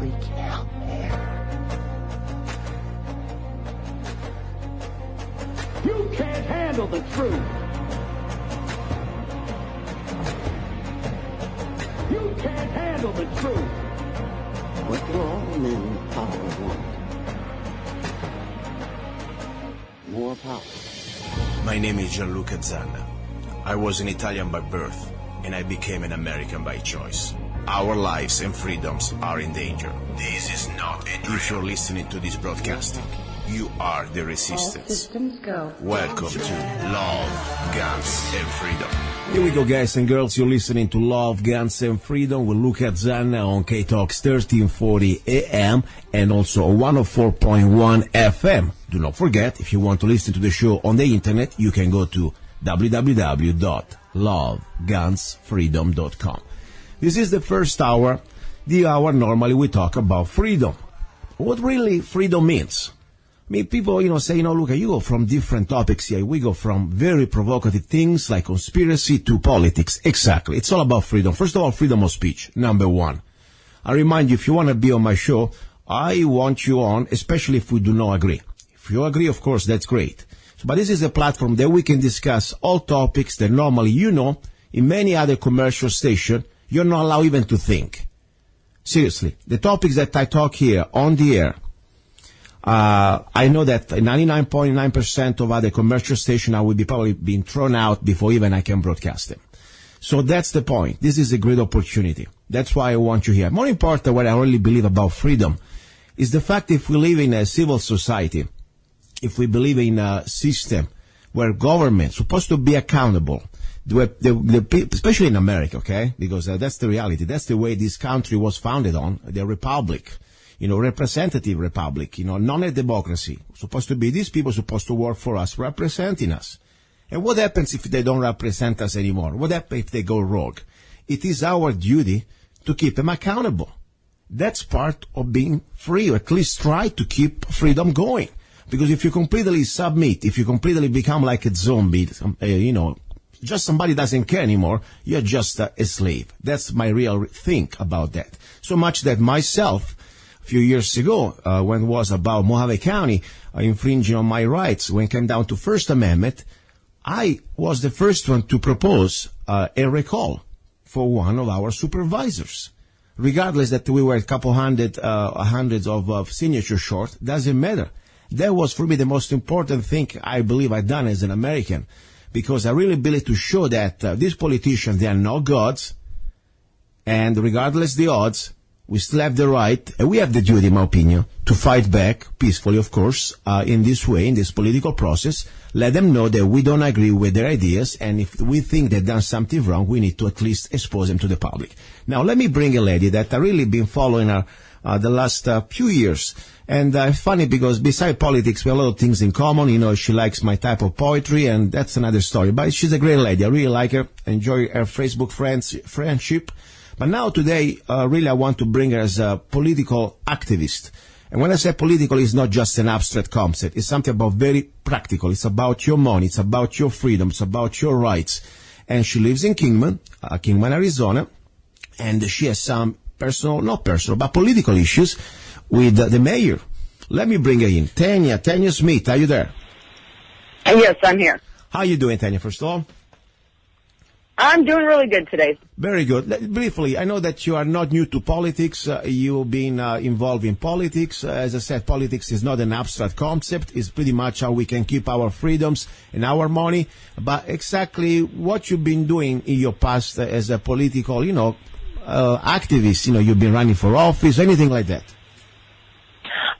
freak out there. You can't handle the truth. You can't handle the truth. What do all men in power want? More power. My name is luca-zanna. I was an Italian by birth, and I became an American by choice. Our lives and freedoms are in danger. This is not a dream. If you're listening to this broadcasting, you are the resistance. All systems go. Welcome to Love, Guns, and Freedom. Here we go, guys and girls. You're listening to Love, Guns, and Freedom with luca-zanna on KTOX 1340 AM and also 104.1 FM. Do not forget, if you want to listen to the show on the internet, you can go to www.lovegunsfreedom.com. This is the first hour, the hour normally we talk about freedom. What really freedom means? I mean, people, say, look, you go from different topics here. We go from very provocative things like conspiracy to politics. Exactly. It's all about freedom. First of all, freedom of speech, number one. I remind you, if you want to be on my show, I want you on, especially if we do not agree. If you agree, of course, that's great. But this is a platform that we can discuss all topics that normally, in many other commercial stations, you're not allowed even to think. Seriously, the topics that I talk here on the air, I know that 99.9% of other commercial stations I will be probably being thrown out before even I can broadcast them. So that's the point. This is a great opportunity. That's why I want you here. More important, what I really believe about freedom is the fact if we live in a civil society, if we believe in a system where government is supposed to be accountable, especially in America, okay? Because that's the reality. That's the way this country was founded on, the republic. Representative republic, not a democracy. Supposed to be these people supposed to work for us, representing us. And what happens if they don't represent us anymore? What happens if they go rogue? It is our duty to keep them accountable. That's part of being free, or at least try to keep freedom going. Because if you completely submit, if you completely become like a zombie, just somebody doesn't care anymore, you're just a slave. That's my real thing about that. So much that myself, a few years ago, when it was about Mojave County infringing on my rights, when it came down to First Amendment, I was the first one to propose a recall for one of our supervisors. Regardless that we were a couple hundreds of signatures short, doesn't matter. That was for me the most important thing I believe I've done as an American, because I really believe to show that these politicians, they are not gods, and regardless the odds, we still have the right, and we have the duty, in my opinion, to fight back peacefully, of course, in this way, in this political process. Let them know that we don't agree with their ideas, and if we think they've done something wrong, we need to at least expose them to the public. Now, let me bring a lady that I really been following her the last few years. And it's funny because beside politics, we have a lot of things in common. She likes my type of poetry, and that's another story. But she's a great lady. I really like her. Enjoy her Facebook friendship. But now today, really I want to bring her as a political activist. And when I say political, it's not just an abstract concept. It's something about very practical. It's about your money. It's about your freedom. It's about your rights. And she lives in Kingman, Arizona. And she has some not personal, but political issues with the mayor. Let me bring her in. Tanya Smith, are you there? Yes, I'm here. How are you doing, Tanya, first of all? I'm doing really good today. Very good. Briefly, I know that you are not new to politics. You've been involved in politics. As I said, politics is not an abstract concept. It's pretty much how we can keep our freedoms and our money. But exactly what you've been doing in your past as a political, activist, you've been running for office, anything like that?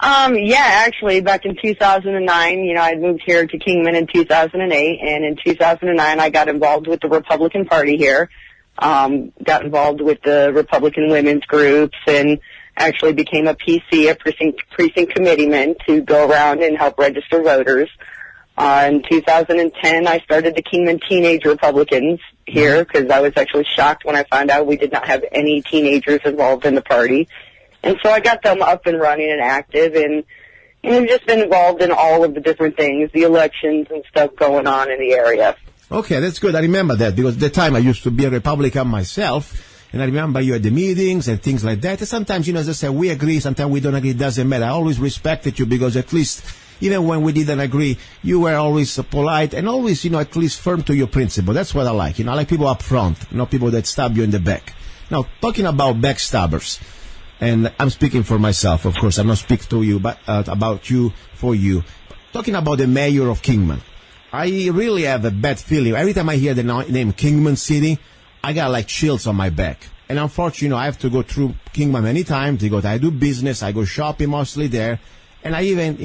Yeah, actually, back in 2009, I moved here to Kingman in 2008, and in 2009 I got involved with the Republican Party here, got involved with the Republican women's groups, and actually became a PC, a precinct committeeman, to go around and help register voters. In 2010, I started the Kingman Teenage Republicans here, because I was actually shocked when I found out we did not have any teenagers involved in the party. And so I got them up and running and active, and I've just been involved in all of the different things, the elections and stuff going on in the area. Okay, that's good. I remember that, because at the time I used to be a Republican myself, And I remember you at the meetings and things like that. And sometimes, as I said, we agree, sometimes we don't agree, it doesn't matter. I always respected you because at least, even when we didn't agree, you were always polite and always, at least firm to your principle. That's what I like. I like people up front, not people that stab you in the back. Now, talking about backstabbers, and I'm speaking for myself, of course. I'm not speaking to you, but about you, for you. Talking about the mayor of Kingman, I really have a bad feeling. Every time I hear the name Kingman City, I got like chills on my back. And unfortunately, I have to go through Kingman many times because I do business, I go shopping mostly there. And I even,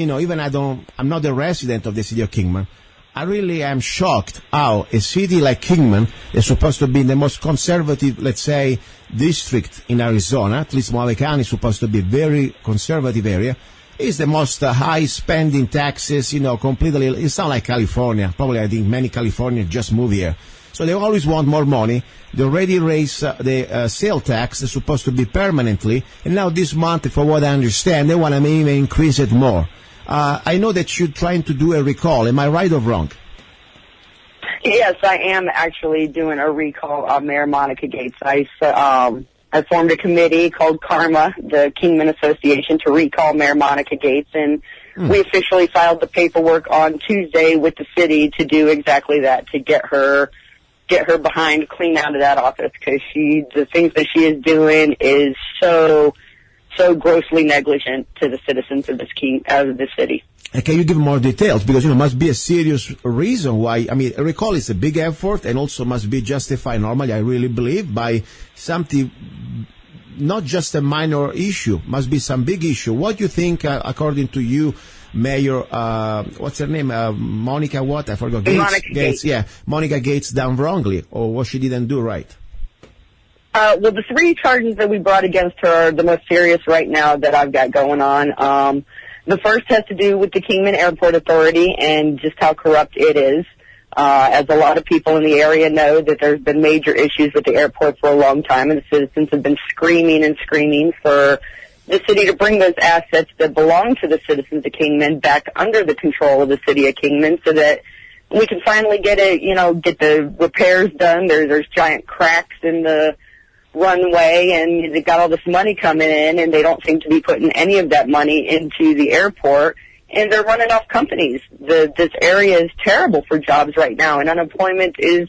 I'm not a resident of the city of Kingman. I really am shocked how a city like Kingman is supposed to be the most conservative, let's say, district in Arizona. At least Mohave County is supposed to be a very conservative area. It's the most high spending taxes, completely. It's not like California. Probably I think many Californians just move here. So they always want more money. They already raised the sale tax. It's supposed to be permanently. And now this month, for what I understand, they want to even increase it more. I know that you're trying to do a recall. Am I right or wrong? Yes, I am actually doing a recall on Mayor Monica Gates. I formed a committee called KARMA, the Kingman Association, to recall Mayor Monica Gates, and we officially filed the paperwork on Tuesday with the city to do exactly that, to get her behind, clean out of that office, because the things that she is doing is so grossly negligent to the citizens of the city. And can you give more details? Because, must be a serious reason why. I mean, a recall is a big effort and also must be justified normally, I really believe, by something, not just a minor issue, must be some big issue. What do you think, according to you, Mayor, what's her name? Monica what? I forgot. Gates. Yeah, Monica Gates done wrongly, or what she didn't do right? Well, the 3 charges that we brought against her are the most serious right now that I've got going on. The first has to do with the Kingman Airport Authority and just how corrupt it is. As a lot of people in the area know, that there's been major issues with the airport for a long time, and the citizens have been screaming and screaming for the city to bring those assets that belong to the citizens of Kingman back under the control of the city of Kingman, so that we can finally get the repairs done. There's giant cracks in the runway, and they got all this money coming in, and they don't seem to be putting any of that money into the airport, and they're running off companies. This area is terrible for jobs right now, and unemployment is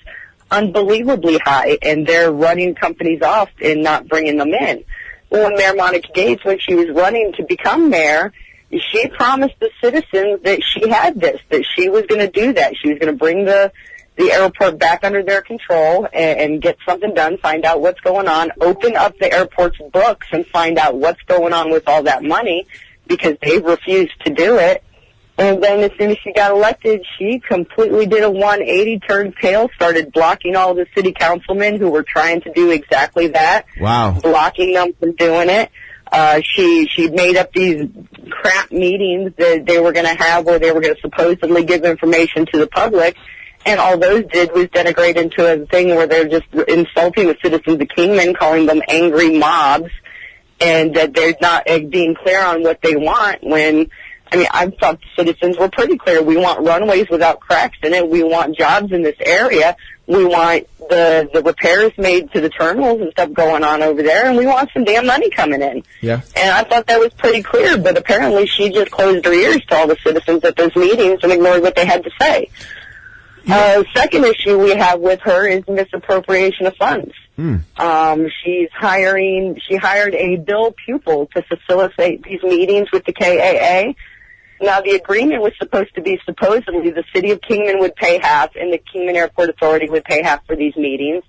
unbelievably high, and they're running companies off and not bringing them in. When Mayor Monica Gates, when she was running to become mayor, she promised the citizens that she had this, that she was going to do that. She was going to bring the airport back under their control and get something done, find out what's going on, open up the airport's books and find out what's going on with all that money, because they refused to do it. And then as soon as she got elected, she completely did a 180, turned tail, started blocking all the city councilmen who were trying to do exactly that. Wow. Blocking them from doing it. She made up these crap meetings that they were going to have where they were going to supposedly give information to the public. And all those did was denigrate into a thing where they're just insulting the citizens of Kingman, calling them angry mobs, and that they're not being clear on what they want when, I thought the citizens were pretty clear. We want runways without cracks in it. We want jobs in this area. We want the repairs made to the terminals and stuff going on over there, and we want some damn money coming in. Yeah. And I thought that was pretty clear, but apparently she just closed her ears to all the citizens at those meetings and ignored what they had to say. Second issue we have with her is misappropriation of funds. She hired a bill pupil to facilitate these meetings with the KAA. Now, the agreement was supposed to be supposedly the city of Kingman would pay half and the Kingman Airport Authority would pay half for these meetings.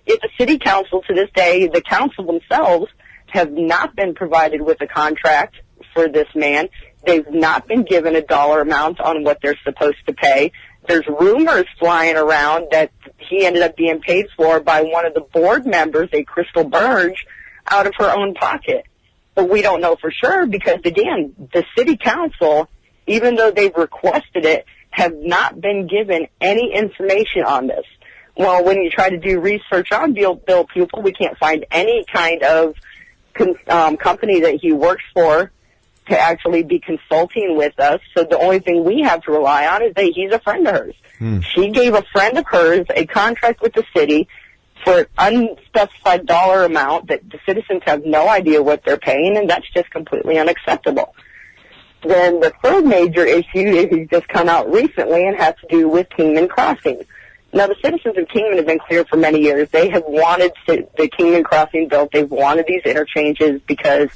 Yet the city council, to this day, the council themselves have not been provided with a contract for this man. They've not been given a dollar amount on what they're supposed to pay. There's rumors flying around that he ended up being paid for by one of the board members, a Crystal Burge, out of her own pocket. But we don't know for sure because, again, the city council, even though they've requested it, have not been given any information on this. Well, when you try to do research on Bill Pupil, we can't find any kind of company that he works for to actually be consulting with us. So the only thing we have to rely on is that he's a friend of hers. She gave a friend of hers a contract with the city for an unspecified dollar amount that the citizens have no idea what they're paying, and that's just completely unacceptable. Then the third major issue has just come out recently and has to do with Kingman Crossing. Now, the citizens of Kingman have been clear for many years. They have wanted the Kingman Crossing built. They've wanted these interchanges because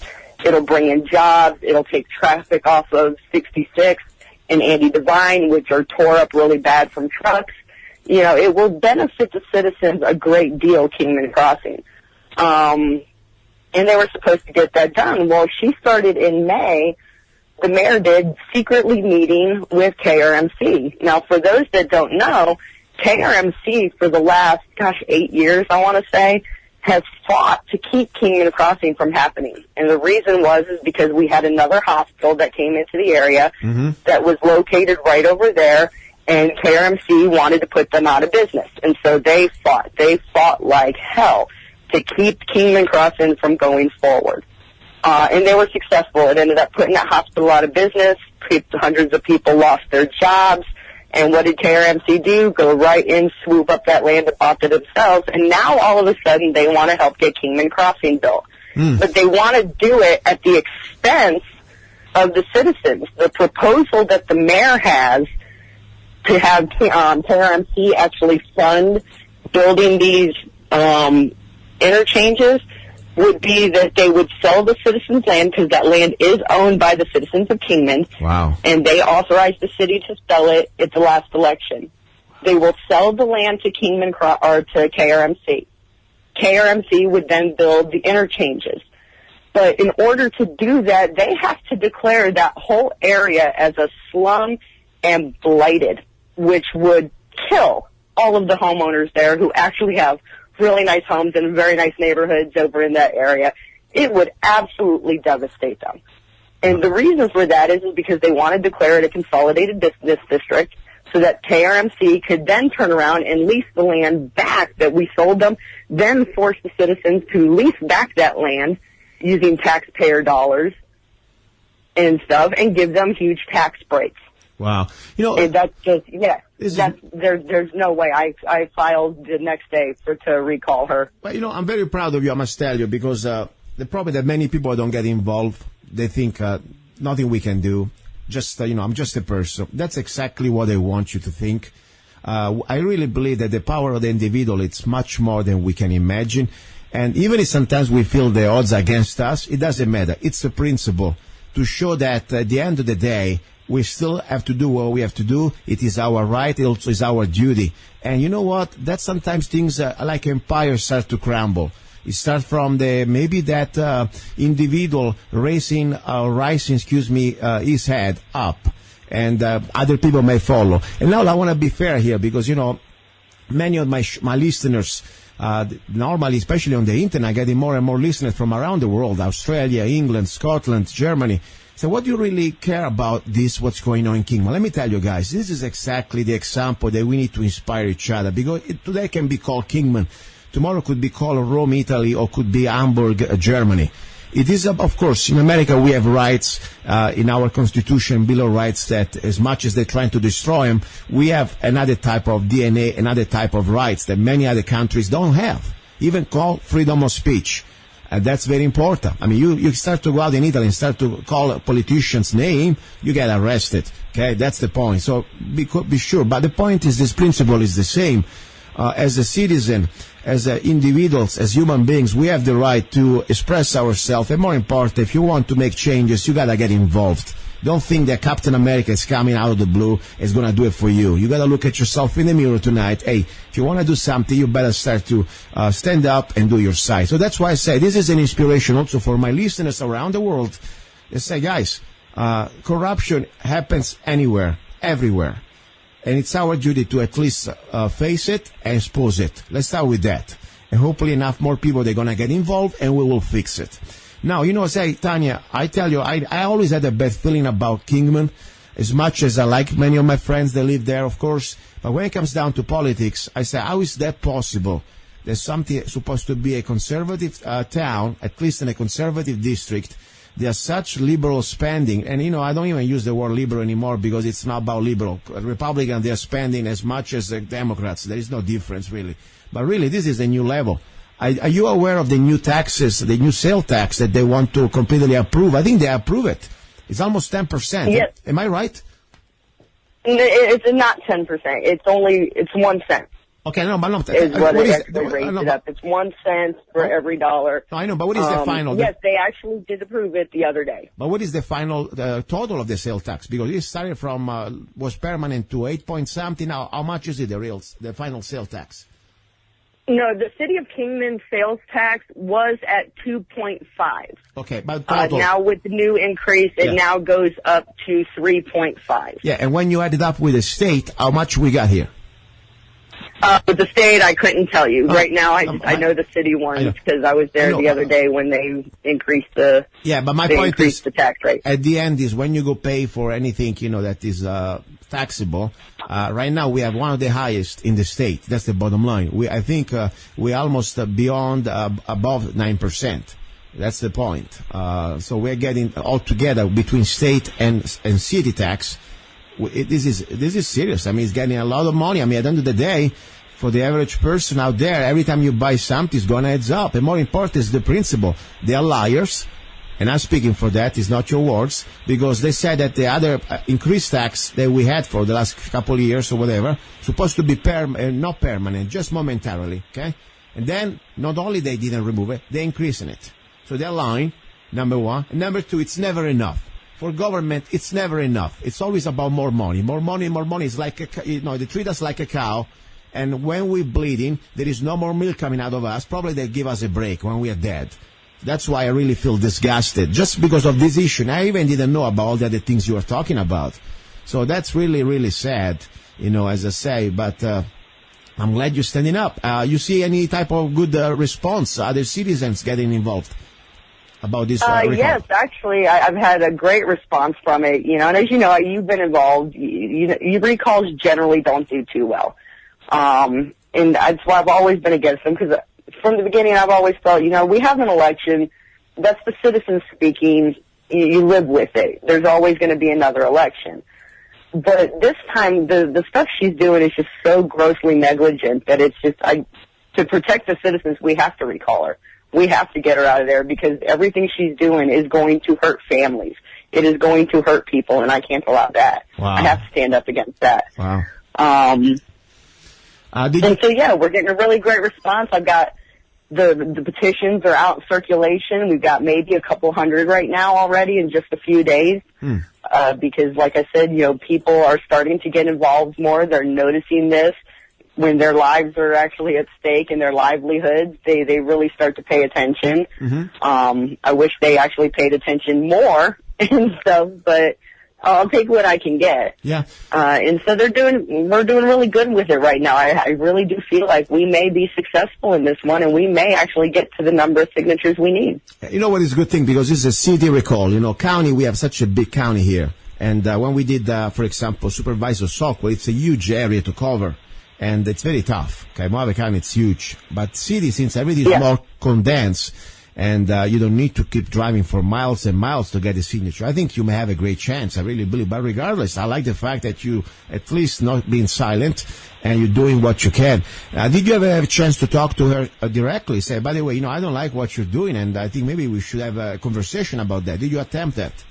it'll bring in jobs. It'll take traffic off of 66 and Andy Devine, which are tore up really bad from trucks. You know, it will benefit the citizens a great deal, Kingman Crossing. And they were supposed to get that done. Well, she started in May. The mayor did, secretly meeting with KRMC. Now, for those that don't know, KRMC for the last, 8 years, I want to say, has fought to keep Kingman Crossing from happening. And the reason is because we had another hospital that came into the area that was located right over there, and KRMC wanted to put them out of business. And so they fought. They fought like hell to keep Kingman Crossing from going forward. And they were successful. It ended up putting that hospital out of business. Hundreds of people lost their jobs. And what did KRMC do? Go right in, swoop up that land and bought it themselves. And now all of a sudden they want to help get Kingman Crossing built. But they want to do it at the expense of the citizens. The proposal that the mayor has to have KRMC actually fund building these interchanges would be that they would sell the citizens' land, because that land is owned by the citizens of Kingman. Wow. And they authorized the city to sell it at the last election. They will sell the land to to KRMC. KRMC would then build the interchanges. But in order to do that, they have to declare that whole area as a slum and blighted, which would kill all of the homeowners there who actually have really nice homes in very nice neighborhoods over in that area. It would absolutely devastate them. And the reason for that is because they want to declare it a consolidated business district so that KRMC could then turn around and lease the land back that we sold them, then force the citizens to lease back that land using taxpayer dollars and stuff, and give them huge tax breaks. Wow. You know, and that's just, there's no way. I filed the next day to recall her. But, you know, I'm very proud of you, I must tell you, because the problem that many people don't get involved. They think nothing we can do. Just, I'm just a person. That's exactly what I want you to think. I really believe that the power of the individual, it's much more than we can imagine. And even if sometimes we feel the odds against us, it doesn't matter. It's a principle to show that at the end of the day, we still have to do what we have to do. It is our right. It also is our duty. And you know what? That sometimes things like empires start to crumble. It starts from maybe that individual rising his head up, and other people may follow. And now I want to be fair here, because many of my listeners, normally, especially on the internet, getting more and more listeners from around the world: Australia, England, Scotland, Germany. So what do you really care about this, what's going on in Kingman? Let me tell you guys, this is exactly the example that we need to inspire each other, because today can be called Kingman. Tomorrow could be called Rome, Italy, or could be Hamburg, Germany. It is, of course, in America we have rights in our Constitution, Bill of Rights, that as much as they're trying to destroy them, we have another type of DNA, another type of rights that many other countries don't have, even called freedom of speech. And that's very important. I mean, you start to go out in Italy and start to call a politician's name, you get arrested. Okay, that's the point. So be sure. But the point is, this principle is the same. As a citizen, as individuals, as human beings, we have the right to express ourselves. And more important, if you want to make changes, you gotta get involved. Don't think that Captain America is coming out of the blue, is gonna do it for you. You gotta look at yourself in the mirror tonight. Hey, if you wanna do something, you better start to stand up and do your side. So that's why I say this is an inspiration also for my listeners around the world. They say, guys, corruption happens anywhere, everywhere. And it's our duty to at least face it and expose it. Let's start with that. And hopefully enough more people, they're going to get involved, and we will fix it. Now, say, Tanya, I tell you, I always had a bad feeling about Kingman, as much as I like many of my friends that live there, of course. But when it comes down to politics, I say, how is that possible? There's something supposed to be a conservative town, at least in a conservative district, There's such liberal spending, and I don't even use the word liberal anymore because it's not about liberal. Republicans, they're spending as much as the Democrats. There is no difference really. But really, this is a new level. Are you aware of the new taxes, the new sale tax that they want to completely approve? I think they approve it. It's almost 10%. Yes. Am I right? It's not 10%. It's 1 cent. Okay, no, but no. Is what it actually raised it up. It's 1 cent for every dollar. No, I know, but what is the final? Yes, they actually did approve it the other day. But what is the final total of the sale tax? Because it started from was permanent to 8 point something. Now, how much is it the final sale tax? No, the city of Kingman sales tax was at 2.5. Okay, but total. Now with the new increase, it now goes up to 3.5. Yeah, and when you add it up with the state, how much we got here? With the state, I couldn't tell you. Right now, I know the city ones because I was there the other day when they increased the but my point is the tax rate. At the end is when you go pay for anything that is taxable. Right now, we have one of the highest in the state. That's the bottom line. I think we almost beyond above 9%. That's the point. So we're getting altogether between state and city tax. This is serious. I mean, it's getting a lot of money. I mean, at the end of the day, for the average person out there, every time you buy something, it's going to add up. And more important is the principle. They are liars. And I'm speaking for that. It's not your words. Because they said that the other increased tax that we had for the last couple of years or whatever, supposed to be not permanent, just momentarily. Okay? And then, not only they didn't remove it, they increasing it. So they're lying, number one. And number two, it's never enough. For government, it's never enough. It's always about more money. More money, more money. It's like, they treat us like a cow. And when we're bleeding, there is no more milk coming out of us. Probably they give us a break when we are dead. That's why I really feel disgusted. Just because of this issue. And I even didn't know about all the other things you were talking about. So that's really, really sad, as I say. But I'm glad you're standing up. You see any type of good response? Other citizens getting involved about this? Yes, actually, I've had a great response from it. And as you know, you've been involved. You recalls generally don't do too well. And that's why I've always been against them, because from the beginning I've always felt, we have an election. That's the citizens speaking. You live with it. There's always going to be another election. But this time, the stuff she's doing is just so grossly negligent that it's just, to protect the citizens, we have to recall her. We have to get her out of there because everything she's doing is going to hurt families. It is going to hurt people, and I can't allow that. Wow. I have to stand up against that. Wow. We're getting a really great response. I've got the petitions are out in circulation. We've got maybe a couple hundred right now already in just a few days. Because, like I said, people are starting to get involved more. They're noticing this. When their lives are actually at stake and their livelihoods, they really start to pay attention. I wish they actually paid attention more and stuff, but I'll take what I can get. Yeah. And so we're doing really good with it right now. I really do feel like we may be successful in this one, and we may actually get to the number of signatures we need. You know what is a good thing? Because this is a city recall. County, we have such a big county here. And when we did, for example, Supervisor Sokol, it's a huge area to cover. And it's very tough. Okay, Moave County, it's huge. But city, since everything is more condensed, and you don't need to keep driving for miles and miles to get a signature, I think you may have a great chance. I really believe. But regardless, I like the fact that you at least not being silent and you're doing what you can. Did you ever have a chance to talk to her directly? Say, by the way, I don't like what you're doing, and I think maybe we should have a conversation about that. Did you attempt that?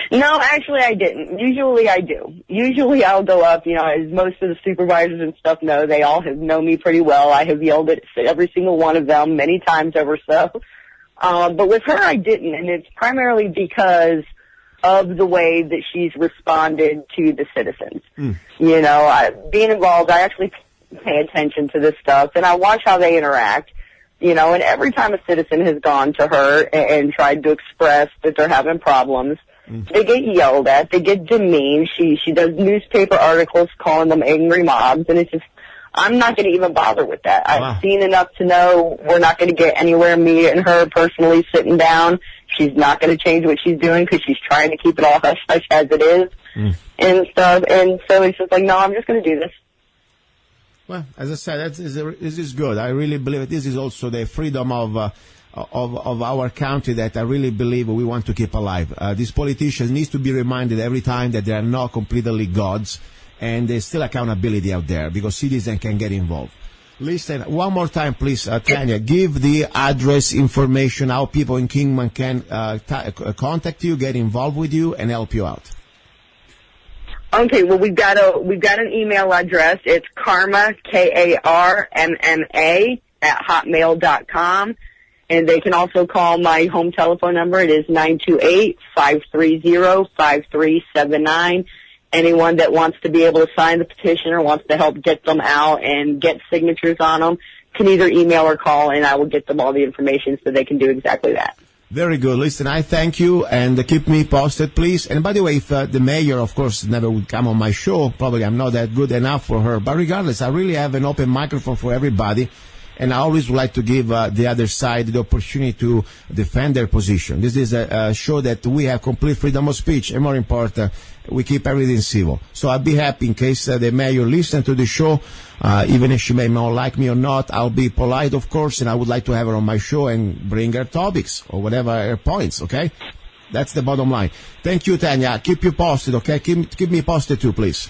No, actually I didn't. Usually I do. Usually I'll go up, as most of the supervisors and stuff know, they all have known me pretty well. I have yelled at every single one of them many times over so. But with her I didn't, and it's primarily because of the way that she's responded to the citizens. Being involved, I actually pay attention to this stuff, and I watch how they interact. And every time a citizen has gone to her and tried to express that they're having problems, they get yelled at, they get demeaned. She does newspaper articles calling them angry mobs, and it's just, I'm not going to even bother with that. Wow. I've seen enough to know we're not going to get anywhere, me and her personally sitting down. She's not going to change what she's doing because she's trying to keep it all hush-hush as it is and stuff. And so it's just like, no, I'm just going to do this. Well, as I said, this is good. I really believe this is also the freedom of of our country that I really believe we want to keep alive. These politicians need to be reminded every time that they are not completely gods, and there's still accountability out there because citizens can get involved. Listen, one more time, please, Tanya, give the address information, how people in Kingman can contact you, get involved with you, and help you out. Okay, well, we've got an email address. It's karma, KARMMA, @hotmail.com. And they can also call my home telephone number. It is 928-530-5379. Anyone that wants to be able to sign the petition or wants to help get them out and get signatures on them can either email or call, and I will get them all the information so they can do exactly that. Very good. Listen, I thank you, and keep me posted, please. And by the way, if the mayor, of course, never would come on my show, probably I'm not that good enough for her. But regardless, I really have an open microphone for everybody. And I always would like to give the other side the opportunity to defend their position. This is a show that we have complete freedom of speech, and more important, we keep everything civil. So I'd be happy in case the mayor listens to the show, even if she may not like me or not. I'll be polite, of course, and I would like to have her on my show and bring her topics or whatever her points, okay? That's the bottom line. Thank you, Tanya. Keep you posted, okay? Keep me posted too, please.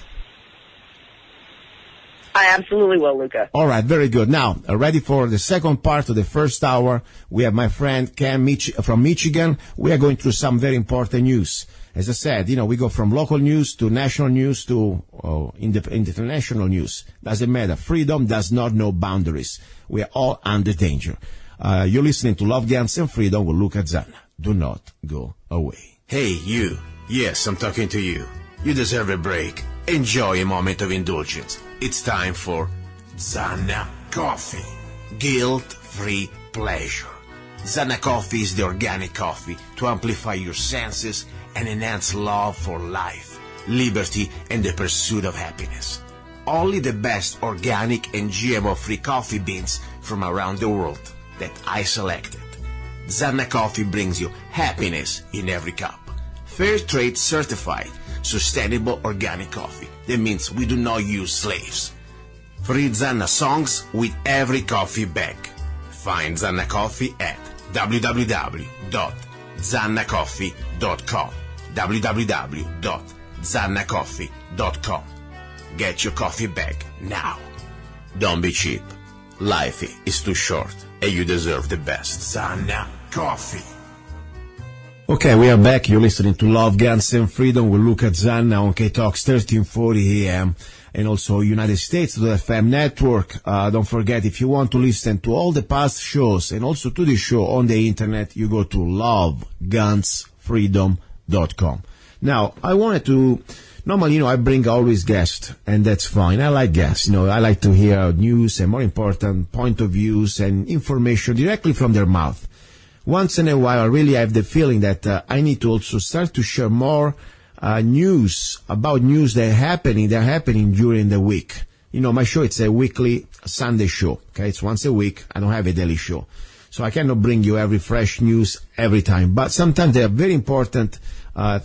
I absolutely will, Luca. All right, very good. Now, ready for the second part of the first hour. We have my friend Ken from Michigan. We are going through some very important news. As I said, we go from local news to national news to international news. Doesn't matter. Freedom does not know boundaries. We are all under danger. You're listening to Love, Guns, and Freedom with luca-zanna. Do not go away. Hey, you. Yes, I'm talking to you. You deserve a break. Enjoy a moment of indulgence. It's time for Zanna Coffee. Guilt-free pleasure. Zanna Coffee is the organic coffee to amplify your senses and enhance love for life, liberty, and the pursuit of happiness. Only the best organic and GMO-free coffee beans from around the world that I selected. Zanna Coffee brings you happiness in every cup. Fair trade certified, sustainable organic coffee. That means we do not use slaves. Free Zanna songs with every coffee bag. Find Zanna Coffee at www.zannacoffee.com. www.zannacoffee.com. Get your coffee bag now. Don't be cheap. Life is too short, and you deserve the best. Zanna Coffee. Okay, we are back. You're listening to Love, Guns, and Freedom with luca-zanna on KTOX 1340 AM and also United States to the FM network. Don't forget, if you want to listen to all the past shows and also to the show on the internet, you go to lovegunsfreedom.com. Now, I wanted to, normally, I bring always guests, and that's fine. I like guests. I like to hear news and, more important, point of views and information directly from their mouth. Once in a while, I really have the feeling that I need to also start to share more news about news that are happening during the week. My show, it's a weekly Sunday show. Okay, it's once a week. I don't have a daily show. So I cannot bring you every fresh news every time. But sometimes there are very important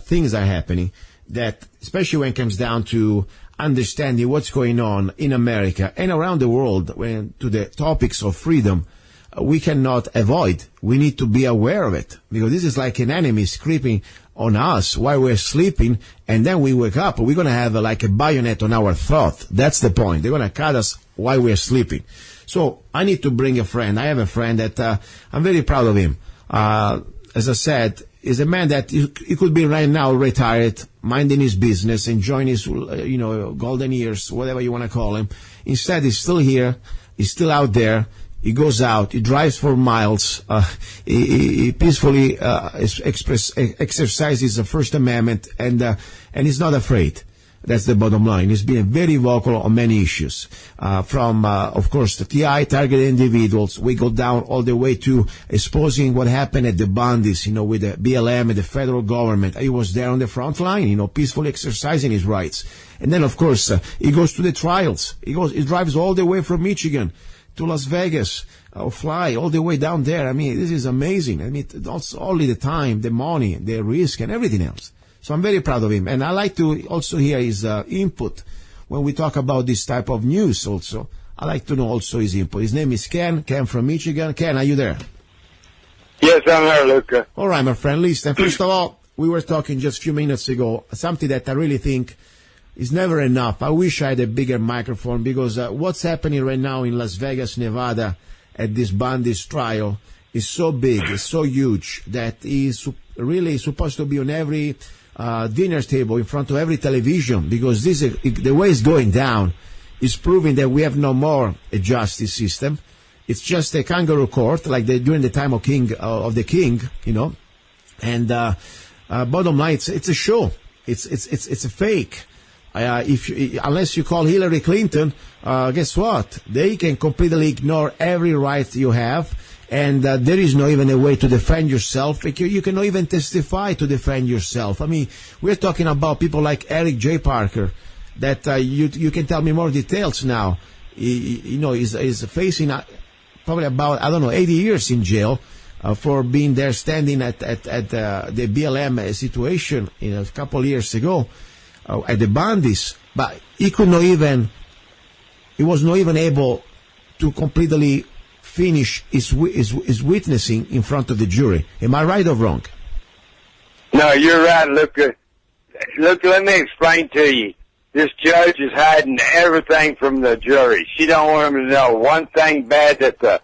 things are happening that, especially when it comes down to understanding what's going on in America and around the world when to the topics of freedom, we cannot avoid. We need to be aware of it because this is like an enemy creeping on us while we're sleeping, and then we wake up. We're going to have like a bayonet on our throat. That's the point. They're going to cut us while we're sleeping. So I need to bring a friend. I have a friend that I'm very proud of him. As I said, is a man that he could be right now retired, minding his business, enjoying his golden years, whatever you want to call him. Instead, he's still here. He's still out there. He goes out, he drives for miles, he peacefully exercises the First Amendment, and he's not afraid. That's the bottom line. He's been very vocal on many issues, from, of course, the TI, targeted individuals. We go down all the way to exposing what happened at the Bundys, with the BLM and the federal government. He was there on the front line, peacefully exercising his rights. And then, of course, he goes to the trials. He drives all the way from Michigan to Las Vegas, or fly all the way down there. I mean, this is amazing. I mean, it's only the time, the money, the risk, and everything else. So I'm very proud of him. And I like to also hear his input when we talk about this type of news also. I like to know also his input. His name is Ken from Michigan. Ken, are you there? Yes, I'm here, Luca. All right, my friend. Listen, first of all, we were talking just a few minutes ago, something that I really think is never enough. I wish I had a bigger microphone because what's happening right now in Las Vegas, Nevada at this Bundy's trial is so big, it's so huge that is really supposed to be on every dinner table in front of every television because this the way it's going down is proving that we have no more a justice system. It's just a kangaroo court like they during the time of the king, you know. And bottom line, it's a show. It's a fake. Unless you call Hillary Clinton, guess what? They can completely ignore every right you have, and there is no even a way to defend yourself. You cannot even testify to defend yourself. I mean, we're talking about people like Eric J. Parker, that you can tell me more details now. Is facing probably about 80 years in jail for being there standing at the BLM situation a couple of years ago. At the Bundys, but he was not even able to completely finish his witnessing in front of the jury. Am I right or wrong? No, you're right, Luca. Look, let me explain to you. This judge is hiding everything from the jury. She don't want them to know one thing bad that the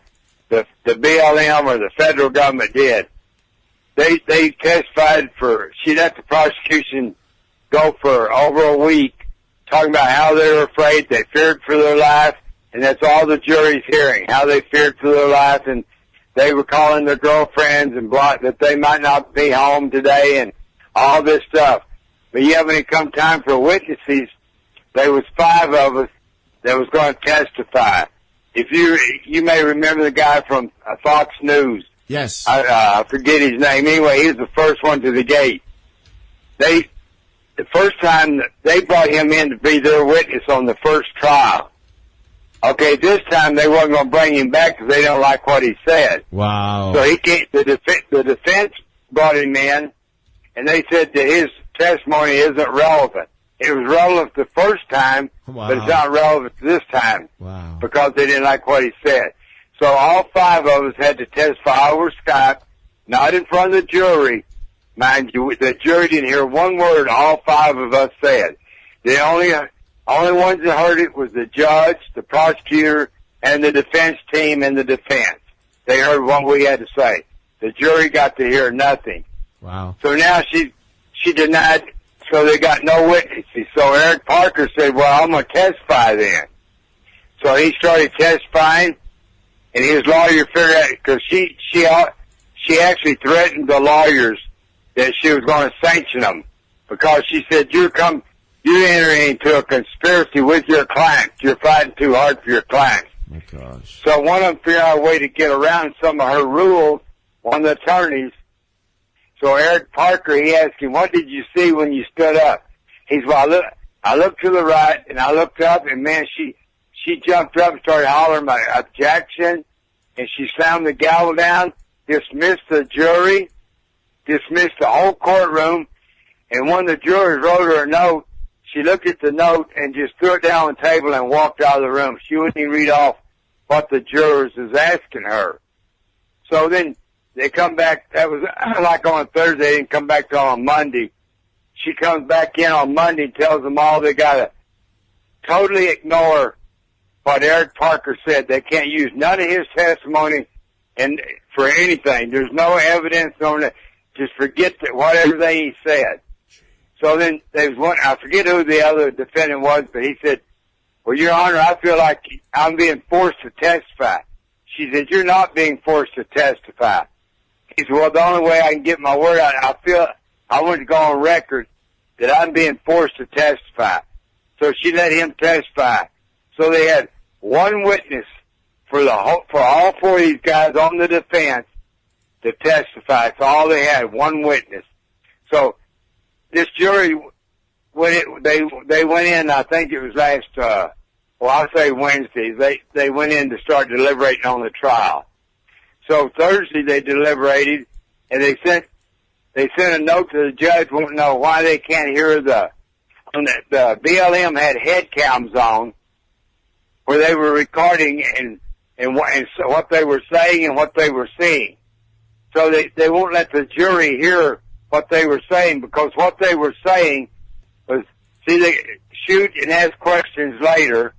BLM or the federal government did. They testified she let the prosecution go for over a week, talking about how they were afraid, they feared for their life, and that's all the jury's hearing, how they feared for their life, and they were calling their girlfriends and that they might not be home today, and all this stuff. But yeah, when it come time for witnesses, there was 5 of us that was going to testify. If you may remember the guy from Fox News. Yes. I forget his name. Anyway, he was the first one to the gate. The first time they brought him in to be their witness on the first trial. Okay, this time they wasn't going to bring him back because they don't like what he said. Wow. So the defense brought him in, and they said that his testimony isn't relevant. It was relevant the first time, wow, but it's not relevant this time. Wow. Because they didn't like what he said. So all 5 of us had to testify over Skype, not in front of the jury. Mind you, the jury didn't hear one word all 5 of us said. The only ones that heard it was the judge, the prosecutor, and the defense team and the defense. They heard what we had to say. The jury got to hear nothing. Wow. So now she denied, so they got no witnesses. So Eric Parker said, well, I'm going to testify then. So he started testifying, and his lawyer figured out, because she actually threatened the lawyers that she was going to sanction them, because she said, you enter into a conspiracy with your clients. You're fighting too hard for your clients. Oh my gosh. So one of them figured out a way to get around some of her rules, one of the attorneys. So Eric Parker, he asked him, what did you see when you stood up? He said, well, I looked to the right, and I looked up, and man, she jumped up and started hollering my objection, and she slammed the gavel down, dismissed the jury, dismissed the whole courtroom, and when the jurors wrote her a note, she looked at the note and just threw it down on the table and walked out of the room. She wouldn't even read off what the jurors was asking her. So then they come back, that was like on Thursday, they didn't come back till on Monday. She comes back in on Monday and tells them all they gotta totally ignore what Eric Parker said. They can't use none of his testimony and for anything. There's no evidence on it. Just forget that whatever he said. So then there was one, I forget who the other defendant was, but he said, well, Your Honor, I feel like I'm being forced to testify. She said, you're not being forced to testify. He said, well, the only way I can get my word out, I want to go on record that I'm being forced to testify. So she let him testify. So they had one witness for all 4 of these guys on the defense to testify. That's all they had, one witness. So this jury, they went in, I think it was I'll say Wednesday, they went in to start deliberating on the trial. So Thursday they deliberated, and they sent a note to the judge wanting to know why they can't hear the BLM had head cams on where they were recording and what they were saying and what they were seeing. So they won't let the jury hear what they were saying, because what they were saying was, see, they shoot and ask questions later,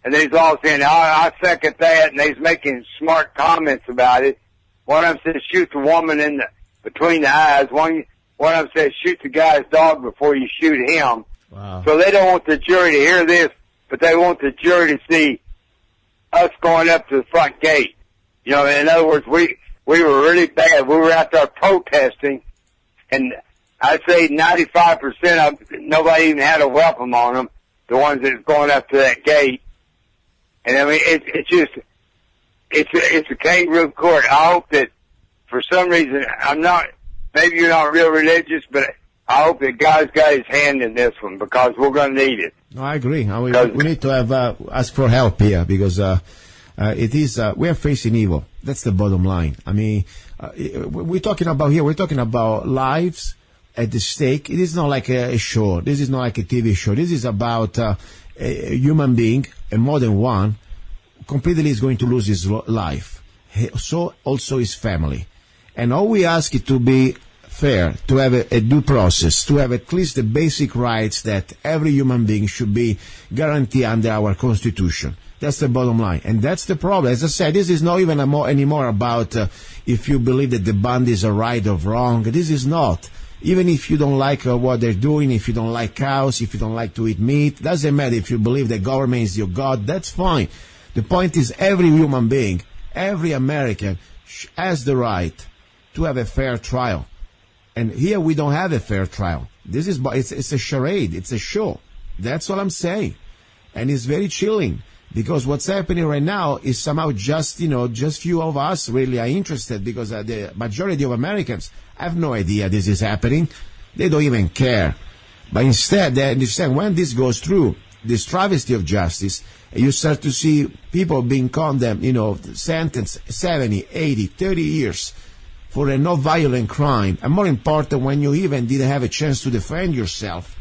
and they's all saying, I second that, and they's making smart comments about it. One of them says, shoot the woman between the eyes. One of them says, shoot the guy's dog before you shoot him. Wow. So they don't want the jury to hear this, but they want the jury to see us going up to the front gate. You know, in other words, we were really bad. We were out there protesting, and I'd say 95% of nobody even had a weapon on them, the ones that was going up to that gate. And I mean, it's a kangaroo court. I hope that for some reason, maybe you're not real religious, but I hope that God's got his hand in this one, because we're going to need it. No, I agree. We need to have ask for help here, because we are facing evil. That's the bottom line. I mean, we're talking about lives at the stake. It is not like a show. This is not like a TV show. This is about a human being, and more than one, completely is going to lose his life. So also his family. And all we ask is to be fair, to have a due process, to have at least the basic rights that every human being should be guaranteed under our Constitution. That's the bottom line. And that's the problem. As I said, this is not even anymore about if you believe that the Bundys are right or wrong. This is not. Even if you don't like what they're doing, if you don't like cows, if you don't like to eat meat, doesn't matter if you believe the government is your God, that's fine. The point is, every human being, every American has the right to have a fair trial. And here we don't have a fair trial. It's a charade. It's a show. That's all I'm saying. And it's very chilling, because what's happening right now is somehow just few of us really are interested, because the majority of Americans have no idea this is happening. They don't even care. But instead, they understand when this goes through, this travesty of justice, you start to see people being condemned, sentenced 70, 80, 30 years for a non-violent crime. And more important, when you even didn't have a chance to defend yourself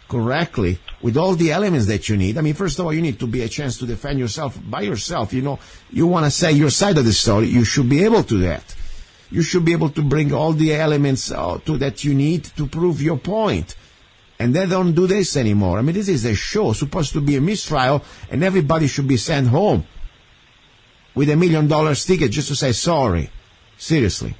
correctly with all the elements that you need. I mean, first of all, you need to be a chance to defend yourself by yourself. You want to say your side of the story. You should be able to that. You should be able to bring all the elements that you need to prove your point. And they don't do this anymore. I mean, this is a show, supposed to be a mistrial, and everybody should be sent home with $1 million ticket just to say sorry. Seriously.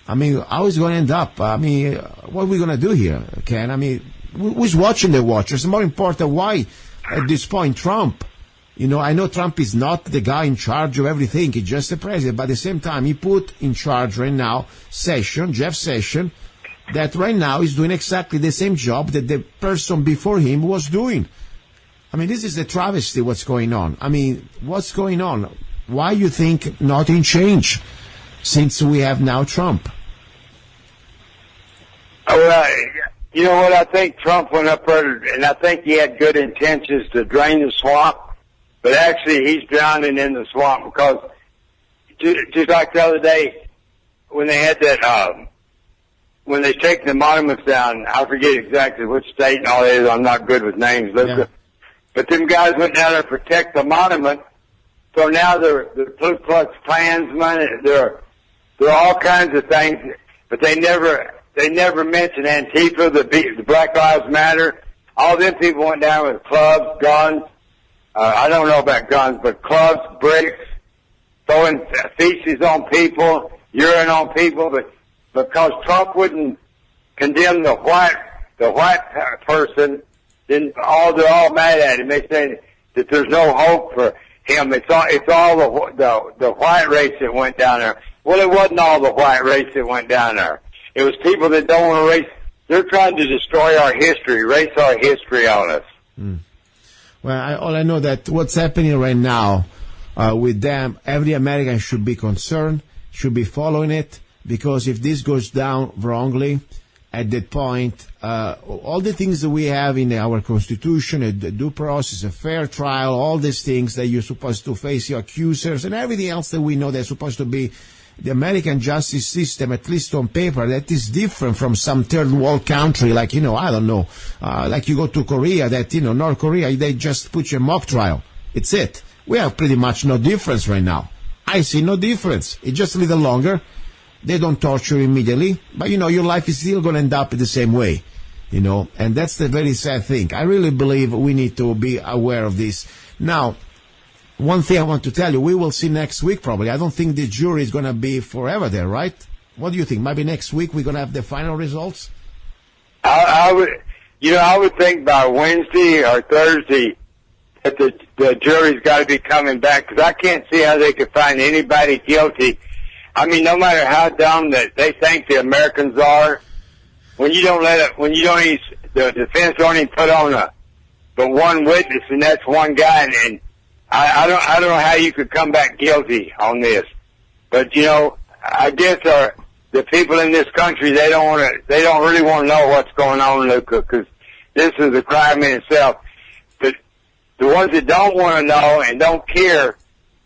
I mean, how is it going to end up? I mean, what are we going to do here, Ken? I mean, who's watching the watchers? More important, why at this point Trump? I know Trump is not the guy in charge of everything. He's just the president. But at the same time, he put in charge right now Jeff Sessions, that right now is doing exactly the same job that the person before him was doing. I mean, this is a travesty what's going on. I mean, what's going on? Why you think nothing changed since we have now Trump? Well, you know what? I think Trump went up there, and I think he had good intentions to drain the swamp, but actually he's drowning in the swamp, because just like the other day when they had that, when they take the monuments down, I forget exactly which state and all that is. I'm not good with names, Luca. Yeah. But them guys went down there to protect the monument. So now they're Ku Klux Klansmen. They're all kinds of things, but they never mention Antifa, the Black Lives Matter. All them people went down with clubs, guns. I don't know about guns, but clubs, bricks, throwing feces on people, urine on people, but because Trump wouldn't condemn the white person, then they're all mad at him. They say that there's no hope for him. It's all the white race that went down there. Well, it wasn't all the white race that went down there. It was people that don't want to race. They're trying to destroy our history, erase our history on us. Mm. Well, all I know that what's happening right now with them, every American should be concerned, should be following it. Because if this goes down wrongly, at that point, all the things that we have in our Constitution, a due process, a fair trial, all these things that you're supposed to face your accusers, and everything else that we know that's supposed to be the American justice system, at least on paper, that is different from some third world country, like, I don't know, like you go to Korea, that, North Korea, they just put you a mock trial. It's it. We have pretty much no difference right now. I see no difference. It's just a little longer. They don't torture immediately, but your life is still going to end up the same way, and that's the very sad thing. I really believe we need to be aware of this. Now, one thing I want to tell you, we will see next week probably. I don't think the jury is going to be forever there, right? What do you think? Maybe next week we're going to have the final results? I would think by Wednesday or Thursday that the jury's got to be coming back, because I can't see how they could find anybody guilty. I mean, no matter how dumb that they think the Americans are, the defense don't even put on but one witness, and that's one guy, and I don't know how you could come back guilty on this. But I guess the people in this country, they don't really want to know what's going on, Luca, because this is a crime in itself. But the ones that don't want to know and don't care,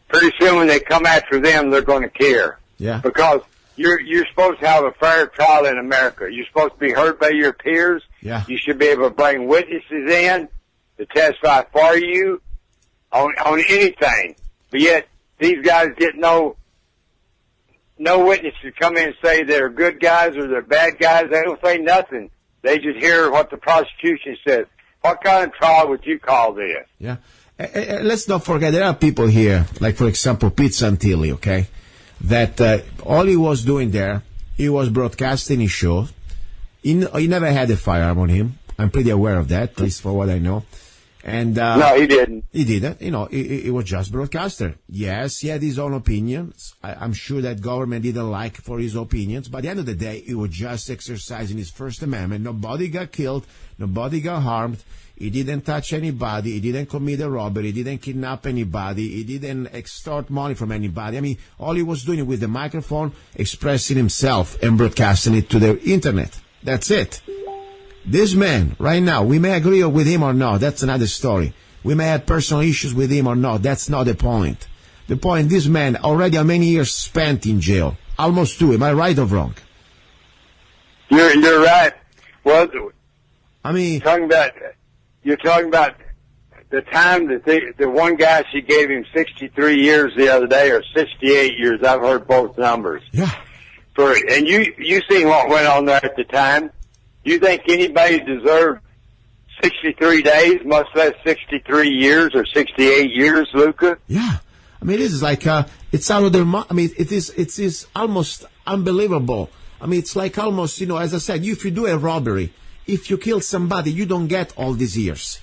pretty soon when they come after them, they're going to care. Yeah. Because you're supposed to have a fair trial in America. You're supposed to be heard by your peers. Yeah. You should be able to bring witnesses in to testify for you on anything. But yet these guys get no witnesses to come in and say they're good guys or they're bad guys. They don't say nothing. They just hear what the prosecution says. What kind of trial would you call this? Yeah. Let's not forget, there are people here, like, for example, Pete Santilli, okay, that all he was doing there, he was broadcasting his show. He never had a firearm on him. I'm pretty aware of that, at least for what I know. And no, he didn't. He didn't. He was just broadcaster. Yes, he had his own opinions. I'm sure that government didn't like for his opinions. But at the end of the day, he was just exercising his First Amendment. Nobody got killed. Nobody got harmed. He didn't touch anybody. He didn't commit a robbery. He didn't kidnap anybody. He didn't extort money from anybody. I mean, all he was doing with the microphone, expressing himself and broadcasting it to the internet. That's it. This man, right now, we may agree with him or not. That's another story. We may have personal issues with him or not. That's not the point. The point, this man, already how many years spent in jail? Almost 2. Am I right or wrong? You're right. Well, I mean, you're talking about the time that the one guy, she gave him 63 years the other day, or 68 years. I've heard both numbers. Yeah. And you seen what went on there at the time. You think anybody deserved 63 days, much less 63 years or 68 years, Luca? Yeah. I mean, this is like, it's out of their mind. I mean, it is almost unbelievable. I mean, it's like almost, as I said, if you do a robbery, if you kill somebody, you don't get all these years.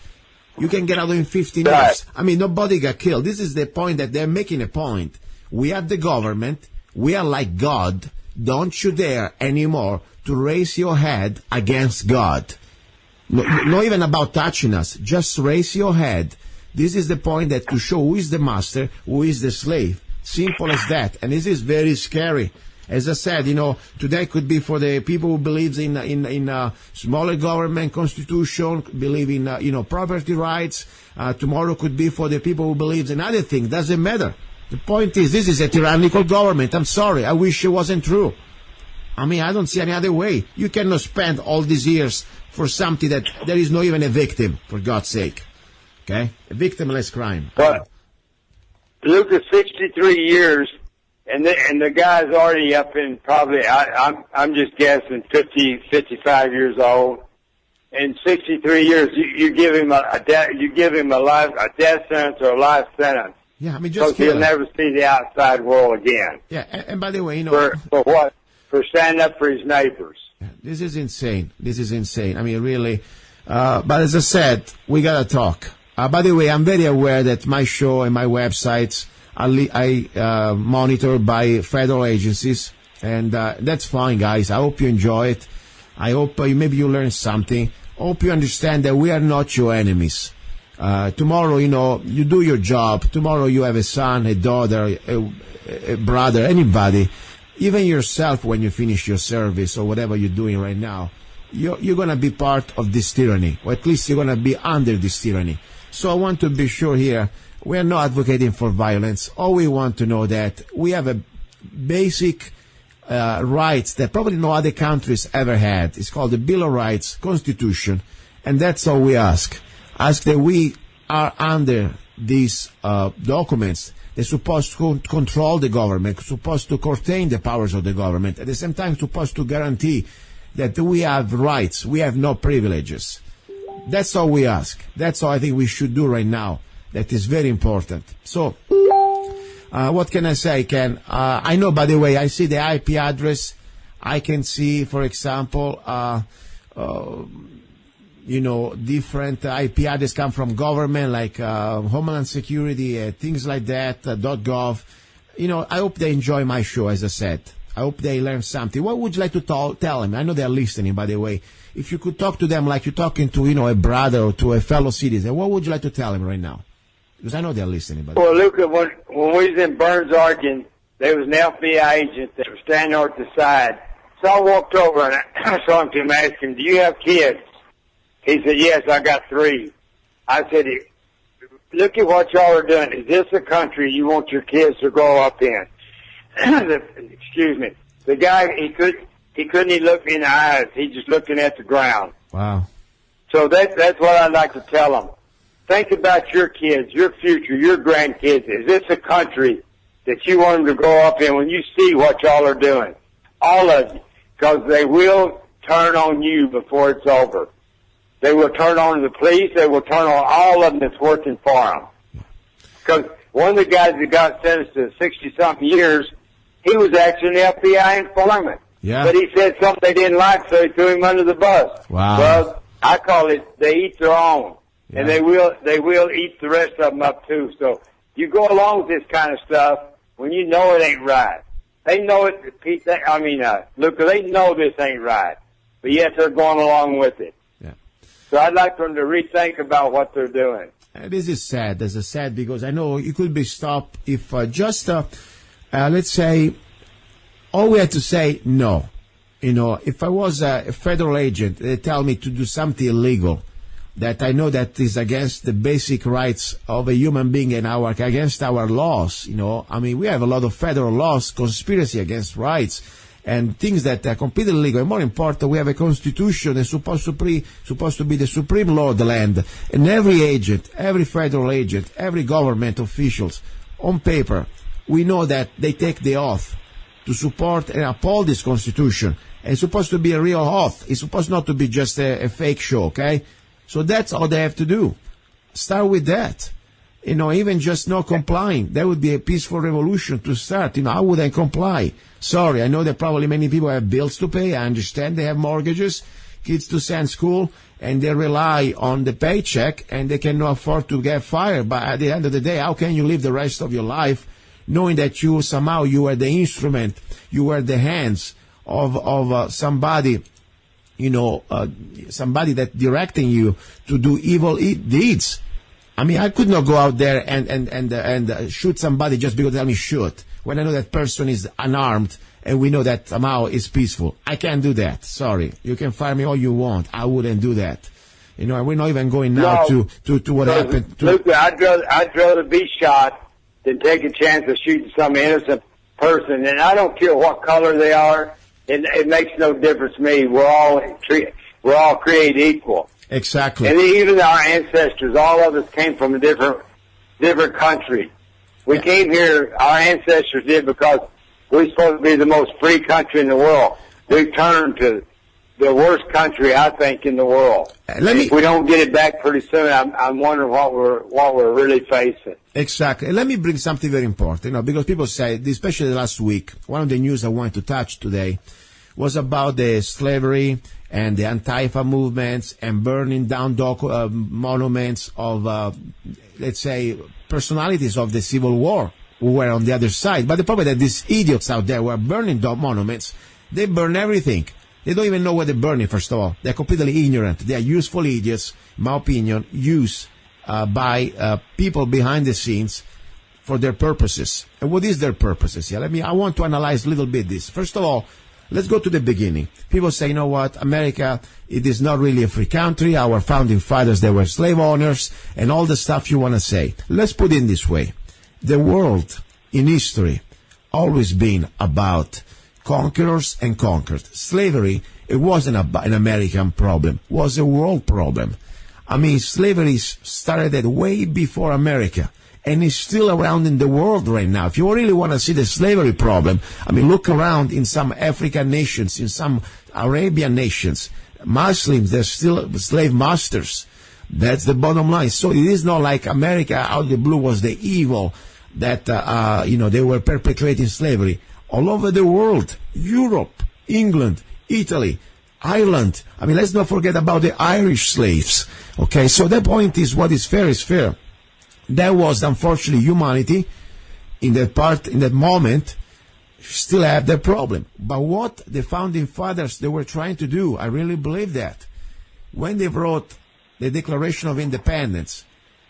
You can get out in 15 years. I mean, nobody got killed. This is the point that they're making a point. We are the government. We are like God. Don't you dare anymore to raise your head against God. Not even about touching us. Just raise your head. This is the point, that to show who is the master, who is the slave. Simple as that. And this is very scary. As I said, today could be for the people who believes in smaller government, constitution, believe in, property rights. Tomorrow could be for the people who believes in other things. Doesn't matter. The point is, this is a tyrannical government. I'm sorry. I wish it wasn't true. I mean, I don't see any other way. You cannot spend all these years for something that there is not even a victim, for God's sake. Okay? A victimless crime. But look at 63 years, and the guy's already up in probably, I'm just guessing, 50, 55 years old. In 63 years, you give him a death sentence or a life sentence. Yeah, I mean, just he'll never see the outside world again. Yeah, and by the way, for what? For standing up for his neighbors. This is insane. This is insane. I mean, really. But as I said, we gotta talk. By the way, I'm very aware that my show and my websites are monitored by federal agencies, and that's fine, guys. I hope you enjoy it. I hope maybe you learn something. I hope you understand that we are not your enemies. Tomorrow, you do your job. Tomorrow you have a son, a daughter, a brother, anybody. Even yourself, when you finish your service or whatever you're doing right now, you're going to be part of this tyranny, or at least you're going to be under this tyranny. So I want to be sure here, we are not advocating for violence. All we want to know that we have a basic rights that probably no other countries ever had. It's called the Bill of Rights, Constitution, and that's all we ask. Ask that we are under these documents They're supposed to control the government, supposed to curtail the powers of the government, at the same time supposed to guarantee that we have rights, we have no privileges. That's all we ask. That's all I think we should do right now. That is very important. So, what can I say, Ken? I know, by the way, I see the IP address. I can see, for example, different IP addresses come from government, like Homeland Security, things like that, .gov. I hope they enjoy my show, as I said. I hope they learn something. What would you like to tell them? I know they're listening, by the way. If you could talk to them like you're talking to, a brother or to a fellow citizen, what would you like to tell them right now? Because I know they're listening. Well, Luca, when we was in Burns, Oregon, there was an FBI agent that was standing over at the side. So I walked over and I saw him to him, asked him, "Do you have kids?" He said, "Yes, I got 3. I said, "Look at what y'all are doing. Is this a country you want your kids to grow up in?" Excuse me. The guy, he couldn't even look me in the eyes. He's just looking at the ground. Wow. So that's what I'd like to tell them. Think about your kids, your future, your grandkids. Is this a country that you want them to grow up in when you see what y'all are doing? All of you. Because they will turn on you before it's over. They will turn on the police. They will turn on all of them that's working for them. Because one of the guys that got sentenced to 60-something years, he was actually an FBI informant. Yeah. But he said something they didn't like, so he threw him under the bus. Wow. Well, I call it they eat their own. Yeah. And they will eat the rest of them up too. So you go along with this kind of stuff when you know it ain't right. They know it, Luca, they know this ain't right. But yet they're going along with it. Yeah. So I'd like for them to rethink about what they're doing. This is sad. This is sad because I know you could be stopped if let's say, all we had to say no. If I was a federal agent, they tell me to do something illegal that I know that is against the basic rights of a human being and against our laws. We have a lot of federal laws, conspiracy against rights, and things that are completely illegal. And more important, we have a constitution that's supposed to be the supreme law of the land. And every agent, every federal agent, every government officials, on paper, we know that they take the oath to support and uphold this constitution. And it's supposed to be a real oath. It's supposed not to be just a fake show, okay? So that's all they have to do. Start with that. Even just not complying. That would be a peaceful revolution to start. How would I comply? Sorry, I know that probably many people have bills to pay. I understand they have mortgages, kids to send school, and they rely on the paycheck, and they cannot afford to get fired. But at the end of the day, how can you live the rest of your life knowing that you are the instrument, you are the hands of somebody, somebody that directing you to do evil deeds? I could not go out there and shoot somebody just because they tell me shoot, when I know that person is unarmed and we know that somehow is peaceful. I can't do that. Sorry. You can fire me all you want. I wouldn't do that. We're not even going now to what happened. Luca, I'd rather be shot than take a chance of shooting some innocent person. And I don't care what color they are. It makes no difference to me. We're all created equal. Exactly. And even our ancestors, all of us came from a different country. We came here, our ancestors did, because we're supposed to be the most free country in the world. We've turned to the worst country, I think, in the world. If we don't get it back pretty soon, I'm wondering what we're really facing. Exactly. Let me bring something very important, because people say, especially last week, one of the news I wanted to touch today was about the slavery and the Antifa movements and burning down monuments of, let's say, personalities of the Civil War who were on the other side. But the problem is that these idiots out there who are burning down monuments, they burn everything. They don't even know what they're burning, first of all. They're completely ignorant. They are useful idiots, in my opinion, used by people behind the scenes for their purposes. And what is their purposes? I want to analyze a little bit this. First of all, let's go to the beginning. People say, America, it is not really a free country. Our founding fathers, they were slave owners, and all the stuff you want to say. Let's put it in this way. The world in history always been about conquerors and conquered. Slavery, it wasn't an American problem. It was a world problem. Slavery started way before America. and it's still around in the world right now. If you really want to see the slavery problem, I mean, look around in some African nations, in some Arabian nations. Muslims, they're still slave masters. That's the bottom line. So it is not like America out of the blue was the evil that, they were perpetrating slavery. All over the world, Europe, England, Italy, Ireland. I mean, let's not forget about the Irish slaves. Okay, so the point is, what is fair is fair. That was, unfortunately, humanity in that moment, still have that problem. But what the founding fathers, they were trying to do, I really believe that. When they wrote the Declaration of Independence,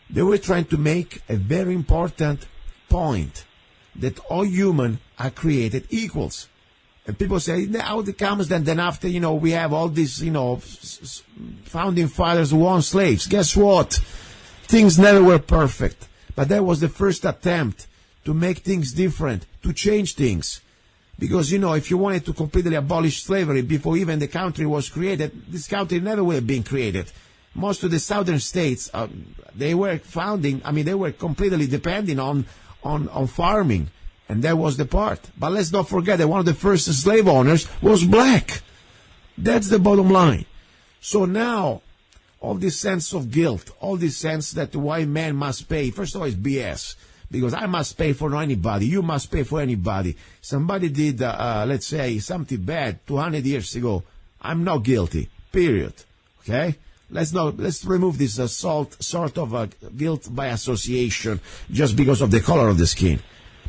they were trying to make a very important point, that all humans are created equals. And people say, now it comes, then after, we have all these, founding fathers who own slaves. Guess what? Things never were perfect. But that was the first attempt to make things different, to change things. Because, if you wanted to completely abolish slavery before even the country was created, this country never would have been created. Most of the southern states, they were completely depending on farming. And that was the part. But let's not forget that one of the first slave owners was black. That's the bottom line. So now, all this sense of guilt, all this sense that the white man must pay, first of all, is BS. Because I must pay for anybody. You must pay for anybody. Somebody did, let's say, something bad 200 years ago. I'm not guilty. Period. Okay? Let's remove this sort of guilt by association just because of the color of the skin.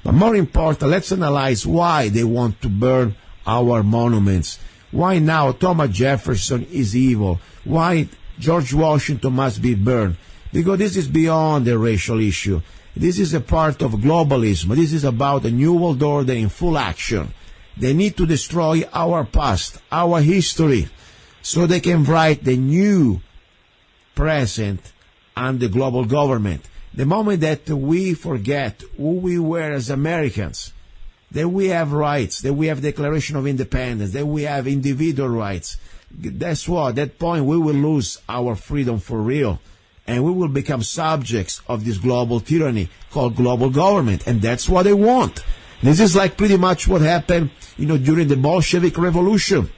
But more important, let's analyze why they want to burn our monuments. Why now Thomas Jefferson is evil. Why George Washington must be burned. Because this is beyond the racial issue. This is a part of globalism. This is about a new world order in full action. They need to destroy our past, our history, so they can write the new present and the global government. The moment that we forget who we were as Americans, that we have rights, that we have Declaration of Independence, that we have individual rights, that's what, at that point we will lose our freedom for real. And we will become subjects of this global tyranny called global government. And that's what they want. This is like pretty much what happened, during the Bolshevik Revolution.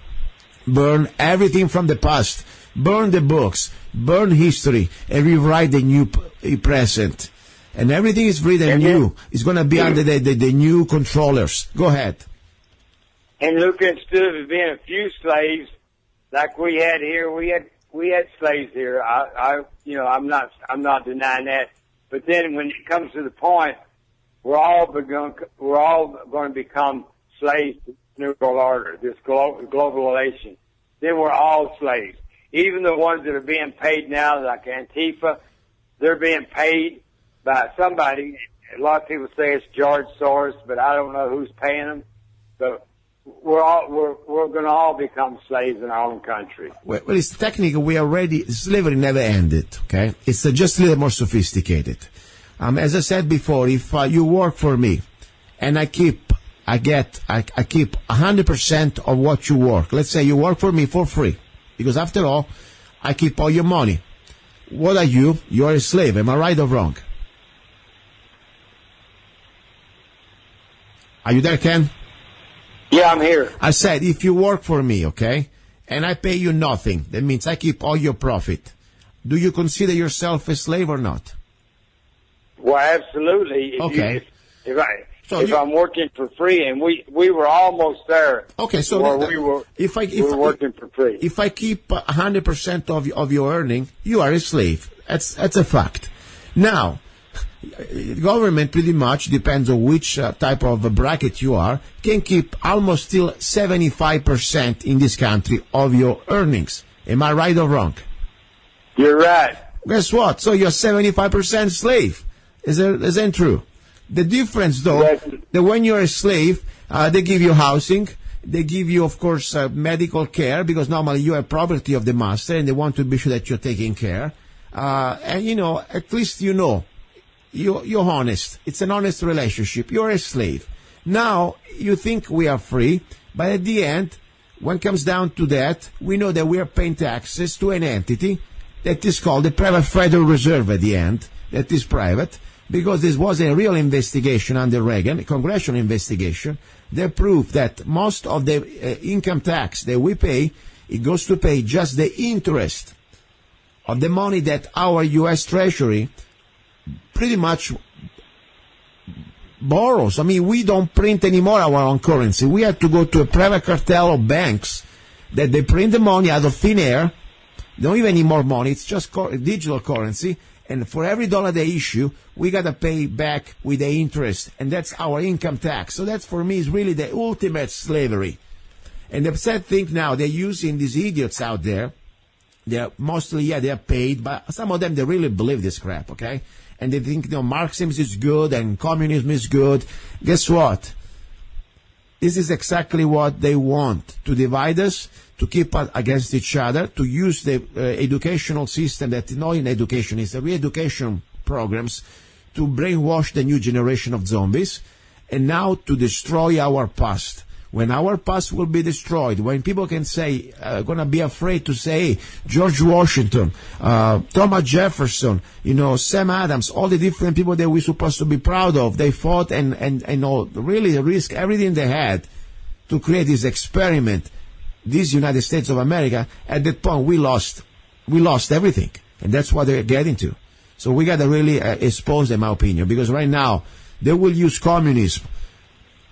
Burn everything from the past. Burn the books. Burn history. And rewrite the new present. And everything is written new. It's going to be under the new controllers. Go ahead. And look, instead of being a few slaves like we had here, we had slaves here. I'm not denying that. But then when it comes to the point, we're all going to become slaves to the New World Order, this globalization. Then we're all slaves. Even the ones that are being paid now, like Antifa, they're being paid by somebody. A lot of people say it's George Soros, but I don't know who's paying them. But we're going to all become slaves in our own country. Well, it's technically slavery never ended, okay? It's just a little more sophisticated. As I said before, if you work for me and I keep 100% of what you work. Let's say you work for me for free, because after all, I keep all your money. What are you? You are a slave. Am I right or wrong? Are you there, Ken? Yeah, I'm here. I said, if you work for me, okay, and I pay you nothing, that means I keep all your profit. Do you consider yourself a slave or not? Well, absolutely. Okay. If I'm working for free, and we were almost there. Okay, so we were working for free. If I keep 100% of your earning, you are a slave. That's a fact. Now, government pretty much depends on which type of bracket you are, can keep almost still 75% in this country of your earnings. Am I right or wrong? You're right. Guess what? So you're 75% slave. Isn't that true? The difference, though, that when you're a slave, they give you housing, they give you, of course, medical care, because normally you are property of the master, and they want to be sure that you're taking care. And, at least you're honest. It's an honest relationship. You're a slave. Now, you think we are free, but at the end, when it comes down to that, we know that we are paying taxes to an entity that is called the Private Federal Reserve at the end, that is private, because this was a real investigation under Reagan, a congressional investigation, that proved that most of the income tax that we pay, it goes to pay just the interest of the money that our U.S. Treasury pretty much borrows. I mean, we don't print anymore our own currency. We have to go to a private cartel of banks that they print the money out of thin air. They don't even need more money. It's just digital currency. And for every dollar they issue, we got to pay back with the interest. And that's our income tax. So that, for me, is really the ultimate slavery. And the sad thing now, they're using these idiots out there. They're mostly, they're paid, but some of them, they really believe this crap, okay? And they think, Marxism is good and communism is good. Guess what? This is exactly what they want, to divide us, to keep us against each other, to use the educational system that not in education is the re-education programs to brainwash the new generation of zombies, and now to destroy our past. When our past will be destroyed, when people can say, gonna be afraid to say, George Washington, Thomas Jefferson, Sam Adams, all the different people that we're supposed to be proud of, they fought and really risked everything they had to create this experiment, this United States of America. At that point, we lost everything. And that's what they're getting to. So we gotta really expose them, in my opinion, because right now, they will use communism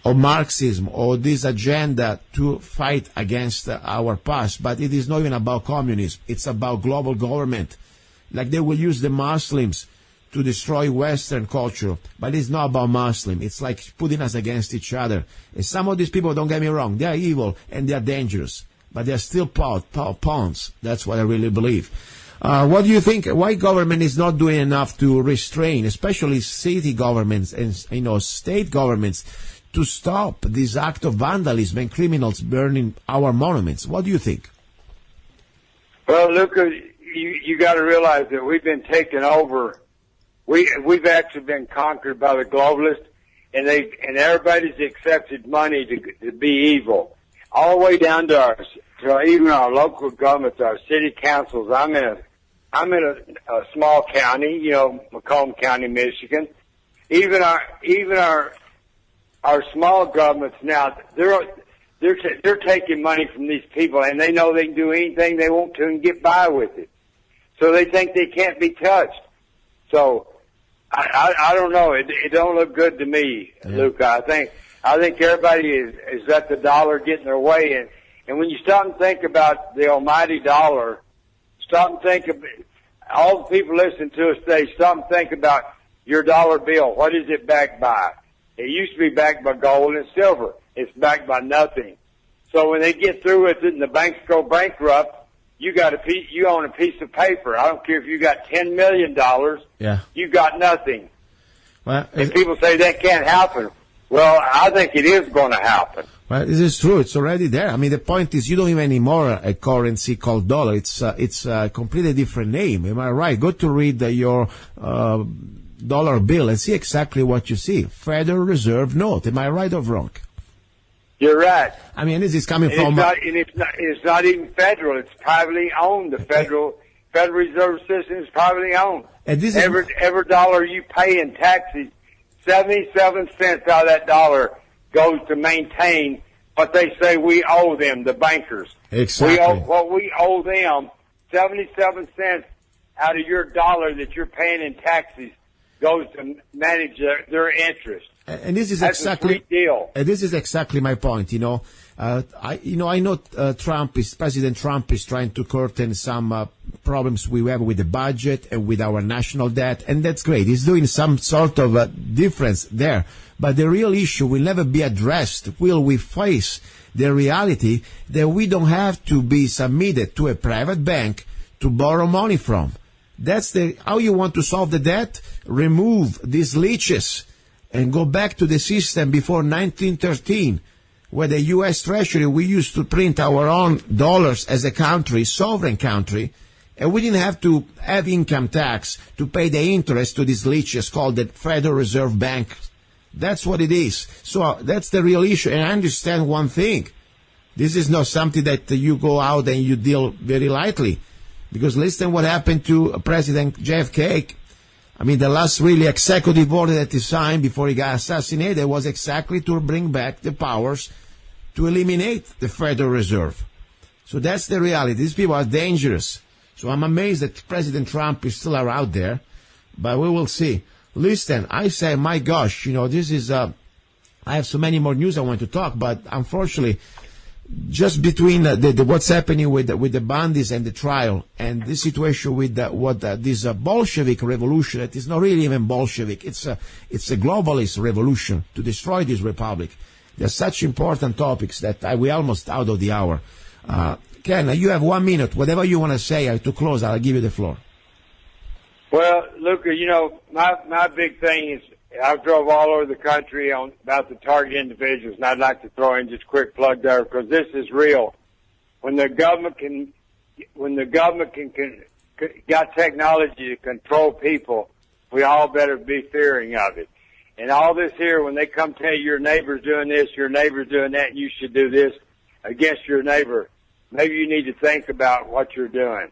or Marxism or this agenda to fight against our past. But it is not even about communism. It's about global government. Like they will use the Muslims to destroy Western culture. But it's not about Muslim. It's like putting us against each other. And some of these people, don't get me wrong, they are evil and they are dangerous. But they are still pawns. That's what I really believe. What do you think? Why government is not doing enough to restrain, especially city governments and state governments, to stop this act of vandalism and criminals burning our monuments? What do you think? Well, Luca, you got to realize that we've been taken over. We've actually been conquered by the globalists, and everybody's accepted money to be evil, all the way down to even our local governments, our city councils. I'm in a small county, Macomb County, Michigan. Even our small governments now, they're taking money from these people, and they know they can do anything they want to and get by with it. So they think they can't be touched. So I don't know. It don't look good to me, Luca. I think everybody is let the dollar get in their way, and when you stop and think about the almighty dollar, stop and think of all the people listening to us today. Stop and think about your dollar bill. What is it backed by? It used to be backed by gold and silver. It's backed by nothing. So when they get through with it and the banks go bankrupt, you own a piece of paper. I don't care if you got $10 million. Yeah. You got nothing. Well, and people say that can't happen. Well, I think it is going to happen. Well, this is true. It's already there. I mean, the point is you don't even anymore a currency called dollar. It's a completely different name. Am I right? Go to read your dollar bill and see exactly what you see. Federal Reserve note. Am I right or wrong? You're right. I mean, this is coming from... It's not even federal. It's privately owned. The Federal Reserve System is privately owned. And this every dollar you pay in taxes, 77 cents out of that dollar goes to maintain what they say we owe them, the bankers. Exactly. We owe them, 77 cents out of your dollar that you're paying in taxes goes to manage their interest. And this is That's exactly a sweet deal. And this is exactly my point. I know President Trump is trying to curtain some problems we have with the budget and with our national debt, and that's great. He's doing some sort of difference there. But the real issue will never be addressed will we face the reality that we don't have to be submitted to a private bank to borrow money from. That's how you want to solve the debt. Remove these leeches and go back to the system before 1913, where the U.S. Treasury, we used to print our own dollars as a country, sovereign country, and we didn't have to have income tax to pay the interest to these leeches called the Federal Reserve Bank. That's what it is. So that's the real issue. And I understand one thing. This is not something that you go out and you deal very lightly. Because listen what happened to President JFK. I mean, the last really executive order that he signed before he got assassinated was exactly to bring back the powers to eliminate the Federal Reserve. So that's the reality. These people are dangerous. So I'm amazed that President Trump is still around there, but we will see. Listen, I say, my gosh, this is, I have so many more news I want to talk, but unfortunately, just between what's happening with the Bundys and the trial and this situation with this Bolshevik revolution, that is not really even Bolshevik, it's a globalist revolution to destroy this republic. There's such important topics that we're almost out of the hour. Ken, you have 1 minute. Whatever you want to say to close, I'll give you the floor. Well, Luca, my big thing is I've drove all over the country on about the target individuals, and I'd like to throw in just a quick plug there because this is real. When the government got technology to control people, we all better be fearing of it. And all this here, when they come tell you your neighbor's doing this, your neighbor's doing that, and you should do this against your neighbor, maybe you need to think about what you're doing.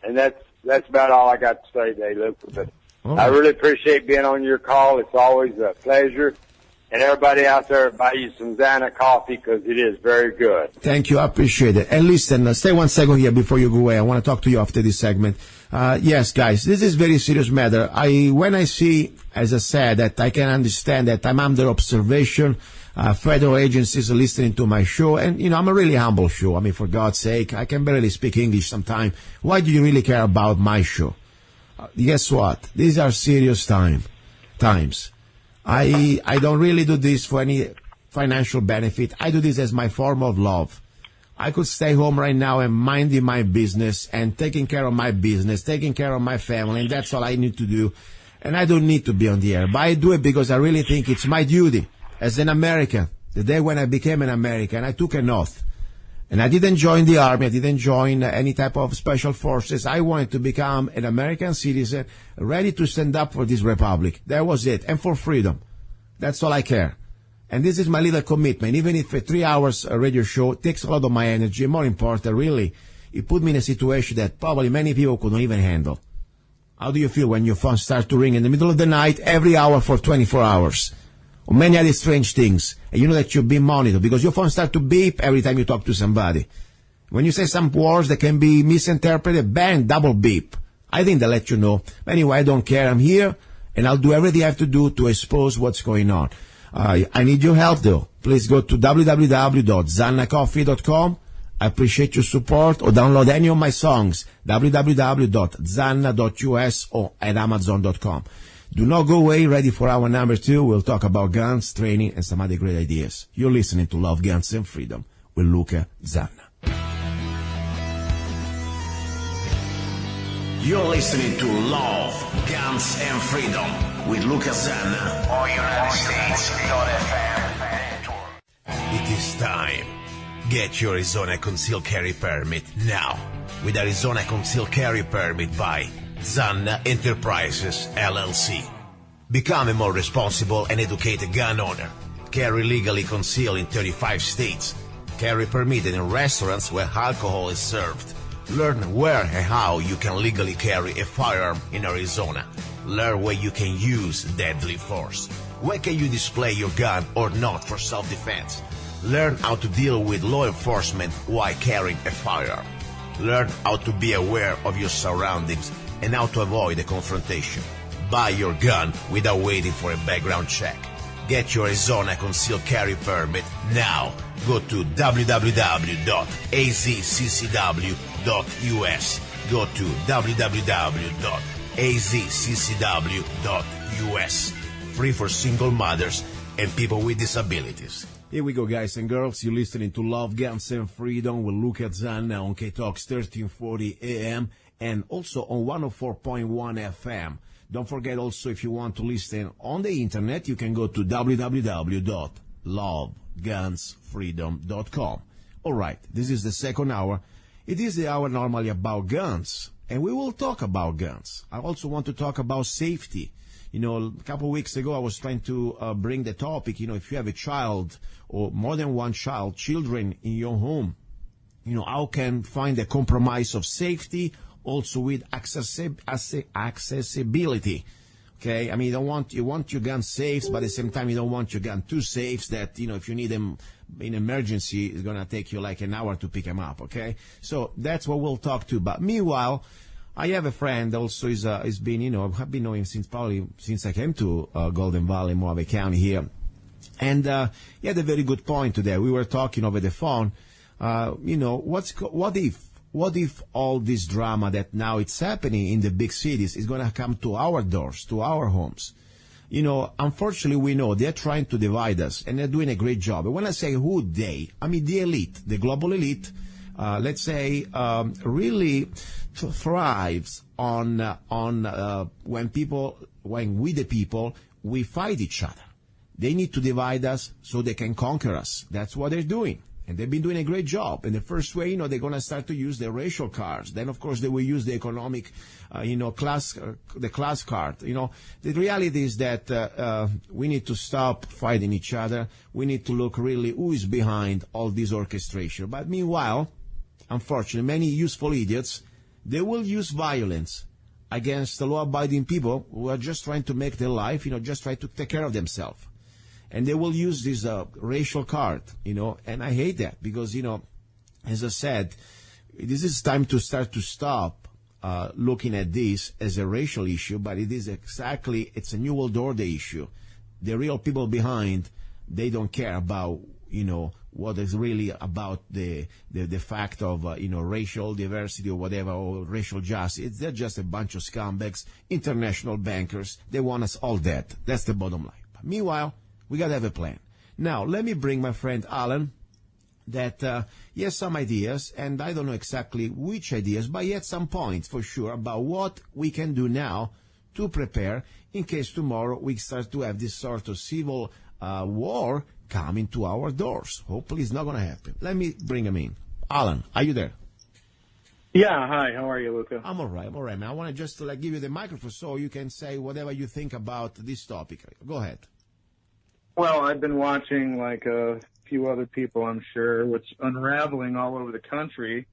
And that's about all I got to say today, Luca. But I really appreciate being on your call. It's always a pleasure. And everybody out there, buy you some Zanna Coffee because it is very good. Thank you. I appreciate it. And listen, stay 1 second here before you go away. I want to talk to you after this segment. Yes, guys, this is very serious matter. When I see, as I said, that I can understand that I'm under observation, federal agencies are listening to my show, and, I'm a really humble show. I mean, for God's sake, I can barely speak English sometimes. Why do you really care about my show? Guess what? These are serious times. I don't really do this for any financial benefit. I do this as my form of love. I could stay home right now and minding my business and taking care of my business, taking care of my family, and that's all I need to do. And I don't need to be on the air, but I do it because I really think it's my duty as an American. The day when I became an American, I took an oath. And I didn't join the army. I didn't join any type of special forces. I wanted to become an American citizen, ready to stand up for this republic. That was it. And for freedom. That's all I care. And this is my little commitment. Even if a 3 hours radio show takes a lot of my energy, more important, really, it put me in a situation that probably many people couldn't even handle. How do you feel when your phone starts to ring in the middle of the night, every hour for 24 hours? Or many other strange things. And you know that you're being monitored because your phone starts to beep every time you talk to somebody. When you say some words that can be misinterpreted, bang, double beep. I think they let you know. Anyway, I don't care. I'm here, and I'll do everything I have to do to expose what's going on. I need your help, though. Please go to www.zannacoffee.com. I appreciate your support, or download any of my songs, www.zanna.us or at amazon.com. Do not go away. Ready for hour number 2. We'll talk about guns, training, and some other great ideas. You're listening to Love, Guns, and Freedom with luca-zanna. You're listening to Love, Guns, and Freedom with luca-zanna on UnitedStates.fm. It is time. Get your Arizona Concealed Carry Permit now with Arizona Concealed Carry Permit by Zanna Enterprises, LLC. Become a more responsible and educated gun owner. Carry legally concealed in 35 states. Carry permitted in restaurants where alcohol is served. Learn where and how you can legally carry a firearm in Arizona. Learn where you can use deadly force. When can you display your gun or not for self-defense? Learn how to deal with law enforcement while carrying a firearm. Learn how to be aware of your surroundings and how to avoid a confrontation. Buy your gun without waiting for a background check. Get your Arizona Concealed Carry Permit now. Go to www.azccw.us. Go to www.azccw.us. Free for single mothers and people with disabilities. Here we go, guys and girls. You're listening to Love, Guns, and Freedom with luca-zanna on KTOX 1340 AM and also on 104.1 FM. Don't forget also, if you want to listen on the internet, you can go to www.lovegunsfreedom.com. All right, this is the second hour. It is the hour normally about guns, and we will talk about guns. I also want to talk about safety. You know, a couple of weeks ago, I was trying to bring the topic, if you have a child or more than one child, children in your home, how can find a compromise of safety, also with accessibility. Okay, I mean, you want your gun safe, but at the same time, you don't want your gun too safe that, if you need them in emergency, it's going to take you like an hour to pick them up. Okay, so that's what we'll talk to. But meanwhile, I have a friend also is been, I've been knowing him since I came to Golden Valley, Mojave County here. And he had a very good point today. We were talking over the phone. What if all this drama that now it's happening in the big cities is going to come to our doors, to our homes? Unfortunately, we know they're trying to divide us, and they're doing a great job. And when I say who they, I mean the elite, the global elite. Let's say really thrives on when we the people we fight each other. They need to divide us so they can conquer us. That's what they're doing. And they've been doing a great job. In the first way, they're going to start to use the racial cards. Then, of course, they will use the economic, the class card. The reality is that we need to stop fighting each other. We need to look really who is behind all this orchestration. But meanwhile, unfortunately, many useful idiots, they will use violence against the law-abiding people who are just trying to make their life, just try to take care of themselves. And they will use this racial card, and I hate that because, as I said, this is time to stop looking at this as a racial issue, but it's a New World Order issue. The real people behind, they don't care about, what is really about the fact of, racial diversity or whatever, or racial justice. They're just a bunch of scumbags, international bankers. They want us all dead. That's the bottom line. But meanwhile, we got to have a plan. Now, let me bring my friend Alan, that he has some ideas, and I don't know exactly which ideas, but he had some points for sure about what we can do now to prepare in case tomorrow we start to have this sort of civil war coming to our doors. Hopefully it's not going to happen. Let me bring him in. Alan, are you there? Yeah, hi. How are you, Luca? I'm all right, man. I want to just give you the microphone so you can say whatever you think about this topic. Go ahead. Well, I've been watching, like a few other people, I'm sure, what's unraveling all over the country,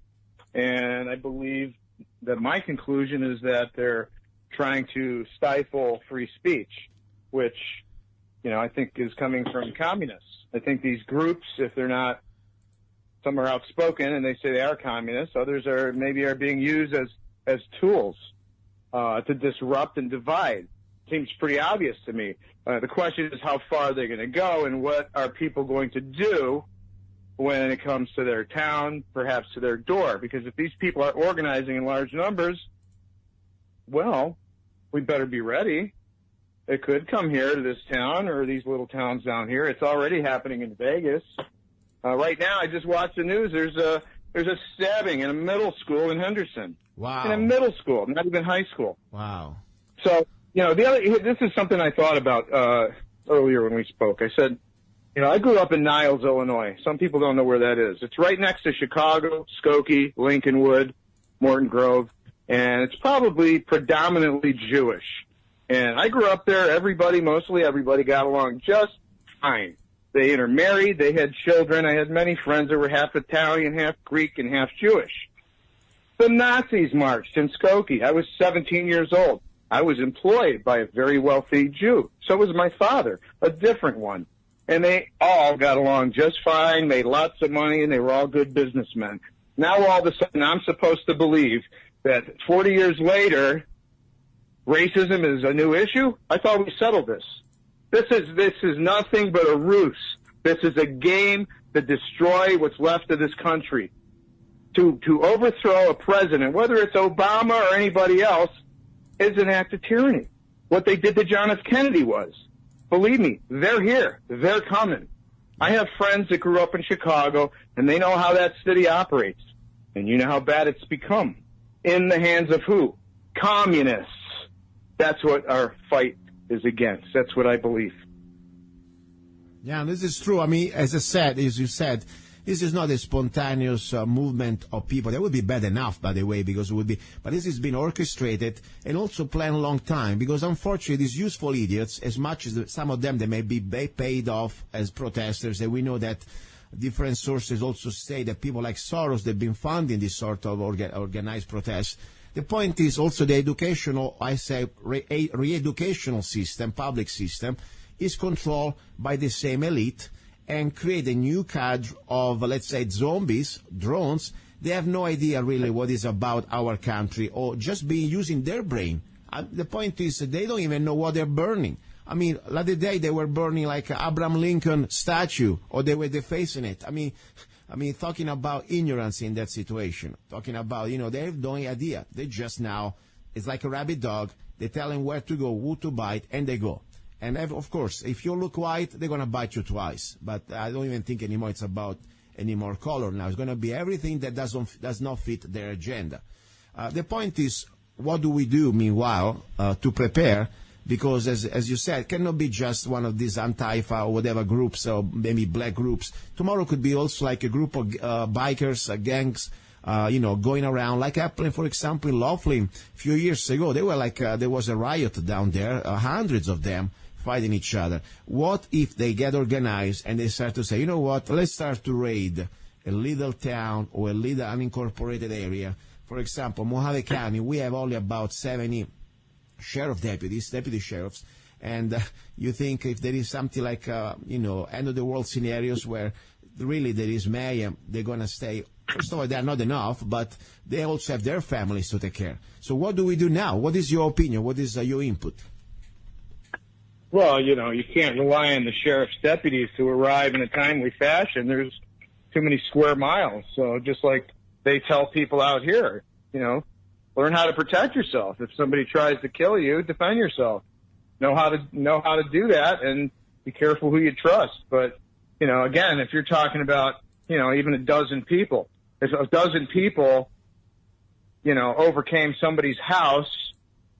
and I believe that my conclusion is that they're trying to stifle free speech, which, I think is coming from communists. I think these groups, if they're not, some are outspoken and they say they are communists, others are being used as tools to disrupt and divide. Seems pretty obvious to me. The question is how far they're going to go and what are people going to do when it comes to their town, perhaps to their door. Because if these people are organizing in large numbers, well, we better be ready. It could come here to this town or these little towns down here. It's already happening in Vegas. Right now, I just watched the news. There's a stabbing in a middle school in Henderson. Wow. In a middle school, not even high school. Wow. So, this is something I thought about earlier when we spoke. I said, I grew up in Niles, Illinois. Some people don't know where that is. It's right next to Chicago, Skokie, Lincolnwood, Morton Grove, and it's probably predominantly Jewish. And I grew up there. Mostly everybody got along just fine. They intermarried. They had children. I had many friends that were half Italian, half Greek, and half Jewish. The Nazis marched in Skokie. I was 17 years old. I was employed by a very wealthy Jew. So was my father, a different one. And they all got along just fine, made lots of money, and they were all good businessmen. Now all of a sudden I'm supposed to believe that 40 years later, racism is a new issue? I thought we settled this. This is nothing but a ruse. This is a game to destroy what's left of this country. To overthrow a president, whether it's Obama or anybody else, is an act of tyranny. What they did to John F. Kennedy was. Believe me, they're here. They're coming. I have friends that grew up in Chicago, and they know how that city operates. And you know how bad it's become. In the hands of who? Communists. That's what our fight is against. That's what I believe. Yeah, this is true. I mean, as you said, this is not a spontaneous movement of people. That would be bad enough, by the way, because it would be. But this has been orchestrated and also planned a long time. Because unfortunately, these useful idiots, as much as some of them, they may be paid off as protesters, and we know that different sources also say that people like Soros, they've been funding this sort of organized protests. The point is also the educational, I say, re-educational system, public system, is controlled by the same elite and create a new cadre of, let's say, zombies, drones. They have no idea really what is about our country or just be using their brain. The point is they don't even know what they're burning. I mean, the other day they were burning like an Abraham Lincoln statue, or they were defacing it. I mean, talking about ignorance in that situation, talking about, they have no idea. They just now, it's like a rabid dog. They tell them where to go, who to bite, and they go. And of course, if you look white, they're going to bite you twice. But I don't even think anymore it's about any more color now. It's going to be everything that does not fit their agenda. The point is, what do we do, meanwhile, to prepare? Because, as you said, it cannot be just one of these Antifa or whatever groups, or maybe black groups. Tomorrow could be also like a group of bikers, gangs, going around, like happened, for example, in Laughlin a few years ago. They were like, there was a riot down there, hundreds of them fighting each other. What if they get organized and they start to say, you know what, let's start to raid a little town or a little unincorporated area? For example, Mojave County, we have only about 70 deputy sheriffs, and you think if there is something like, end of the world scenarios where really there is mayhem, they're going to stay. First of all, they're not enough, but they also have their families to take care. So what do we do now? What is your opinion? What is your input? Well, you can't rely on the sheriff's deputies to arrive in a timely fashion. There's too many square miles. So just like they tell people out here, learn how to protect yourself. If somebody tries to kill you, defend yourself. Know how to do that, and be careful who you trust. But, again, if you're talking about, even a dozen people, if a dozen people, overcame somebody's house,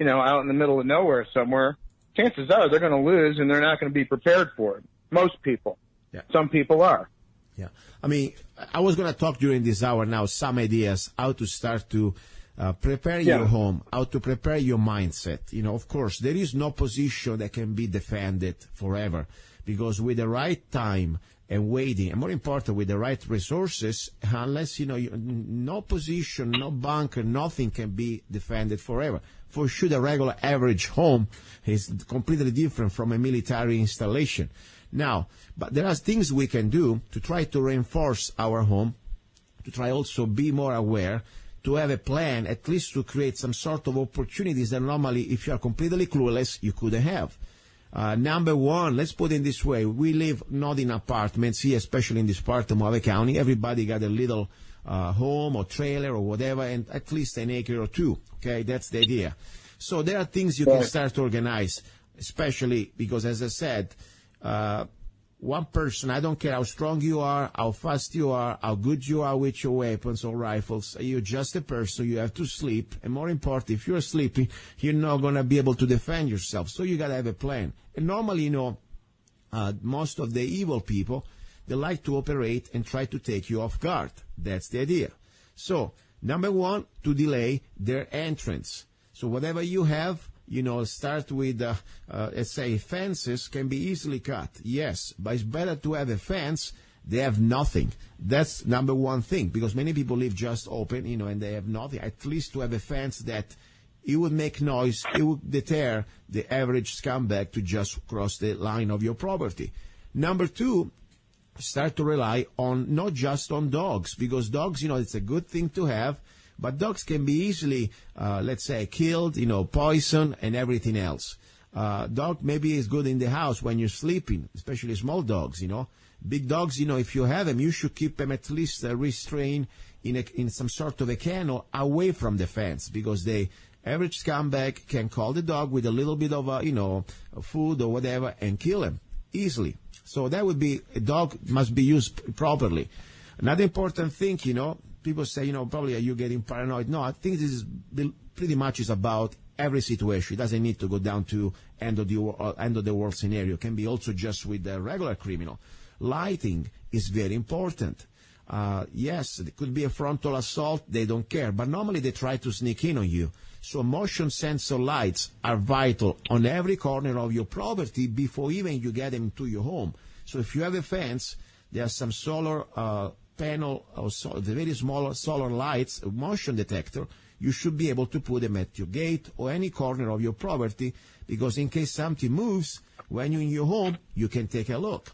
out in the middle of nowhere somewhere, chances are they're going to lose and they're not going to be prepared for it. Most people. Yeah. Some people are. Yeah. I mean, I was going to talk during this hour now some ideas how to start to prepare your home, how to prepare your mindset. Of course, there is no position that can be defended forever, because with the right time and waiting, and more important, with the right resources, unless, no position, no bunker, nothing can be defended forever. For sure, the regular average home is completely different from a military installation. Now, but there are things we can do to try to reinforce our home, to try also be more aware, to have a plan, at least to create some sort of opportunities that normally, if you are completely clueless, you couldn't have. Number one, let's put it this way. We live not in apartments here, especially in this part of Mojave County. Everybody got a little home or trailer or whatever, and at least an acre or two. Okay, that's the idea. So there are things you can start to organize, especially because, as I said, one person, I don't care how strong you are, how fast you are, how good you are with your weapons or rifles, you're just a person, you have to sleep, and more important, if you're sleeping, you're not going to be able to defend yourself, so you got to have a plan. And normally, most of the evil people, they like to operate and try to take you off guard. That's the idea. So, number one, to delay their entrance. So whatever you have, start with, let's say, fences can be easily cut. Yes, but it's better to have a fence. They have nothing. That's number one thing, because many people live just open, and they have nothing. At least to have a fence that it would make noise, it would deter the average scumbag to just cross the line of your property. Number two, start to rely on not just on dogs, because dogs, it's a good thing to have. But dogs can be easily, let's say, killed, poisoned and everything else. Dog maybe is good in the house when you're sleeping, especially small dogs, Big dogs, if you have them, you should keep them at least restrained in some sort of a kennel away from the fence, because the average scumbag can call the dog with a little bit of, food or whatever and kill him easily. So that would be, a dog must be used properly. Another important thing, people say, probably are you getting paranoid? No, I think this is pretty much is about every situation. It doesn't need to go down to end of the world scenario. It can be also just with a regular criminal. Lighting is very important. Yes, it could be a frontal assault. They don't care. But normally they try to sneak in on you. So motion sensor lights are vital on every corner of your property before even you get them to your home. So if you have a fence, there are some solar panel or the very small solar lights, a motion detector. you should be able to put them at your gate or any corner of your property, because in case something moves, when you're in your home, you can take a look.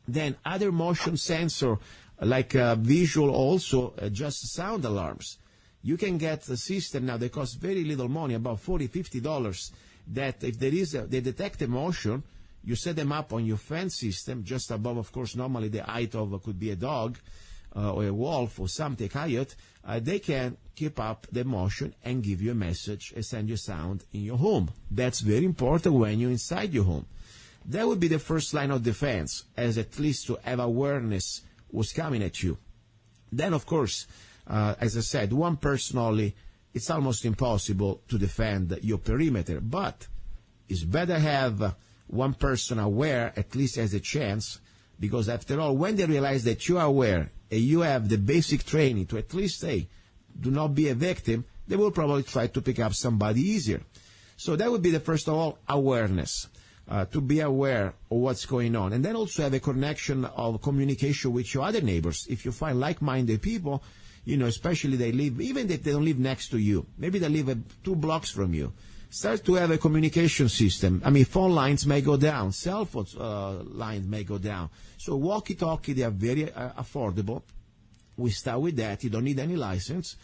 Then other motion sensor, like visual also, just sound alarms. You can get a system now that costs very little money, about $40, $50, that if there is they detect a motion, you set them up on your fence system, just above, of course, normally the height of could be a dog or a wolf or something, a coyote. They can keep up the motion and give you a message and send you sound in your home. That's very important when you're inside your home. That would be the first line of defense, as at least to have awareness was coming at you. Then, of course, as I said, one person only, it's almost impossible to defend your perimeter. But it's better have one person aware, at least as a chance, because after all, when they realize that you are aware and you have the basic training to at least say, do not be a victim, they will probably try to pick up somebody easier. So that would be the first of all, awareness. To be aware of what's going on. And then also have a connection of communication with your other neighbors. If you find like-minded people, especially they live, even if they don't live next to you, maybe they live 2 blocks from you, start to have a communication system. I mean, phone lines may go down, cell phone lines may go down. So walkie-talkie, they are very affordable. We start with that. You don't need any license.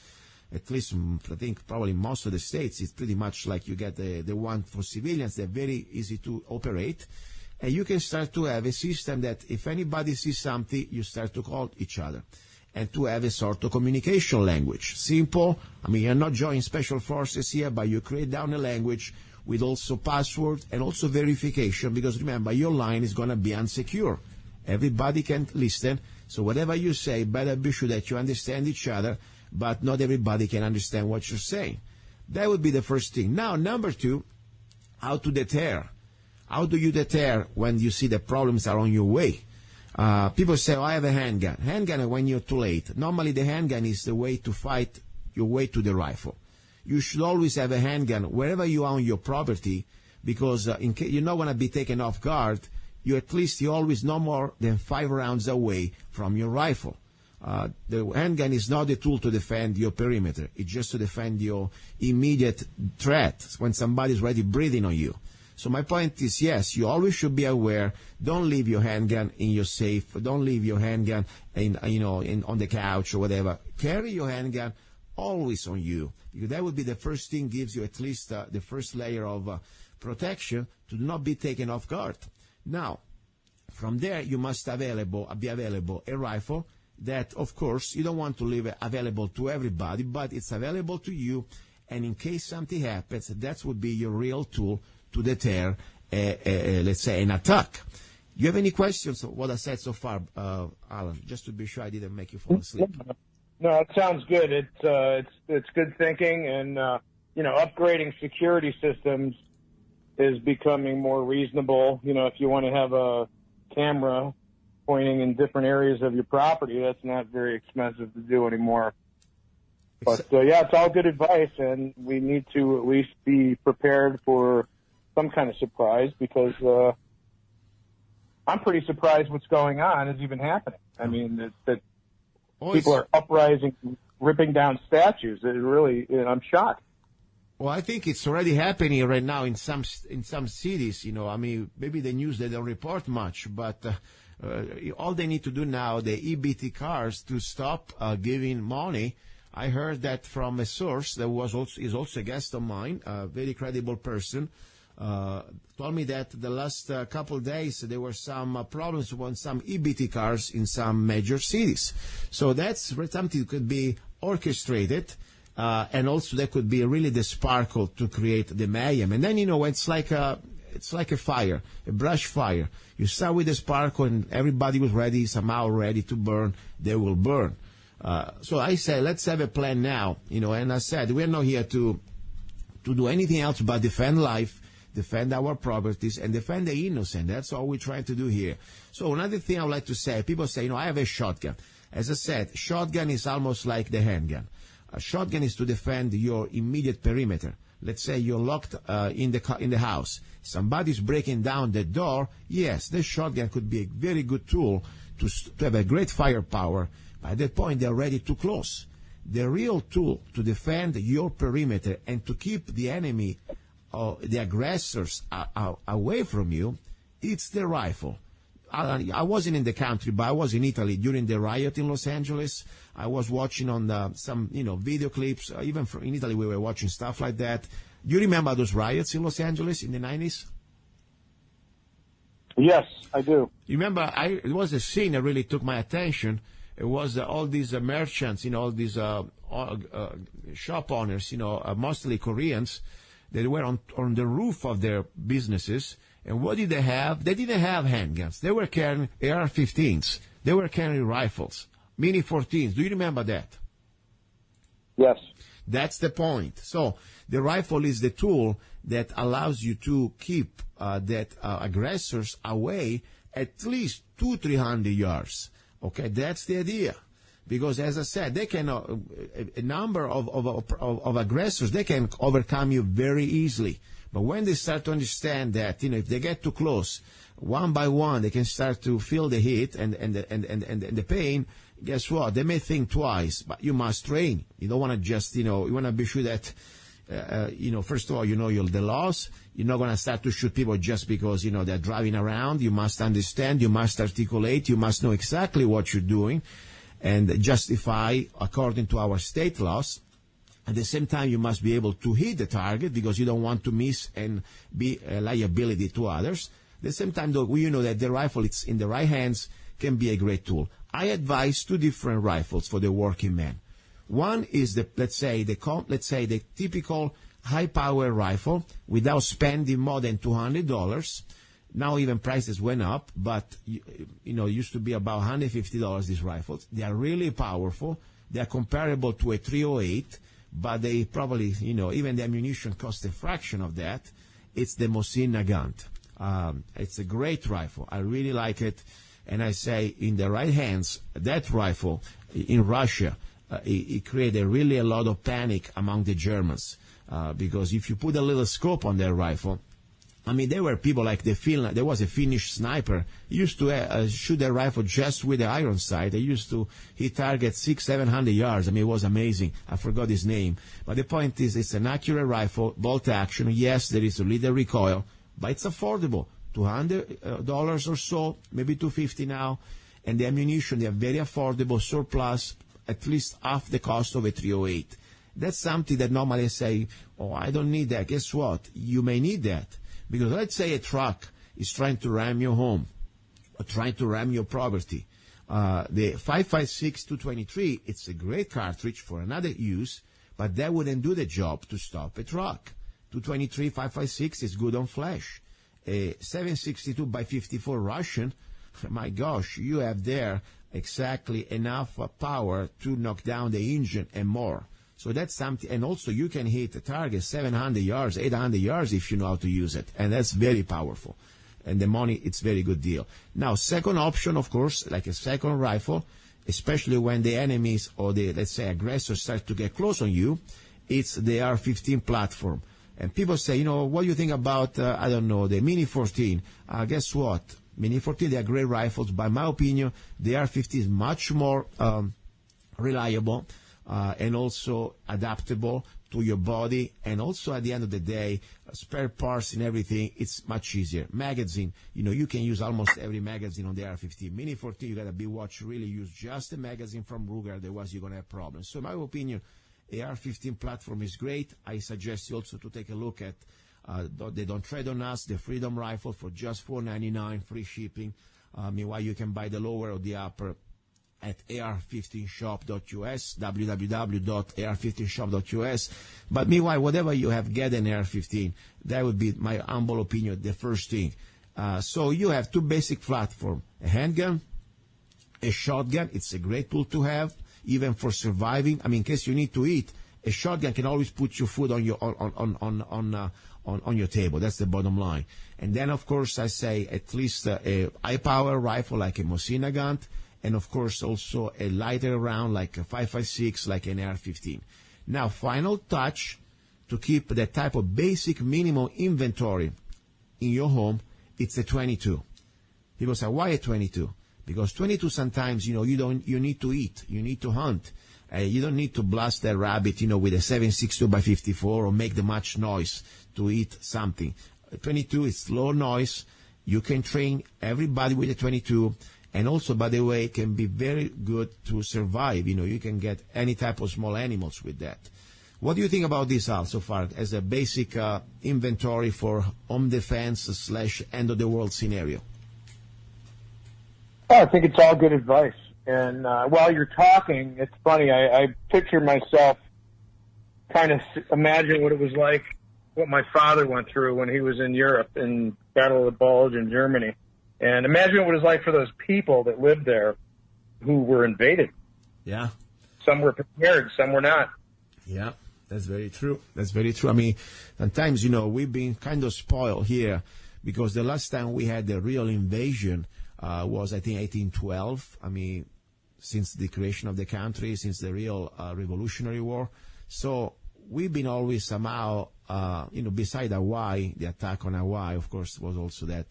At least, I think, probably most of the states, it's pretty much like you get the one for civilians. They're very easy to operate. And you can start to have a system that if anybody sees something, you start to call each other. And to have a sort of communication language. Simple. I mean, you're not joining special forces here, but you create down a language with also password and also verification, because remember, your line is going to be unsecure. Everybody can listen. So whatever you say, better be sure that you understand each other, but not everybody can understand what you're saying. That would be the first thing. Now, number 2, how to deter. How do you deter when you see the problems are on your way? People say, I have a handgun. Handgun when you're too late. Normally, the handgun is the way to fight your way to the rifle. You should always have a handgun wherever you are on your property, because in case you're not going to be taken off guard, you're always no more than 5 rounds away from your rifle. The handgun is not a tool to defend your perimeter. It's just to defend your immediate threat when somebody's already breathing on you. So my point is, yes, you always should be aware. Don't leave your handgun in your safe. Don't leave your handgun on the couch or whatever. Carry your handgun always on you, because that would be the first thing, gives you at least the first layer of protection to not be taken off guard. Now, from there, you must be available a rifle that, of course, you don't want to leave available to everybody, but it's available to you. And in case something happens, that would be your real tool to deter, let's say, an attack. Do you have any questions on what I said so far, Alan? Just to be sure I didn't make you fall asleep. No, it sounds good. It's good thinking, and upgrading security systems is becoming more reasonable. If you want to have a camera pointing in different areas of your property, that's not very expensive to do anymore. But yeah, it's all good advice, and we need to at least be prepared for some kind of surprise, because I'm pretty surprised what's going on is even happening. I mean, that people are uprising, ripping down statues. It really, I'm shocked. Well, I think it's already happening right now in some cities. I mean, maybe the news, they don't report much, but all they need to do now, the EBT cars, to stop giving money. I heard that from a source that is also a guest of mine, a very credible person, told me that the last couple of days there were some problems with some EBT cars in some major cities. So that's something that could be orchestrated, and also that could be really the sparkle to create the mayhem. And then, it's like a fire, a brush fire. You start with the sparkle, and everybody was somehow ready to burn. They will burn. So I say, let's have a plan now, and I said, we're not here to do anything else but defend life, defend our properties, and defend the innocent. That's all we're trying to do here. So another thing I would like to say, people say, I have a shotgun. As I said, shotgun is almost like the handgun. A shotgun is to defend your immediate perimeter. Let's say you're locked in the house. Somebody's breaking down the door. Yes, the shotgun could be a very good tool to have a great firepower. By that point, they're ready to close. the real tool to defend your perimeter and to keep the enemy, the aggressors away from you, it's the rifle. I wasn't in the country, but I was in Italy during the riot in Los Angeles. I was watching on some, video clips. Even in Italy, we were watching stuff like that. Do you remember those riots in Los Angeles in the 90s? Yes, I do. You remember, it was a scene that really took my attention. It was all these merchants, all these shop owners, mostly Koreans, that were on the roof of their businesses. And what did they have? They didn't have handguns. They were carrying AR-15s. They were carrying rifles, Mini-14s. Do you remember that? Yes. That's the point. So the rifle is the tool that allows you to keep aggressors away at least 200-300 yards. Okay, that's the idea. Because as I said, they can a number of aggressors, they can overcome you very easily. But when they start to understand that, if they get too close, one by one, they can start to feel the heat and the pain. Guess what? They may think twice, but you must train. You don't want to just, you want to be sure that, first of all, the laws. You're not going to start to shoot people just because, they're driving around. You must understand. You must articulate. You must know exactly what you're doing and justify according to our state laws. At the same time, you must be able to hit the target because you don't want to miss and be a liability to others. At the same time, though, you know that the rifle, it's in the right hands, can be a great tool. I advise two different rifles for the working man. One is let's say the typical high-power rifle without spending more than $200. Now even prices went up, but it used to be about $150. These rifles, they are really powerful. They are comparable to a 308. But they probably, even the ammunition costs a fraction of that. It's the Mosin Nagant. It's a great rifle. I really like it. And I say, in the right hands, that rifle in Russia, it created really a lot of panic among the Germans. Because if you put a little scope on their rifle, there were people like there was a Finnish sniper. He used to shoot a rifle just with the iron sight. He used to hit targets 600-700 yards. It was amazing. I forgot his name. But the point is, it's an accurate rifle, bolt action. Yes, there is a little recoil, but it's affordable. $200 or so, maybe $250 now. And the ammunition, they are very affordable, surplus, at least half the cost of a 308. That's something that normally I say, I don't need that. Guess what? You may need that. Because let's say a truck is trying to ram your home or trying to ram your property. The 5.56-223, it's a great cartridge for another use, but that wouldn't do the job to stop a truck. 223 5.56 is good on flash. A 7.62 by 54 Russian, my gosh, you have there exactly enough power to knock down the engine and more. So that's something, and also you can hit a target 700 yards, 800 yards if you know how to use it, and that's very powerful. And the money, it's very good deal. Now, second option, of course, like a second rifle, especially when the enemies or the, let's say, aggressors start to get close on you, it's the AR-15 platform. And people say, what do you think about, the Mini-14? Guess what? Mini-14, they are great rifles, but in my opinion, the AR-15 is much more reliable. And also adaptable to your body, and also at the end of the day, spare parts and everything, it's much easier. Magazine, you can use almost every magazine on the AR-15. Mini-14, you gotta be watch, really use just the magazine from Ruger, otherwise you're gonna have problems. So in my opinion, AR-15 platform is great. I suggest you also to take a look at, they don't trade on us, the Freedom Rifle for just $4.99, free shipping. Meanwhile, you can buy the lower or the upper at ar15shop.us, www.ar15shop.us. But meanwhile, whatever you have, get an AR-15. That would be, my humble opinion, the first thing. So you have two basic platforms, a handgun, a shotgun. It's a great tool to have, even for surviving. In case you need to eat, a shotgun can always put your food on your on your table. That's the bottom line. And then, of course, I say at least a high-power rifle like a Mosin Nagant, and of course also a lighter round like a 5.56, like an AR-15. Now, final touch to keep that type of basic minimum inventory in your home, it's a 22. People say, why a 22? Because 22 sometimes, you need to eat, you need to hunt. You don't need to blast that rabbit, with a 7.62 by 54 or make the much noise to eat something. 22 is low noise. You can train everybody with a 22. And also, by the way, it can be very good to survive. You can get any type of small animals with that. What do you think about this, Al, so far, as a basic inventory for home defense / end of the world scenario? I think it's all good advice. And while you're talking, it's funny, I picture myself kind of imagine what it was like, what my father went through when he was in Europe in Battle of the Bulge in Germany. And imagine what it was like for those people that lived there who were invaded. Yeah. Some were prepared, some were not. Yeah, that's very true. That's very true. I mean, sometimes, we've been kind of spoiled here because the last time we had the real invasion was, I think, 1812. I mean, since the creation of the country, since the real Revolutionary War. So we've been always somehow, beside Hawaii, the attack on Hawaii, of course, was also that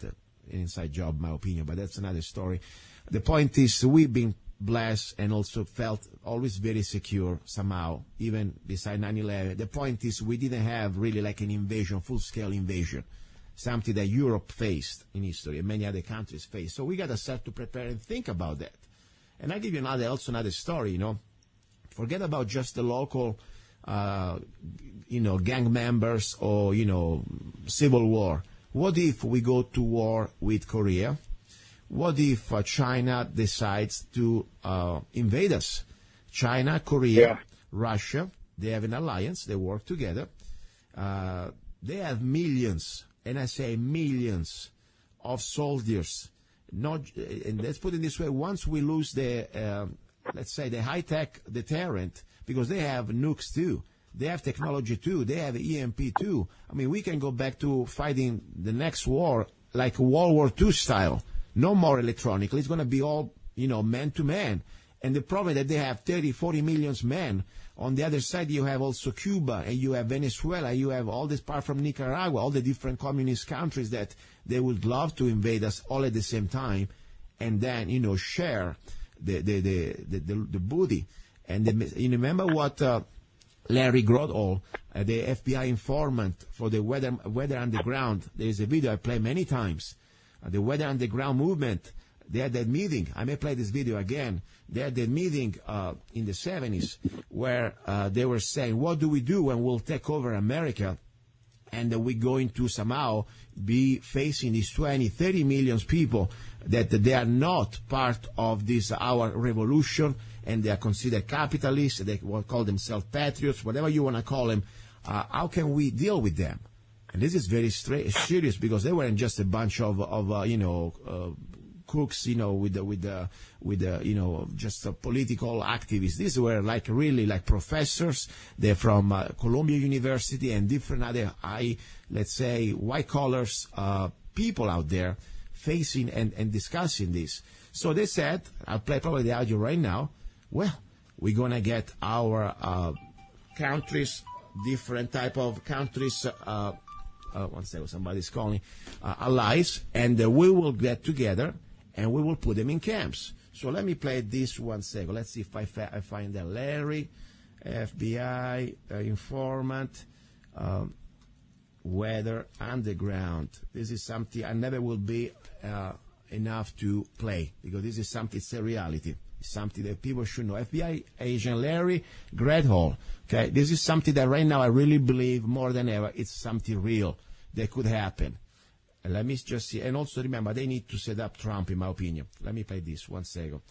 inside job, my opinion, but that's another story. The point is, we've been blessed and also felt always very secure somehow, even beside 9/11. The point is, we didn't have really like an invasion, full-scale invasion, something that Europe faced in history and many other countries faced. So we got to start to prepare and think about that. And I give you another story. Forget about just the local, gang members or civil war. What if we go to war with Korea? What if China decides to invade us? China, Korea, Russia, they have an alliance. They work together. They have millions, and I say millions, of soldiers. And let's put it this way. Once we lose the, let's say, the high-tech deterrent, because they have nukes too. They have technology too. They have EMP too. I mean, we can go back to fighting the next war like World War II style. No more electronically. It's going to be all, man to man. And the problem is that they have 30, 40 million men. On the other side, you have also Cuba, and you have Venezuela, you have all this part from Nicaragua, all the different communist countries that they would love to invade us all at the same time, and then, share the booty. And you remember what Larry Grodall, the FBI informant for the Weather Underground, there's a video I play many times. The Weather Underground movement, they had that meeting. I may play this video again. They had that meeting in the 70s where they were saying, what do we do when we'll take over America and we're going to somehow be facing these 20, 30 million people that they are not part of this, our revolution, and they are considered capitalists, they will call themselves patriots, whatever you want to call them. How can we deal with them? And this is very serious because they weren't just a bunch of crooks, just political activists. These were really professors. They're from Columbia University and different other let's say, white collars people out there facing and discussing this. So they said, I'll play probably the audio right now. Well, we're going to get our countries, different type of countries, one second, somebody's calling, allies, and we will get together and we will put them in camps. So let me play this 1 second. Let's see if I find that. Larry, FBI, informant, Weather Underground. This is something I never will be enough to play because this is something, it's a reality. It's something that people should know. FBI agent Larry Gradhall. Okay, this is something that right now I really believe more than ever it's something real that could happen. And let me just see. And also remember, they need to set up Trump, in my opinion. Let me play this 1 second.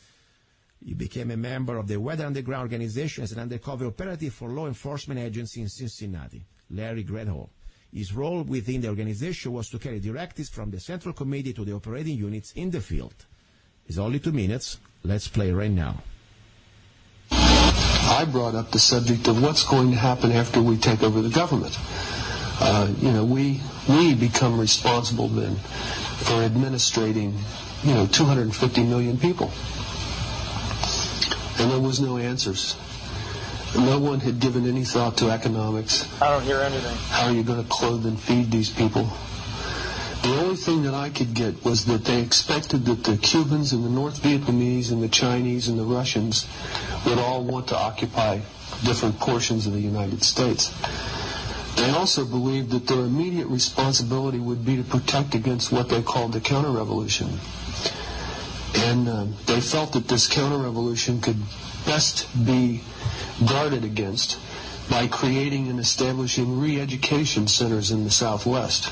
He became a member of the Weather Underground organization as an undercover operative for law enforcement agency in Cincinnati. Larry Gradhall. His role within the organization was to carry directives from the Central Committee to the operating units in the field. It's only 2 minutes. Let's play right now. I brought up the subject of what's going to happen after we take over the government. We become responsible then for administrating, 250 million people. And there was no answers. No one had given any thought to economics. I don't hear anything. How are you going to clothe and feed these people? The only thing that I could get was that they expected that the Cubans and the North Vietnamese and the Chinese and the Russians would all want to occupy different portions of the United States. They also believed that their immediate responsibility would be to protect against what they called the counter-revolution. And they felt that this counter-revolution could best be guarded against by creating and establishing re-education centers in the Southwest,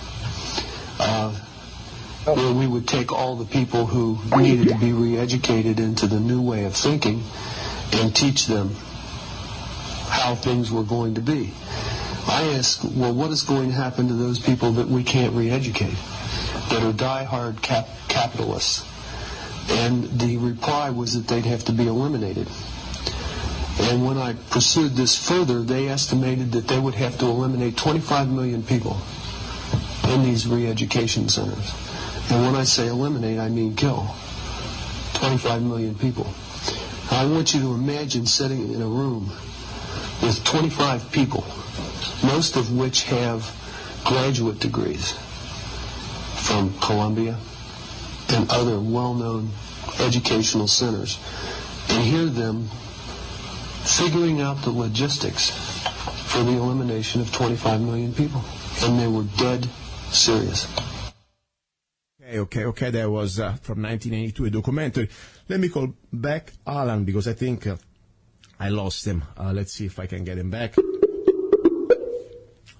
where we would take all the people who needed to be re-educated into the new way of thinking and teach them how things were going to be. I asked, well, what is going to happen to those people that we can't re-educate, that are die-hard capitalists? And the reply was that they'd have to be eliminated. And when I pursued this further, they estimated that they would have to eliminate 25 million people in these re-education centers. And when I say eliminate, I mean kill. 25 million people. I want you to imagine sitting in a room with 25 people, most of which have graduate degrees from Columbia and other well-known educational centers, and hear them figuring out the logistics for the elimination of 25 million people. And they were dead serious. Okay. That was from 1982, a documentary. Let me call back Alan, because I think I lost him. Let's see if I can get him back.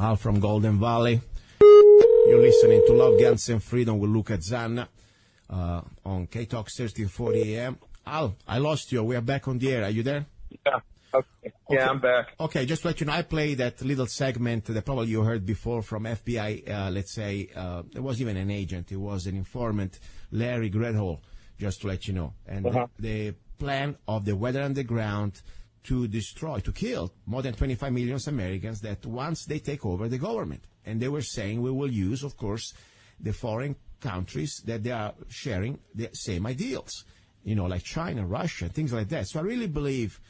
Al from Golden Valley. You're listening to Love, Guns, and Freedom with luca-zanna on KTOX 1340 AM. Al, I lost you. We are back on the air. Are you there? Yeah. Okay. Yeah, I'm back. Okay, just to let you know, I played that little segment that probably you heard before from FBI, let's say, it was even an agent, it was an informant, Larry Gredhall, just to let you know. And the plan of the Weather Underground to destroy, to kill more than 25 million Americans that once they take over the government. And they were saying we will use, of course, the foreign countries that they are sharing the same ideals, like China, Russia, things like that. So I really believe,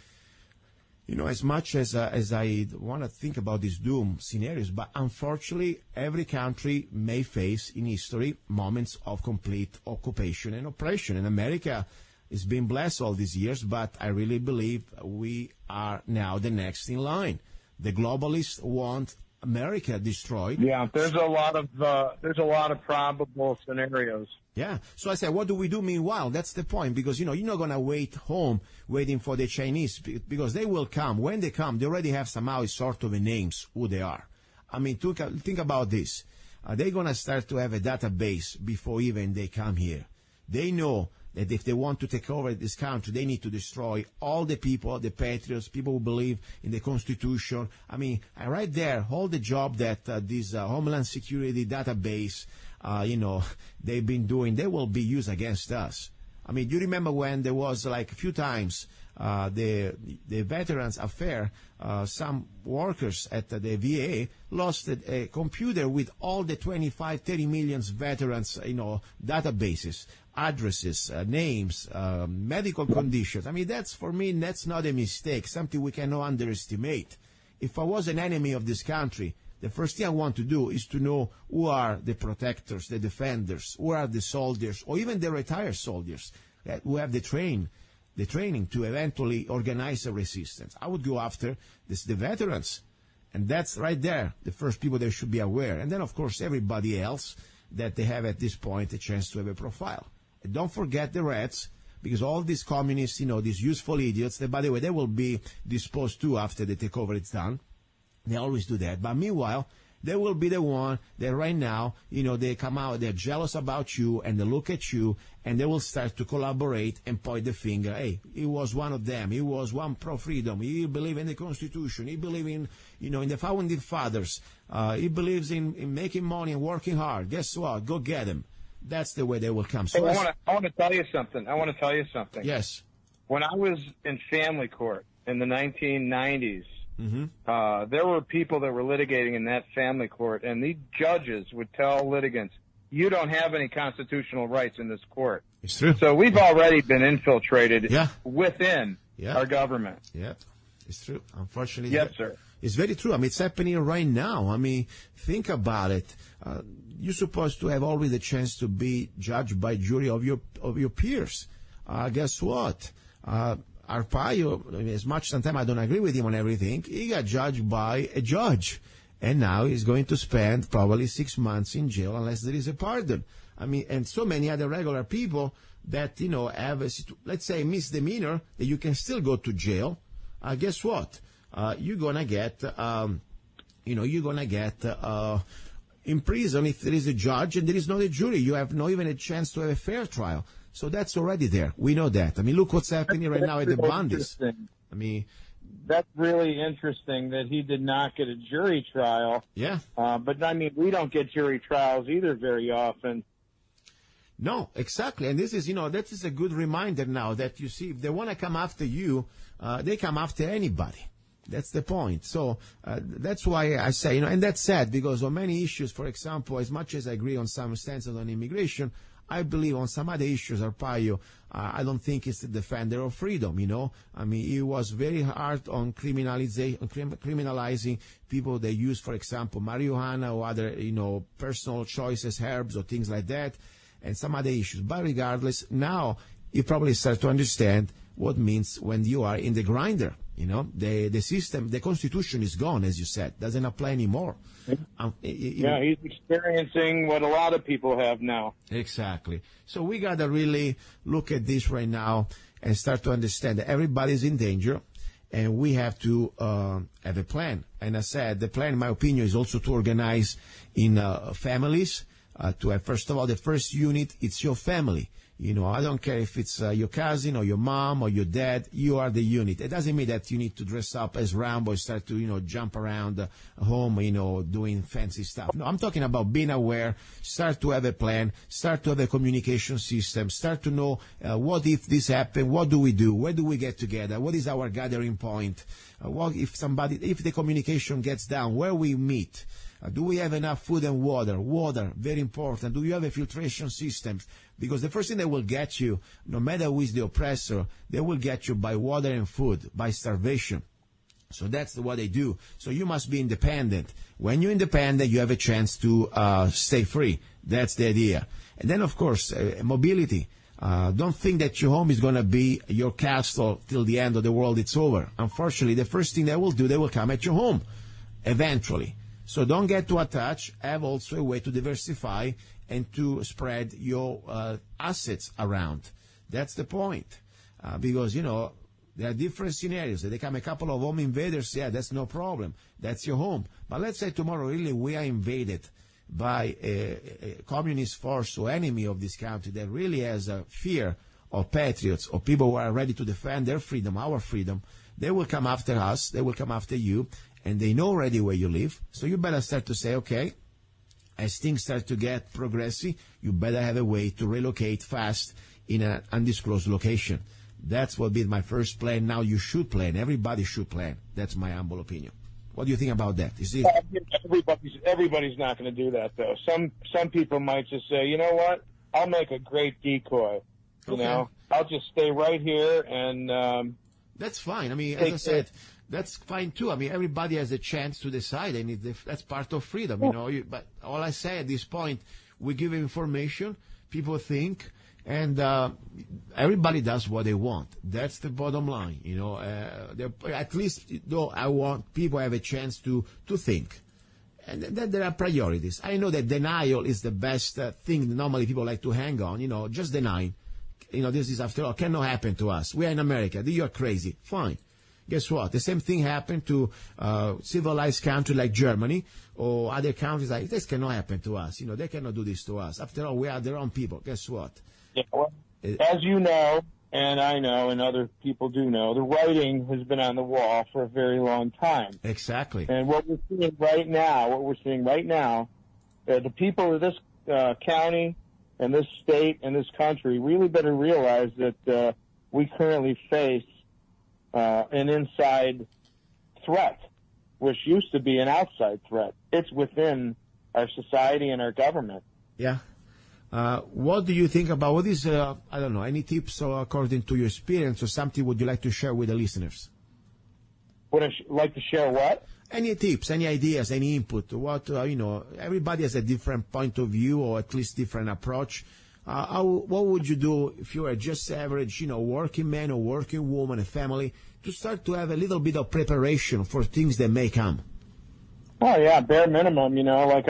as much as I want to think about these doom scenarios, but unfortunately, every country may face in history moments of complete occupation and oppression. And America has been blessed all these years, but I really believe we are now the next in line. The globalists want America destroyed. Yeah, there's a lot of probable scenarios. Yeah. So I said, what do we do meanwhile? That's the point, because, you're not going to wait home waiting for the Chinese, because they will come. When they come, they already have somehow sort of a names who they are. I mean, think about this. They're going to start to have a database before even they come here. They know that if they want to take over this country, they need to destroy all the people, the patriots, people who believe in the Constitution. I mean, right there, all the job that this Homeland Security database, they've been doing, they will be used against us. I mean, do you remember when there was like a few times the Veterans Affair, some workers at the VA lost a computer with all the 25, 30 million veterans, databases, addresses, names, medical conditions. I mean, for me, that's not a mistake, something we cannot underestimate. If I was an enemy of this country, the first thing I want to do is to know who are the protectors, the defenders, who are the soldiers, or even the retired soldiers who have the training to eventually organize a resistance. I would go after the veterans. And that's right there, the first people that should be aware. And then, of course, everybody else that they have at this point a chance to have a profile. And don't forget the Reds, because all these communists, these useful idiots, that, by the way, they will be disposed to after the takeover is done. They always do that. But meanwhile, they will be the one that right now, they come out, they're jealous about you, and they look at you, and they will start to collaborate and point the finger. Hey, he was one of them. He was one pro-freedom. He believed in the Constitution. He believed in, in the founding fathers. He believes in making money and working hard. Guess what? Go get him. That's the way they will come. So I want to tell you something. Yes. When I was in family court in the 1990s, there were people that were litigating in that family court, and the judges would tell litigants, you don't have any constitutional rights in this court. It's true. So we've already been infiltrated within our government. Yeah. It's true. Unfortunately, Yes, sir. It's very true. I mean, it's happening right now. I mean, think about it. You're supposed to have always the chance to be judged by jury of your peers. Guess what? Arpaio, as much sometimes I don't agree with him on everything, he got judged by a judge. And now he's going to spend probably 6 months in jail unless there is a pardon. I mean, and so many other regular people that, have let's say misdemeanor, that you can still go to jail. Guess what? You're gonna get, in prison if there is a judge and there is not a jury. You have not even a chance to have a fair trial. So that's already there. We know that. I mean, look what's happening right now at the Bundys. I mean, that's really interesting that he did not get a jury trial. Yeah. But I mean, we don't get jury trials either very often. No, exactly. And this is, that is a good reminder now that you see, if they want to come after you, they come after anybody. That's the point. So that's why I say, and that's sad because on many issues, for example, as much as I agree on some stances on immigration, I believe on some other issues, Arpaio, I don't think he's the defender of freedom, I mean, he was very hard on criminalizing people that use, for example, marijuana or other, personal choices, herbs or things like that, and some other issues. But regardless, now you probably start to understand what means when you are in the grinder. The system, the Constitution is gone, as you said, doesn't apply anymore. He's experiencing what a lot of people have now. Exactly. So we got to really look at this right now and start to understand that everybody's in danger and we have to have a plan. And I said, the plan, in my opinion, is also to organize in families, to have, first of all, the first unit, it's your family. I don't care if it's your cousin or your mom or your dad, you are the unit. It doesn't mean that you need to dress up as Rambo, start to, jump around home, doing fancy stuff. No, I'm talking about being aware, start to have a plan, start to have a communication system, start to know what if this happened, what do we do, where do we get together, what is our gathering point, what if the communication gets down, where we meet. Do we have enough food and water? Water, very important. Do you have a filtration system? Because the first thing that will get you, no matter who is the oppressor, they will get you by water and food, by starvation. So that's what they do. So you must be independent. When you're independent, you have a chance to stay free. That's the idea. And then, of course, mobility. Don't think that your home is going to be your castle till the end of the world. It's over. Unfortunately, the first thing they will do, they will come at your home eventually. So don't get too attached. Have also a way to diversify and to spread your assets around. That's the point. Because, there are different scenarios. They come a couple of home invaders, yeah, that's no problem. That's your home. But let's say tomorrow really we are invaded by a communist force or enemy of this country that really has a fear of patriots or people who are ready to defend their freedom, our freedom. They will come after us. They will come after you. And they know already where you live. So you better start to say, okay, as things start to get progressive, you better have a way to relocate fast in an undisclosed location. That's what be my first plan. Now you should plan. Everybody should plan. That's my humble opinion. What do you think about that? Is it... Everybody's not going to do that, though. Some people might just say, you know what? I'll make a great decoy. I'll just stay right here and... That's fine. I mean, as I said... That's fine too. I mean, everybody has a chance to decide, and that's part of freedom, But all I say at this point, we give information, people think, and everybody does what they want. That's the bottom line, At least, though, I want people to have a chance to think. And then there are priorities. I know that denial is the best thing that normally people like to hang on, just denying. This is, after all, cannot happen to us. We are in America. You are crazy. Fine. Guess what? The same thing happened to civilized countries like Germany or other countries like this. Cannot happen to us. They cannot do this to us. After all, we are their own people. Guess what? Yeah, well, as you know, and I know, and other people do know, the writing has been on the wall for a very long time. Exactly. And what we're seeing right now, the people of this county and this state and this country really better realize that we currently face an inside threat, which used to be an outside threat. It's within our society and our government. Yeah. What do you think about what is, I don't know, any tips according to your experience or something would you like to share with the listeners? Would I like to share what? Any tips, any ideas, any input? What, everybody has a different point of view or at least different approach. What would you do if you were just average, working man or working woman, a family, to start to have a little bit of preparation for things that may come? Oh, yeah, bare minimum, like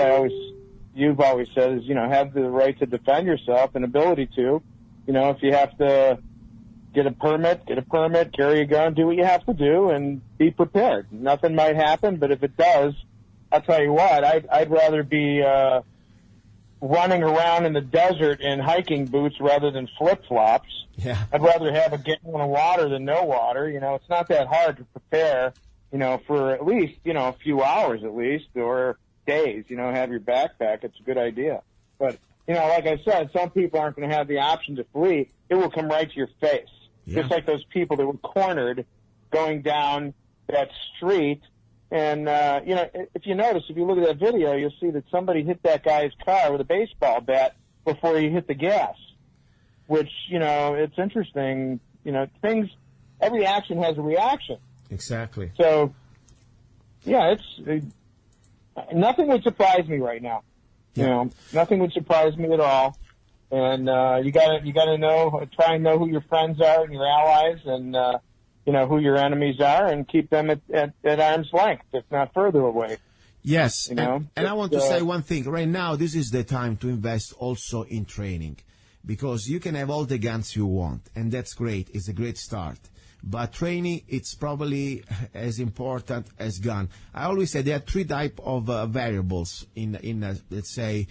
you've always said, is, have the right to defend yourself and ability to. If you have to get a permit, carry a gun, do what you have to do, and be prepared. Nothing might happen, but if it does, I'll tell you what, I'd rather be running around in the desert in hiking boots rather than flip-flops. Yeah. I'd rather have a gallon of water than no water. It's not that hard to prepare, for at least, a few hours at least, or days, have your backpack. It's a good idea. But, like I said, some people aren't going to have the option to flee. It will come right to your face. Yeah. Just like those people that were cornered going down that street. And, if you notice, if you look at that video, you'll see that somebody hit that guy's car with a baseball bat before he hit the gas, which, it's interesting. Every action has a reaction. Exactly. So, yeah, nothing would surprise me right now. Yeah. Nothing would surprise me at all. And you gotta try and know who your friends are and your allies, and who your enemies are, and keep them at arm's length, if not further away. Yes, and I want to say one thing. Right now, this is the time to invest also in training, because you can have all the guns you want, and that's great. It's a great start. But training, it's probably as important as gun. I always say there are three types of variables in let's say,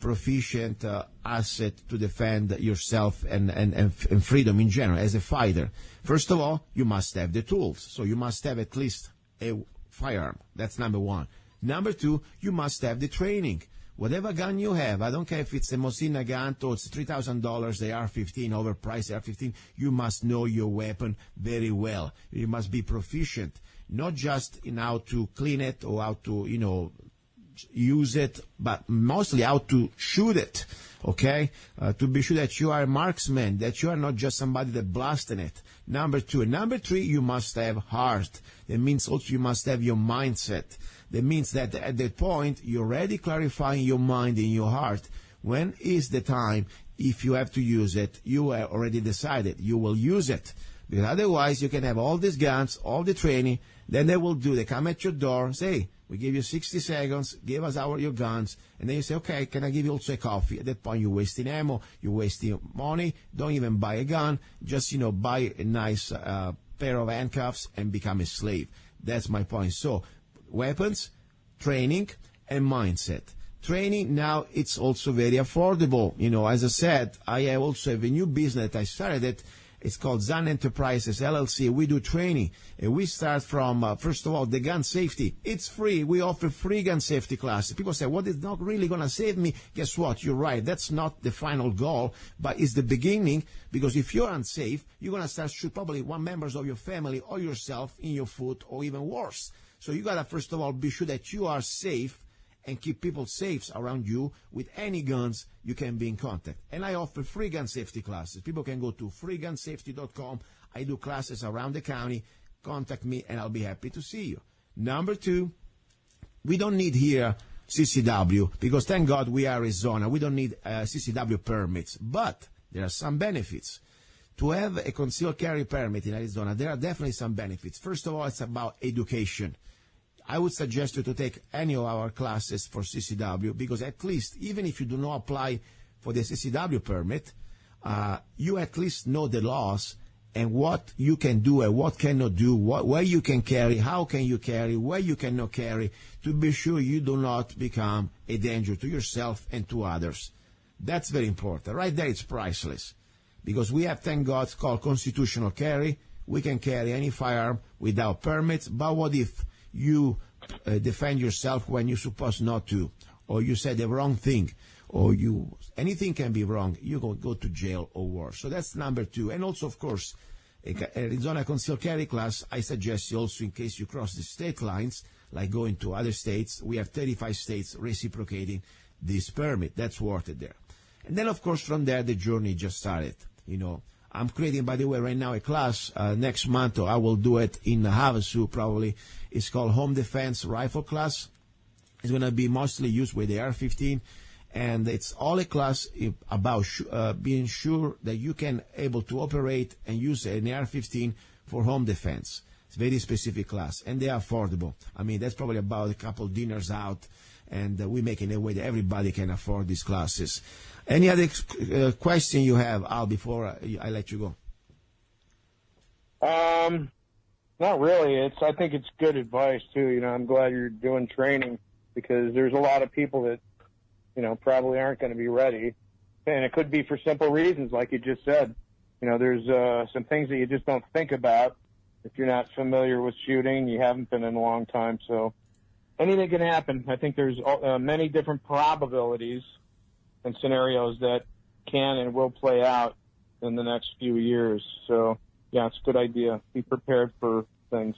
proficient asset to defend yourself and freedom in general as a fighter. First of all, you must have the tools. So you must have at least a firearm. That's number one. Number two, you must have the training. Whatever gun you have, I don't care if it's a Mosin Nagant or it's $3,000, the AR-15, overpriced AR-15, you must know your weapon very well. You must be proficient, not just in how to clean it or how to, use it, but mostly how to shoot it, okay? To be sure that you are a marksman, that you are not just somebody that blasting it. Number two. Number three, you must have heart. That means also you must have your mindset. That means that at that point, you're already clarifying your mind and your heart. When is the time, if you have to use it, you have already decided you will use it. Because otherwise, you can have all these guns, all the training, then they come at your door, say, we give you 60 seconds, give us your guns, and then you say, okay, can I give you also a coffee? At that point, you're wasting ammo, you're wasting money, don't even buy a gun, just, buy a nice pair of handcuffs and become a slave. That's my point. So, weapons, training, and mindset. Training, now, it's also very affordable. As I said, I have also have a new business that I started. It's called Zanna Enterprises, LLC. We do training. And we start from, first of all, the gun safety. It's free. We offer free gun safety classes. People say, well, it's not really going to save me. Guess what? You're right. That's not the final goal, but it's the beginning, because if you're unsafe, you're going to start shoot probably one members of your family or yourself in your foot or even worse. So you got to, first of all, be sure that you are safe and keep people safe around you with any guns you can be in contact. And I offer free gun safety classes. People can go to freegunsafety.com. I do classes around the county. Contact me, and I'll be happy to see you. Number two, we don't need here CCW, because thank God we are Arizona. We don't need CCW permits, but there are some benefits. To have a concealed carry permit in Arizona, there are definitely some benefits. First of all, it's about education. I would suggest you to take any of our classes for CCW, because at least, even if you do not apply for the CCW permit, you at least know the laws and what you can do and what cannot do, where you can carry, how can you carry, where you cannot carry, to be sure you do not become a danger to yourself and to others. That's very important. Right there, it's priceless, because we have, thank God, called constitutional carry. We can carry any firearm without permits, but what if you defend yourself when you're supposed not to, or you said the wrong thing, or anything can be wrong, you go to jail or worse. So that's number two. And also, of course, Arizona concealed carry class, I suggest you also, in case you cross the state lines, like going to other states, we have 35 states reciprocating this permit. That's worth it there. And then, of course, from there, the journey just started. I'm creating, by the way, right now a class next month, or I will do it in Havasu probably. It's called Home Defense Rifle Class. It's going to be mostly used with the AR-15, and it's all a class about being sure that you can able to operate and use an AR-15 for home defense. It's a very specific class, and they are affordable. I mean, that's probably about a couple dinners out, and we make it in a way that everybody can afford these classes. Any other question you have, Al, before I let you go? Not really. I think it's good advice too. You know, I'm glad you're doing training, because there's a lot of people that, you know, probably aren't going to be ready, and it could be for simple reasons, like you just said. You know, there's some things that you just don't think about if you're not familiar with shooting. You haven't been in a long time, so anything can happen. I think there's many different probabilities and scenarios that can and will play out in the next few years. So, yeah, it's a good idea. Be prepared for things.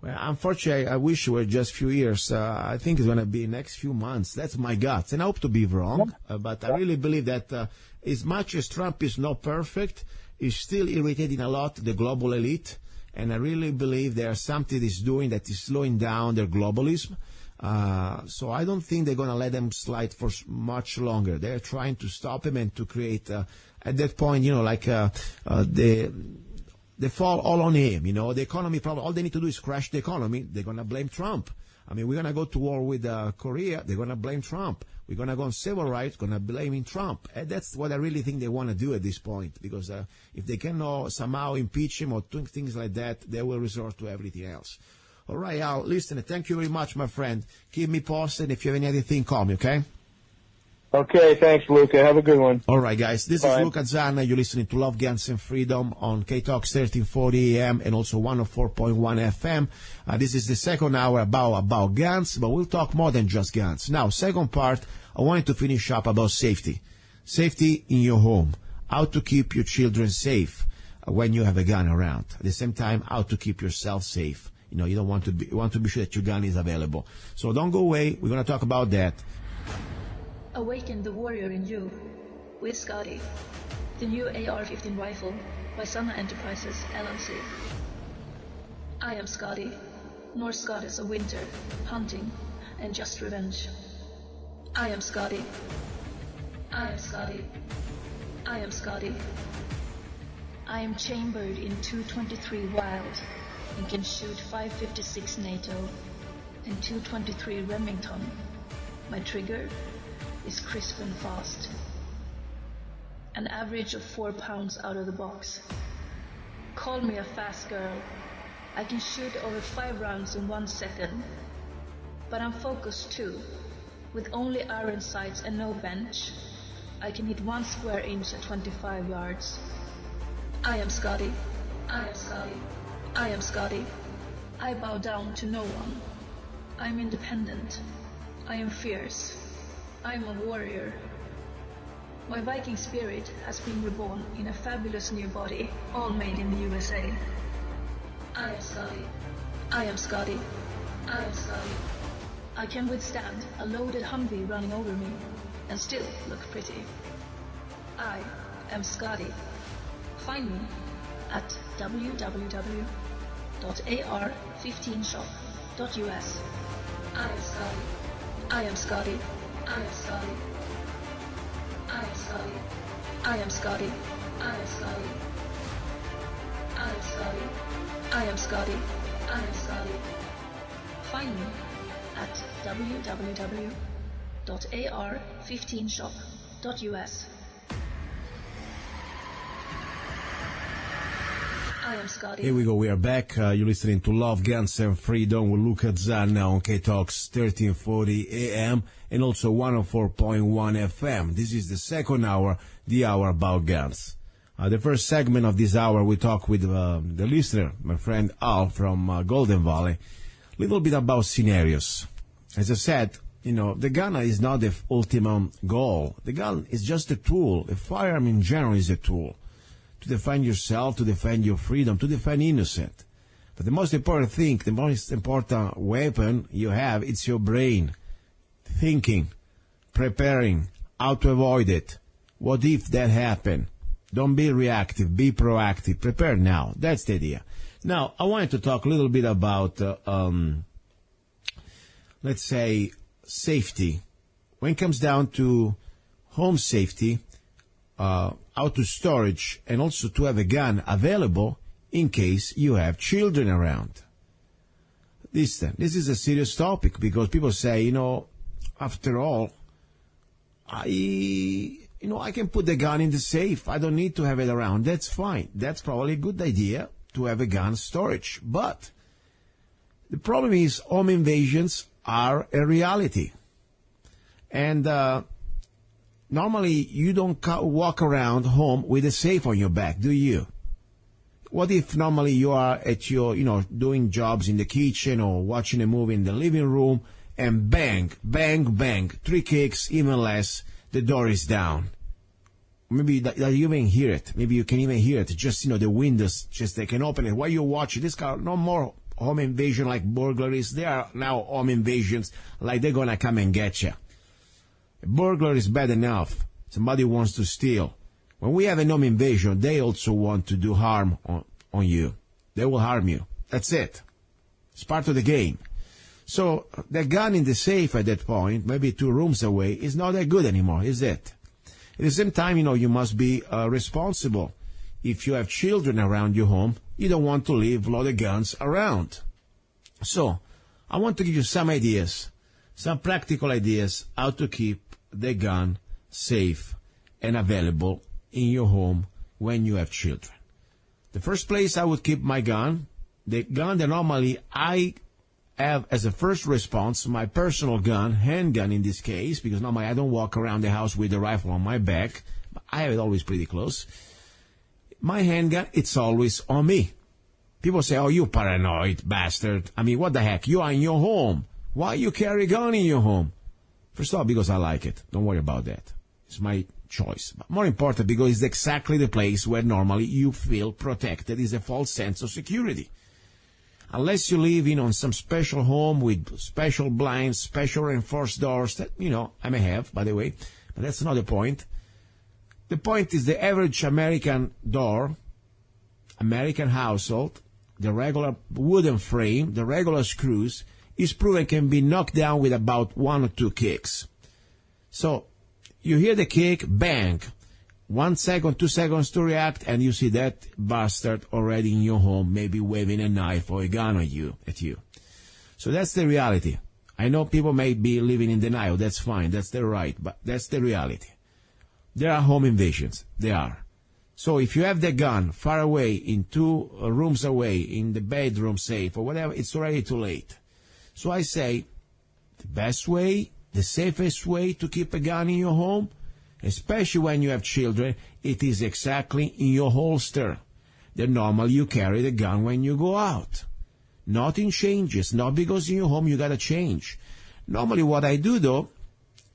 Well, unfortunately, I wish it were just a few years. I think it's going to be next few months. That's my guts, and I hope to be wrong. But I really believe that as much as Trump is not perfect, he's still irritating a lot the global elite. And I really believe there's something he's doing that is slowing down their globalism. So I don't think they're going to let them slide for much longer. They're trying to stop him and to create, at that point, you know, like they fall all on him. You know, the economy problem, all they need to do is crash the economy. They're going to blame Trump. I mean, we're going to go to war with Korea. They're going to blame Trump. We're going to go on civil rights, going to blame Trump. And that's what I really think they want to do at this point. Because if they can somehow impeach him or do things like that, they will resort to everything else. All right, Al, listen, thank you very much, my friend. Keep me posted. If you have anything, call me, okay? Okay, thanks, Luca. Have a good one. All right, guys. This is luca-zanna. You're listening to Love, Guns, and Freedom on KTOX 1340 AM and also 104.1 FM. This is the second hour about guns, but we'll talk more than just guns. Now, second part, I wanted to finish up about safety. Safety in your home. How to keep your children safe when you have a gun around. At the same time, how to keep yourself safe. You know, you don't want to be, you want to be sure that your gun is available. So don't go away. We're going to talk about that. Awaken the warrior in you with Scotty, the new AR-15 rifle by Zanna Enterprises, LLC. I am Scotty, Norse goddess of winter, hunting, and just revenge. I am Scotty. I am Scotty. I am Scotty. I am chambered in 223 Wild and can shoot 556 NATO and 223 Remington. My trigger is crisp and fast. An average of 4 pounds out of the box. Call me a fast girl. I can shoot over 5 rounds in 1 second. But I'm focused too. With only iron sights and no bench, I can hit 1 square inch at 25 yards. I am Scotty. I am Scotty. I am Scotty. I bow down to no one. I am independent. I am fierce. I am a warrior. My Viking spirit has been reborn in a fabulous new body, all made in the USA. I am Scotty. I am Scotty. I am Scotty. I can withstand a loaded Humvee running over me and still look pretty. I am Scotty. Find me at www.ar15shop.us. I am Scotty. I am Scotty. I am Scotty. I am Scotty. I am Scotty. I am Scotty. I am Scotty. I am Scotty. I am Scotty. Find me at www.ar15shop.us. I am Scotty. Here we go. We are back. You're listening to Love, Guns, and Freedom with luca-zanna on KTOX 1340 AM and also 104.1 FM. This is the second hour, the hour about guns. The first segment of this hour, we talk with the listener, my friend Al from Golden Valley, a little bit about scenarios. As I said, you know, the gun is not the ultimate goal. The gun is just a tool. A firearm in general is a tool to defend yourself, to defend your freedom, to defend innocent. But the most important thing, the most important weapon you have, it's your brain. Thinking, preparing, how to avoid it. What if that happened? Don't be reactive. Be proactive. Prepare now. That's the idea. Now, I wanted to talk a little bit about, let's say, safety. When it comes down to home safety, auto storage, and also to have a gun available in case you have children around. This is a serious topic because people say, after all, I can put the gun in the safe. I don't need to have it around. That's fine. That's probably a good idea to have a gun storage. But the problem is home invasions are a reality. And normally you don't walk around home with a safe on your back, do you? What if normally you are at your, doing jobs in the kitchen or watching a movie in the living room and bang, bang, bang, 3 kicks, even less, the door is down. Maybe that you even hear it. Maybe you can even hear it. Just, the windows, just they can open it. While you're watching this car, no more home invasion like burglaries. There are now home invasions like they're going to come and get you. A burglar is bad enough. Somebody wants to steal. When we have a home invasion, they also want to do harm on you. They will harm you. That's it. It's part of the game. So the gun in the safe at that point, maybe 2 rooms away, is not that good anymore, is it? At the same time, you must be responsible. If you have children around your home, you don't want to leave loaded guns around. So I want to give you some ideas, some practical ideas how to keep the gun safe and available in your home when you have children. The first place I would keep my gun, the gun that normally I have as a first response, my personal gun, handgun in this case, because normally I don't walk around the house with a rifle on my back. I have it always pretty close. My handgun, it's always on me. People say, oh, you paranoid bastard. I mean, what the heck? You are in your home. Why you carry a gun in your home? First of all, because I like it. Don't worry about that. It's my choice. But more important, because it's exactly the place where normally you feel protected. It's a false sense of security. Unless you live in on some special home with special blinds, special reinforced doors that, I may have, by the way, but that's not the point. The point is the average American door, American household, the regular wooden frame, the regular screws, is proven can be knocked down with about 1 or 2 kicks. So you hear the kick, bang, 1 second, 2 seconds to react, and you see that bastard already in your home, maybe waving a knife or a gun at you. So that's the reality. I know people may be living in denial. That's fine. That's their right. But that's the reality. There are home invasions. They are. So if you have the gun far away, in 2 rooms away, in the bedroom safe or whatever, it's already too late. So I say the best way, the safest way to keep a gun in your home, especially when you have children, it is exactly in your holster. That normally you carry the gun when you go out. Not in changes, not because in your home you got to change. Normally what I do though,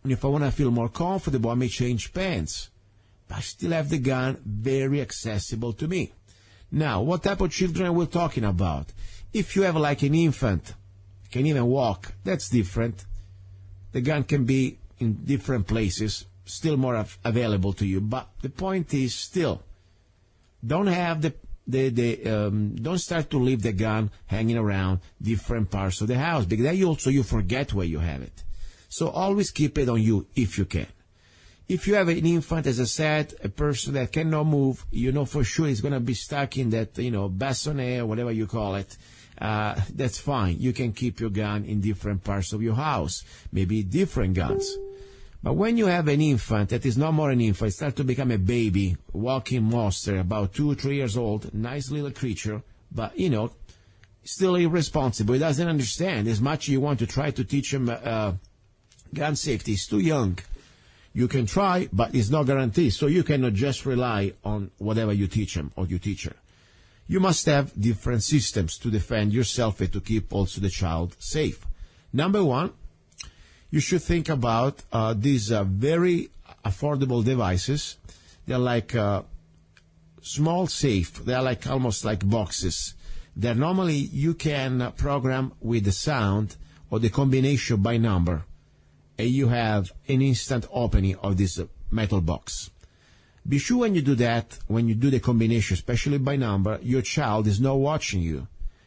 if I want to feel more comfortable, I may change pants. But I still have the gun very accessible to me. Now, what type of children are we talking about? If you have like an infant, can even walk, that's different. The gun can be in different places, still more available to you. But the point is still, don't have don't start to leave the gun hanging around different parts of the house, because then you forget where you have it. So always keep it on you if you can. If you have an infant, as I said, a person that cannot move, for sure he's going to be stuck in that, bassinet or whatever you call it. That's fine. You can keep your gun in different parts of your house, maybe different guns. But when you have an infant that is no more an infant, start to become a baby, walking monster, about 2 or 3 years old, nice little creature, but, still irresponsible. He doesn't understand. As much as you want to try to teach him gun safety, he's too young. You can try, but it's not guaranteed. So you cannot just rely on whatever you teach him or you teach her. You must have different systems to defend yourself and to keep also the child safe. Number 1, you should think about these very affordable devices. They're like small safe. They're like almost like boxes. They're normally you can program with the sound or the combination by number, and you have an instant opening of this metal box. Be sure when you do that, when you do the combination, especially by number, your child is not watching you.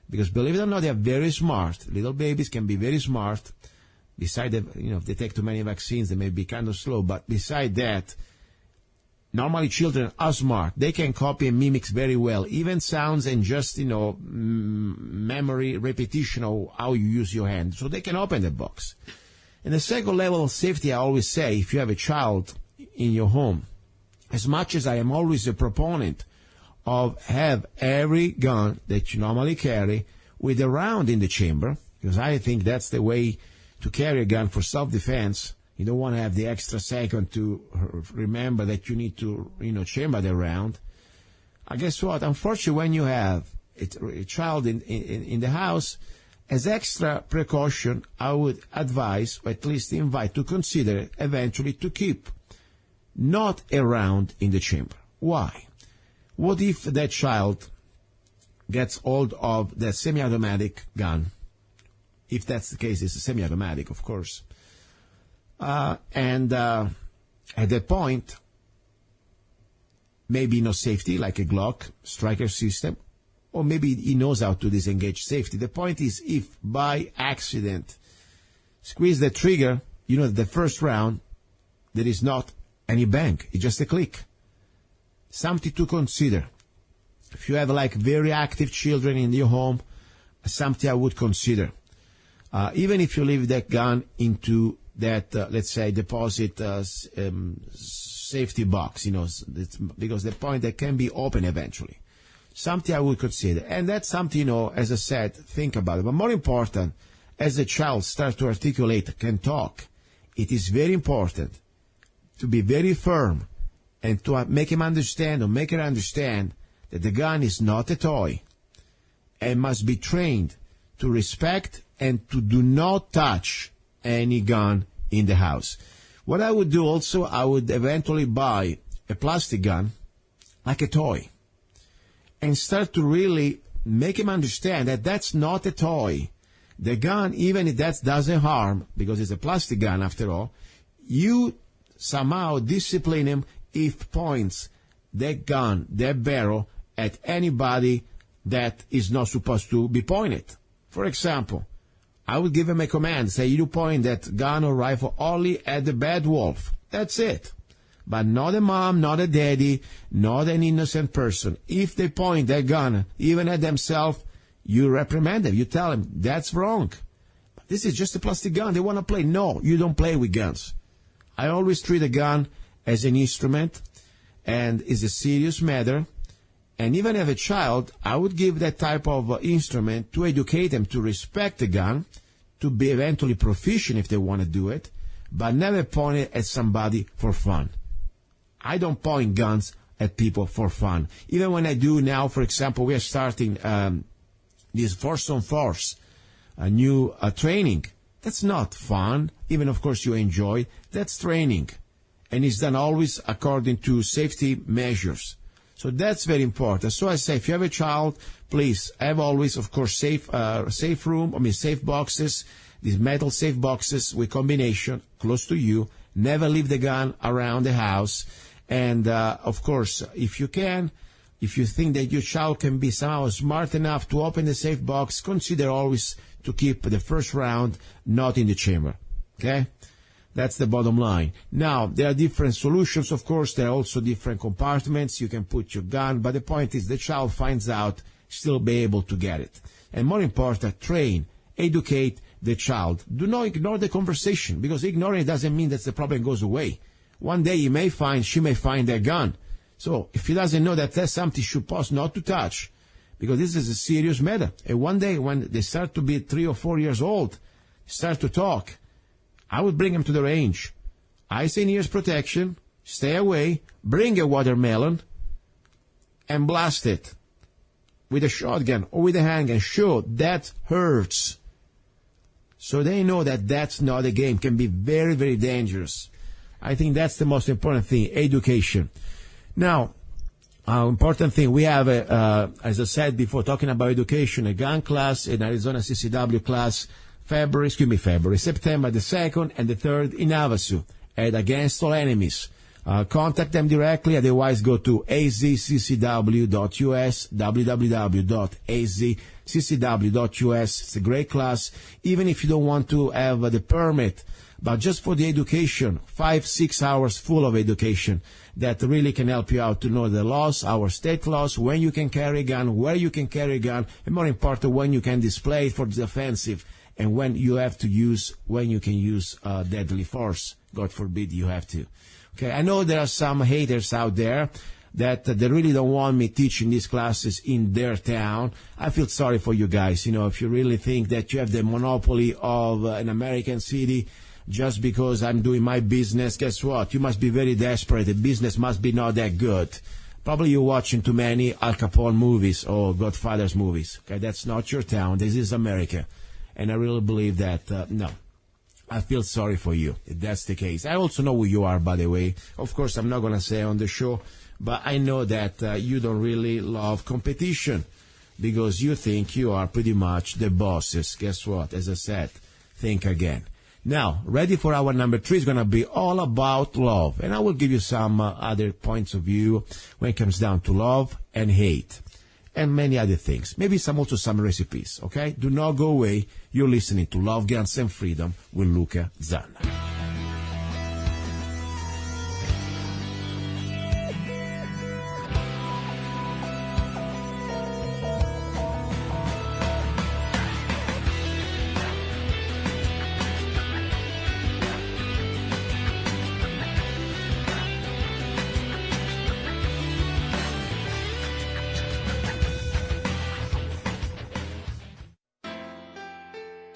Because believe it or not, they are very smart. Little babies can be very smart. Besides, if they take too many vaccines, they may be kind of slow. But beside that, normally children are smart. They can copy and mimic very well, even sounds and just, memory, repetition of how you use your hand. So they can open the box. And the second level of safety, I always say, if you have a child in your home, as much as I am always a proponent of have every gun that you normally carry with a round in the chamber, because I think that's the way to carry a gun for self-defense. You don't want to have the extra second to remember that you need to, chamber the round. Guess what? Unfortunately, when you have a child in the house, as extra precaution, I would advise, or at least invite, to consider eventually to keep not a round in the chamber. Why? What if that child gets hold of that semi-automatic gun? If that's the case, it's a semi-automatic, of course. And at that point, maybe no safety, like a Glock striker system, or maybe he knows how to disengage safety. The point is, if by accident squeeze the trigger, the first round, there is not any bang. It's just a click. Something to consider. If you have very active children in your home, something I would consider. Even if you leave that gun into that, let's say, deposit safety box, because the point that can be open eventually. Something I would consider. And that's something, as I said, think about it. But more important, as the child starts to articulate, can talk, it is very important to be very firm and to make him understand or make her understand that the gun is not a toy and must be trained to respect and to do not touch any gun in the house. What I would do also, I would eventually buy a plastic gun like a toy and start to really make him understand that that's not a toy. The gun, even if that doesn't harm, because it's a plastic gun after all, you somehow discipline him if points that gun, that barrel, at anybody that is not supposed to be pointed. For example, I would give him a command, say you point that gun or rifle only at the bad wolf. That's it. But not a mom, not a daddy, not an innocent person. If they point that gun, even at themselves, you reprimand them. You tell them, that's wrong. But this is just a plastic gun. They want to play. No, you don't play with guns. I always treat a gun as an instrument and is a serious matter. And even as a child, I would give that type of instrument to educate them to respect the gun, to be eventually proficient if they want to do it, but never point it at somebody for fun. I don't point guns at people for fun. Even when I do now, for example, we are starting this force on force, a new training. That's not fun. Even, of course, you enjoy. That's training. And it's done always according to safety measures. So that's very important. So I say, if you have a child, please have always, of course, safe boxes, these metal safe boxes with combination close to you. Never leave the gun around the house. And, of course, if you can, if you think that your child can be somehow smart enough to open the safe box, consider always to keep the first round not in the chamber. Okay? That's the bottom line. Now, there are different solutions, of course. There are also different compartments. You can put your gun, but the point is the child finds out, still be able to get it. And more important, train, educate the child. Do not ignore the conversation, because ignoring it doesn't mean that the problem goes away. One day she may find their gun. So if he doesn't know that that's something she supposed not to touch, because this is a serious matter. And one day when they start to be 3 or 4 years old, start to talk, I would bring him to the range. Eyes and ears protection, stay away, bring a watermelon, and blast it with a shotgun or with a handgun. Sure, that hurts. So they know that that's not a game. Can be very, very dangerous. I think that's the most important thing, education. Now, important thing, we have, as I said before, talking about education, a gun class, an Arizona CCW class, September the 2nd and the 3rd in Havasu at Against All Enemies. Contact them directly. Otherwise, go to azccw.us, www.azccw.us. It's a great class. Even if you don't want to have the permit, but just for the education, 5-6 hours full of education that really can help you out to know the laws, our state laws, when you can carry a gun, where you can carry a gun, and more important, when you can display it for the offensive, and when you have to use, when you can use deadly force. God forbid you have to. Okay, I know there are some haters out there that they really don't want me teaching these classes in their town. I feel sorry for you guys. You know, if you really think that you have the monopoly of an American city just because I'm doing my business, guess what? You must be very desperate. The business must be not that good. Probably you're watching too many Al Capone movies or Godfather's movies. Okay, that's not your town. This is America. And I really believe that, no. I feel sorry for you, if that's the case. I also know who you are, by the way. Of course, I'm not going to say on the show, but I know that you don't really love competition because you think you are pretty much the bosses. Guess what? As I said, think again. Now, ready for our number 3 is going to be all about love. And I will give you some other points of view when it comes down to love and hate. And many other things. Maybe also some recipes, okay? Do not go away. You're listening to Love, Guns, and Freedom with luca-zanna.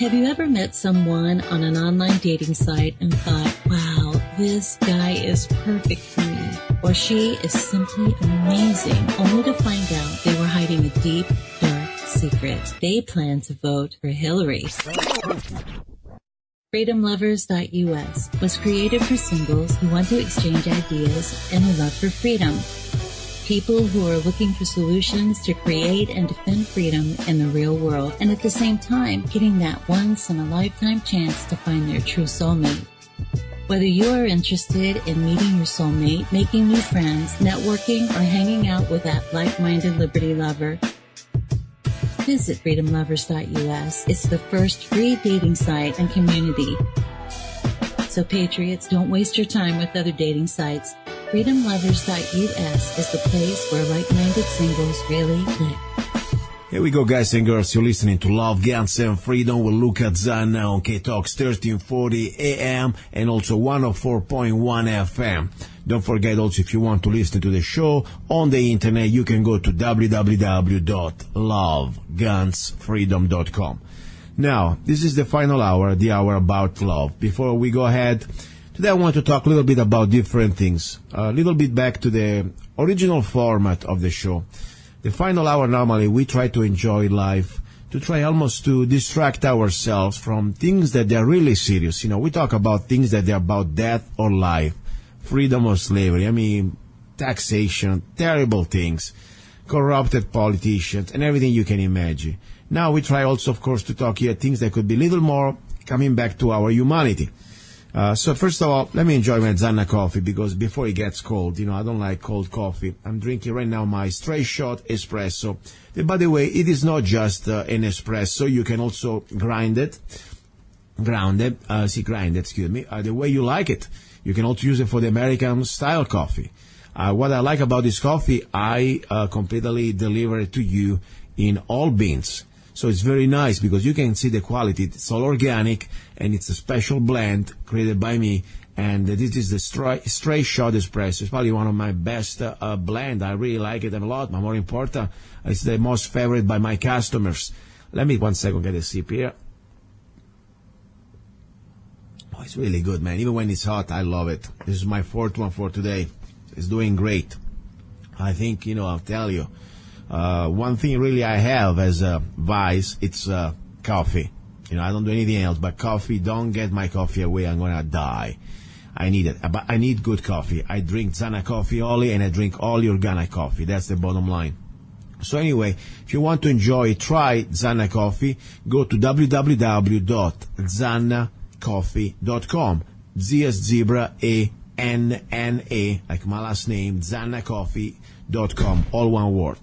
Have you ever met someone on an online dating site and thought, wow, this guy is perfect for me, or she is simply amazing, only to find out they were hiding a deep, dark secret? They plan to vote for Hillary. FreedomLovers.us was created for singles who want to exchange ideas and a love for freedom. People who are looking for solutions to create and defend freedom in the real world, and at the same time, getting that once-in-a-lifetime chance to find their true soulmate. Whether you are interested in meeting your soulmate, making new friends, networking, or hanging out with that like-minded liberty lover, visit FreedomLovers.us. It's the first free dating site and community. So patriots, don't waste your time with other dating sites. FreedomLovers.us is the place where like-minded singles really live. Here we go, guys and girls. You're listening to Love, Guns, and Freedom with luca-zanna on KTOX 1340 AM and also 104.1 FM. Don't forget also, if you want to listen to the show on the internet, you can go to www.lovegunsfreedom.com. Now, this is the final hour, the hour about love. Before we go ahead, today I want to talk a little bit about different things. A little bit back to the original format of the show. The final hour, normally we try to enjoy life, to try almost to distract ourselves from things that they're really serious. You know, we talk about things that they're about death or life, freedom or slavery. I mean, taxation, terrible things, corrupted politicians, and everything you can imagine. Now we try also, of course, to talk here things that could be a little more coming back to our humanity. So first of all, let me enjoy my Zanna coffee, because before it gets cold, you know, I don't like cold coffee. I'm drinking right now my straight shot espresso. And by the way, it is not just an espresso. You can also grind it, the way you like it. You can also use it for the American style coffee. What I like about this coffee, I completely deliver it to you in all beans. So it's very nice because you can see the quality. It's all organic, and it's a special blend created by me. And this is the straight shot espresso. It's probably one of my best blend. I really like it a lot. But more important, it's the most favorite by my customers. Let me 1 second get a sip here. Oh, it's really good, man. Even when it's hot, I love it. This is my fourth one for today. It's doing great. I think, you know, I'll tell you. One thing really I have as a vice, it's coffee. You know, I don't do anything else but coffee. Don't get my coffee away. I'm going to die. I need it. But I need good coffee. I drink Zanna Coffee only, and I drink all organic coffee. That's the bottom line. So anyway, if you want to enjoy, try Zanna Coffee, go to www.zannacoffee.com. Z as zebra, A ZANNA, like my last name, ZannaCoffee.com, all one word.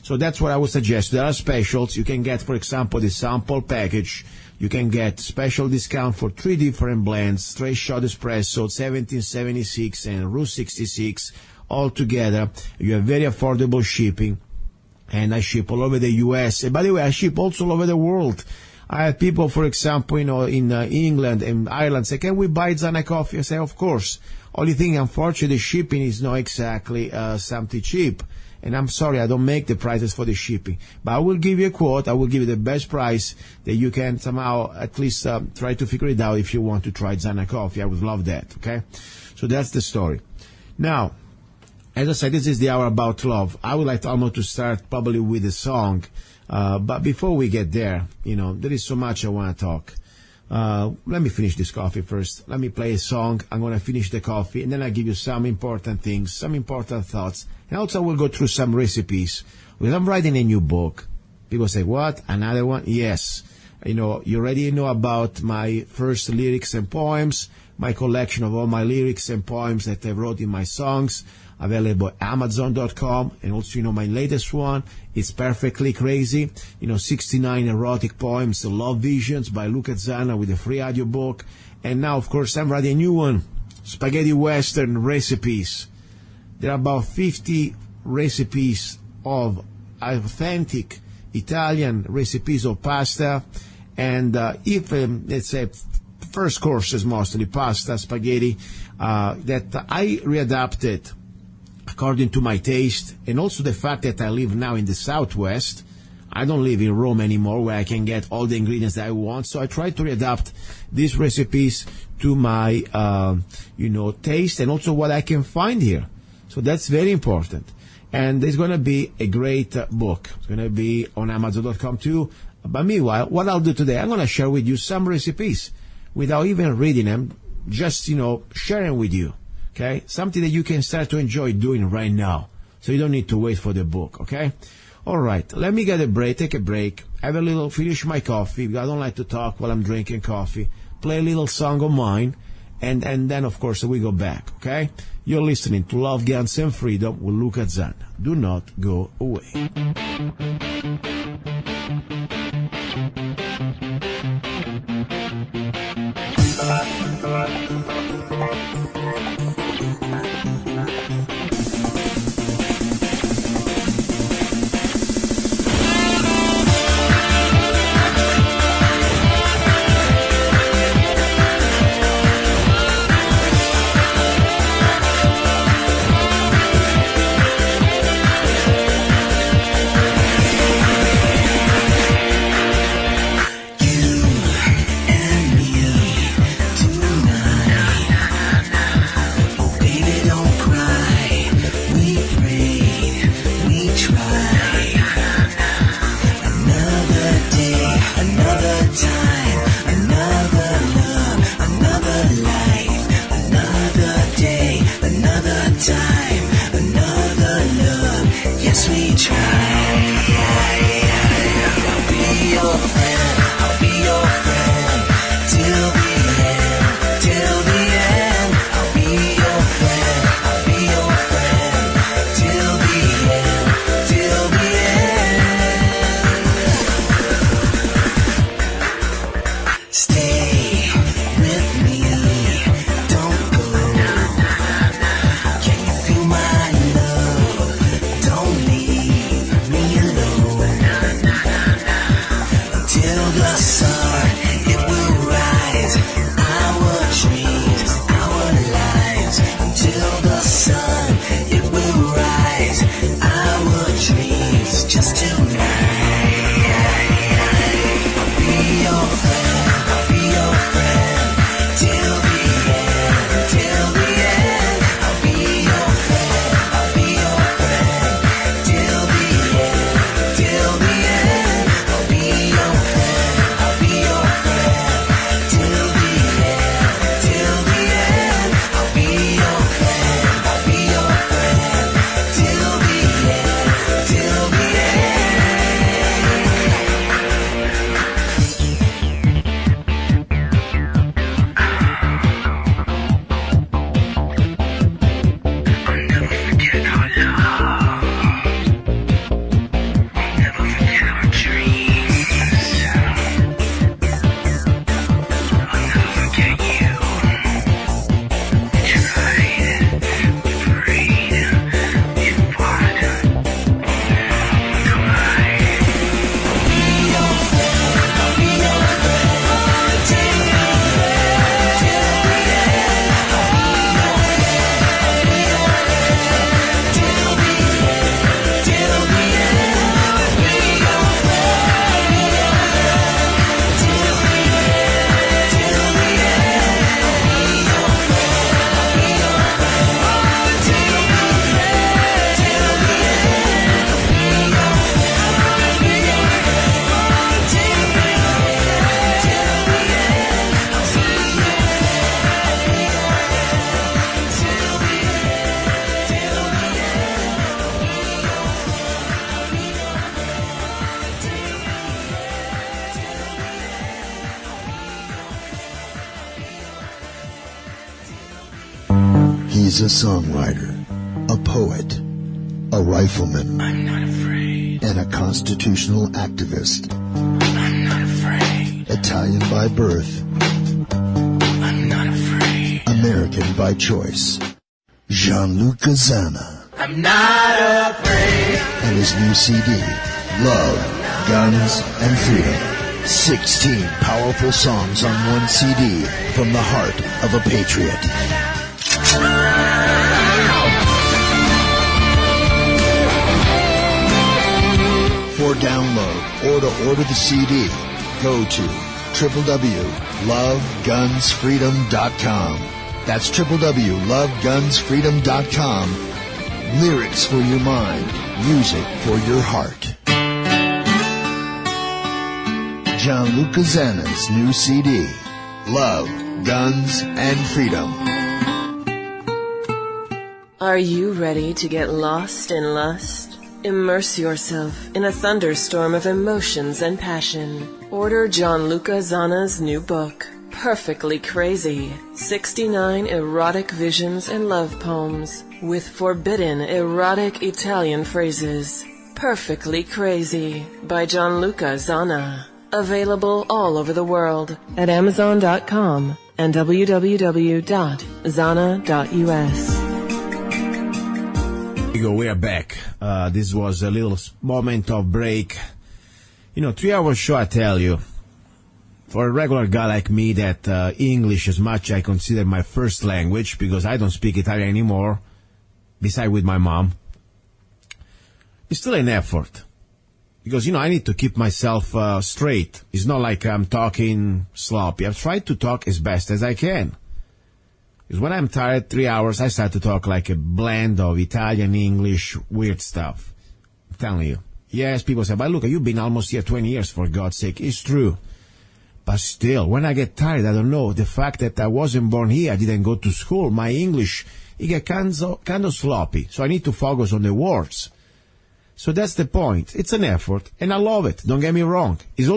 So that's what I would suggest. There are specials. You can get, for example, the sample package. You can get special discount for 3 different blends, straight shot espresso, 1776 and Route 66, all together. You have very affordable shipping. And I ship all over the U.S. And by the way, I ship also all over the world. I have people, for example, in England and Ireland say, can we buy Zanna Coffee? I say, of course. Only thing, unfortunately, the shipping is not exactly something cheap. And I'm sorry, I don't make the prices for the shipping. But I will give you a quote. I will give you the best price that you can somehow at least try to figure it out if you want to try Zanna Coffee. I would love that, okay? So that's the story. Now, as I said, this is the hour about love. I would like almost to start probably with a song. But before we get there, there is so much I want to talk. Let me finish this coffee first. Let me play a song. I'm going to finish the coffee, and then I'll give you some important things, some important thoughts. And also we'll go through some recipes. Because I'm writing a new book. People say, what? Another one? Yes. You already know about my first lyrics and poems, my collection of all my lyrics and poems that I wrote in my songs, available at Amazon.com. And also, my latest one, It's Perfectly Crazy, 69 erotic poems, Love Visions by luca-zanna with a free audio book. And now, of course, I'm writing a new one, Spaghetti Western Recipes. There are about 50 recipes of authentic Italian recipes of pasta. And let's say, first course is mostly pasta, spaghetti, that I readapted according to my taste, and also the fact that I live now in the Southwest. I don't live in Rome anymore, where I can get all the ingredients that I want. So I try to readapt these recipes to my, taste, and also what I can find here. So that's very important. And there's going to be a great book. It's going to be on Amazon.com too. But meanwhile, what I'll do today, I'm going to share with you some recipes without even reading them, just, sharing with you. Okay? Something that you can start to enjoy doing right now. So you don't need to wait for the book. Okay? All right. Let me get a break, take a break, finish my coffee. I don't like to talk while I'm drinking coffee. Play a little song of mine. And then, of course, we go back. Okay? You're listening to Love, Guns, and Freedom with luca-zanna. Do not go away. Till the sun He's a songwriter, a poet, a rifleman, I'm not afraid. and a constitutional activist. I'm not afraid. Italian by birth, I'm not afraid. American by choice. Gianluca Zanna. I'm not afraid. And his new CD, Love, Guns, and Freedom. 16 powerful songs on one CD from the heart of a patriot. For download or to order the CD, go to www.lovegunsfreedom.com. That's www.lovegunsfreedom.com. Lyrics for your mind, music for your heart. Gianluca Zanna's new CD, Love, Guns, and Freedom. Are you ready to get lost in lust? Immerse yourself in a thunderstorm of emotions and passion. Order Gianluca Zanna's new book, Perfectly Crazy, 69 erotic visions and love poems with forbidden erotic Italian phrases. Perfectly Crazy by Gianluca Zanna. Available all over the world at Amazon.com and www.zanna.us. We are back. This was a little moment of break. 3-hour show, I tell you. For a regular guy like me that English as much I consider my first language because I don't speak Italian anymore, besides with my mom, it's still an effort. Because, I need to keep myself straight. It's not like I'm talking sloppy. I've tried to talk as best as I can. Because when I'm tired, 3 hours, I start to talk like a blend of Italian, English, weird stuff. I'm telling you. Yes, people say, but look, you've been almost here 20 years, for God's sake. It's true. But still, when I get tired, I don't know. The fact that I wasn't born here, I didn't go to school, my English, it gets kind of sloppy. So I need to focus on the words. So that's the point. It's an effort, and I love it. Don't get me wrong. It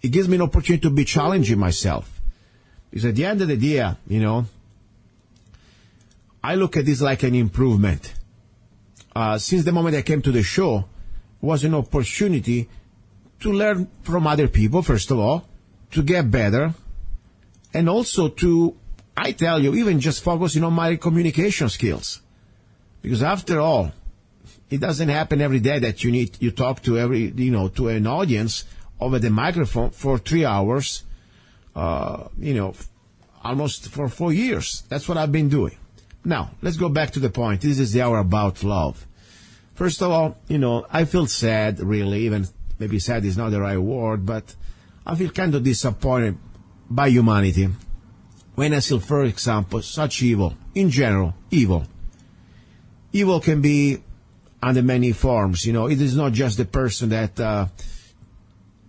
gives me an opportunity to be challenging myself. Because at the end of the day, I look at this like an improvement. Since the moment I came to the show, it was an opportunity to learn from other people, first of all, to get better, and also to, I tell you, even just focusing on my communication skills. Because after all, it doesn't happen every day that you talk to to an audience over the microphone for 3 hours, almost for 4 years. That's what I've been doing. Now, let's go back to the point. This is the hour about love. First of all, I feel sad, really, even maybe sad is not the right word, but I feel kind of disappointed by humanity when I see, for example, such evil, in general, evil. Evil can be under many forms. It is not just the person that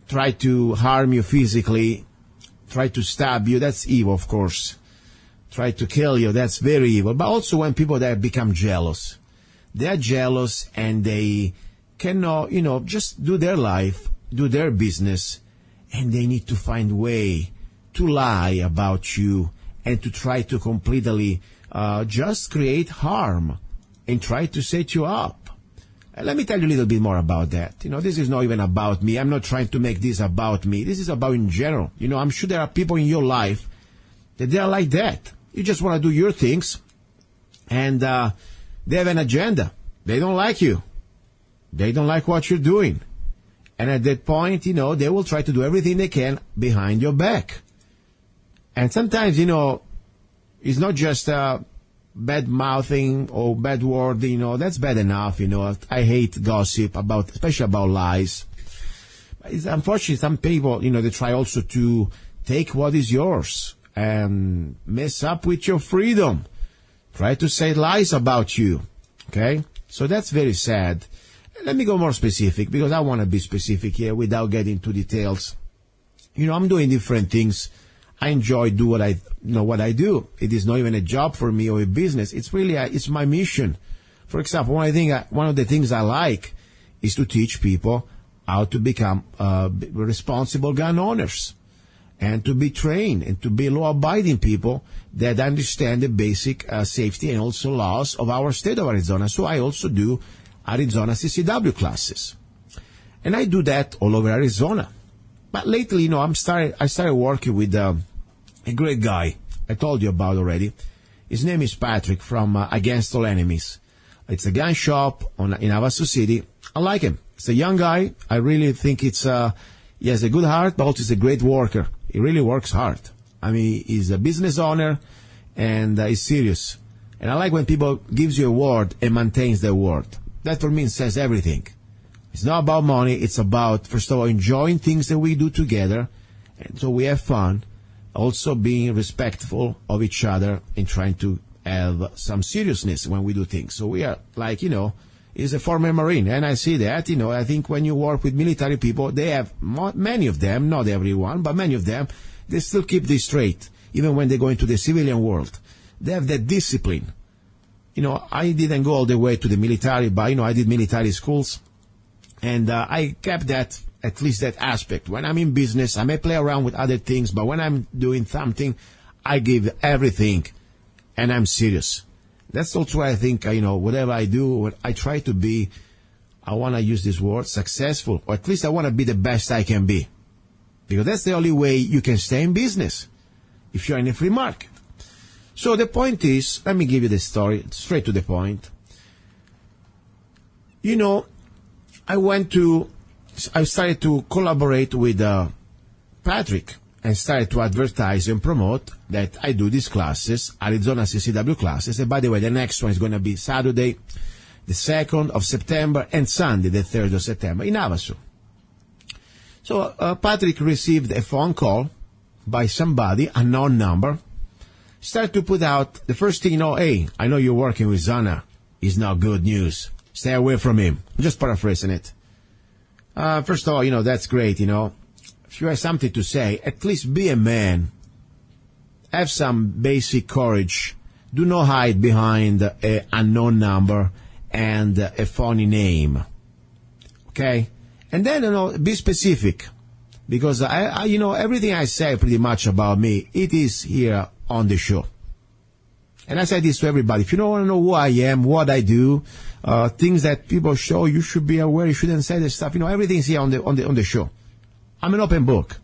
try to harm you physically, try to stab you, that's evil, of course. Try to kill you, that's very evil. But also when people that become jealous. They are jealous and they cannot, just do their life, do their business, and they need to find a way to lie about you and to try to completely just create harm and try to set you up. Let me tell you a little bit more about that. This is not even about me. I'm not trying to make this about me. This is about in general. I'm sure there are people in your life that they are like that. You just want to do your things, and they have an agenda. They don't like you. They don't like what you're doing. And at that point, they will try to do everything they can behind your back. And sometimes, it's not just bad mouthing or bad word, that's bad enough, I hate gossip especially about lies. It's unfortunately some people, they try also to take what is yours and mess up with your freedom. Try to say lies about you. Okay? So that's very sad. Let me go more specific because I want to be specific here without getting into details. I'm doing different things. I enjoy what I do. It is not even a job for me or a business. It's really it's my mission. For example, one of the things I like is to teach people how to become responsible gun owners. and to be trained and to be law-abiding people that understand the basic safety and also laws of our state of Arizona. So I also do Arizona CCW classes. And I do that all over Arizona. But lately, I started working with a great guy I told you about already. His name is Patrick from Against All Enemies. It's a gun shop in Havasu City. I like him. It's a young guy. I really think he has a good heart, but also he's a great worker. He really works hard. I mean, he's a business owner, and he's serious. And I like when people gives you a word and maintains their word. That for me says everything. It's not about money. It's about, first of all, enjoying things that we do together. And so we have fun. Also being respectful of each other and trying to have some seriousness when we do things. So we are like, he's a former Marine. And I see that, I think when you work with military people, they have, many of them, not everyone, but many of them, they still keep this straight, even when they go into the civilian world. They have that discipline. I didn't go all the way to the military, but, I did military schools. And I kept that, at least that aspect. When I'm in business, I may play around with other things, but when I'm doing something, I give everything, and I'm serious. That's also why I think, whatever I do, I try to be, I want to use this word, successful, or at least I want to be the best I can be. Because that's the only way you can stay in business, if you're in a free market. So the point is, let me give you the story, straight to the point. I started to collaborate with Patrick and started to advertise and promote that I do these classes, Arizona CCW classes. And by the way, the next one is going to be Saturday, the 2nd of September, and Sunday, the 3rd of September, in Havasu. So Patrick received a phone call by somebody, a unknown number, started to put out the first thing, hey, I know you're working with Zanna. It's not good news. Stay away from him. I'm just paraphrasing it. First of all, that's great, If you have something to say, at least be a man. Have some basic courage. Do not hide behind an unknown number and a phony name. Okay? And then, be specific. Because, everything I say pretty much about me, it is here on the show. And I say this to everybody. If you don't want to know who I am, what I do, things that people show, you should be aware. You shouldn't say this stuff. Everything's here on the show. I'm an open book.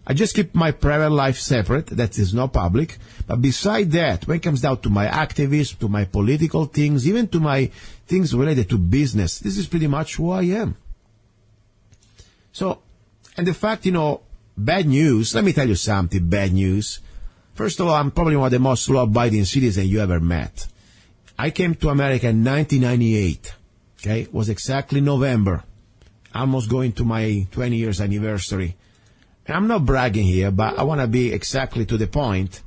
I just keep my private life separate. That is not public. But beside that, when it comes down to my activism, to my political things, even to my things related to business, this is pretty much who I am. So, and the fact, bad news, let me tell you something, bad news. First of all, I'm probably one of the most law-abiding citizens you ever met. I came to America in 1998. Okay? It was exactly November. Almost going to my 20 years anniversary. And I'm not bragging here, but I want to be exactly to the point.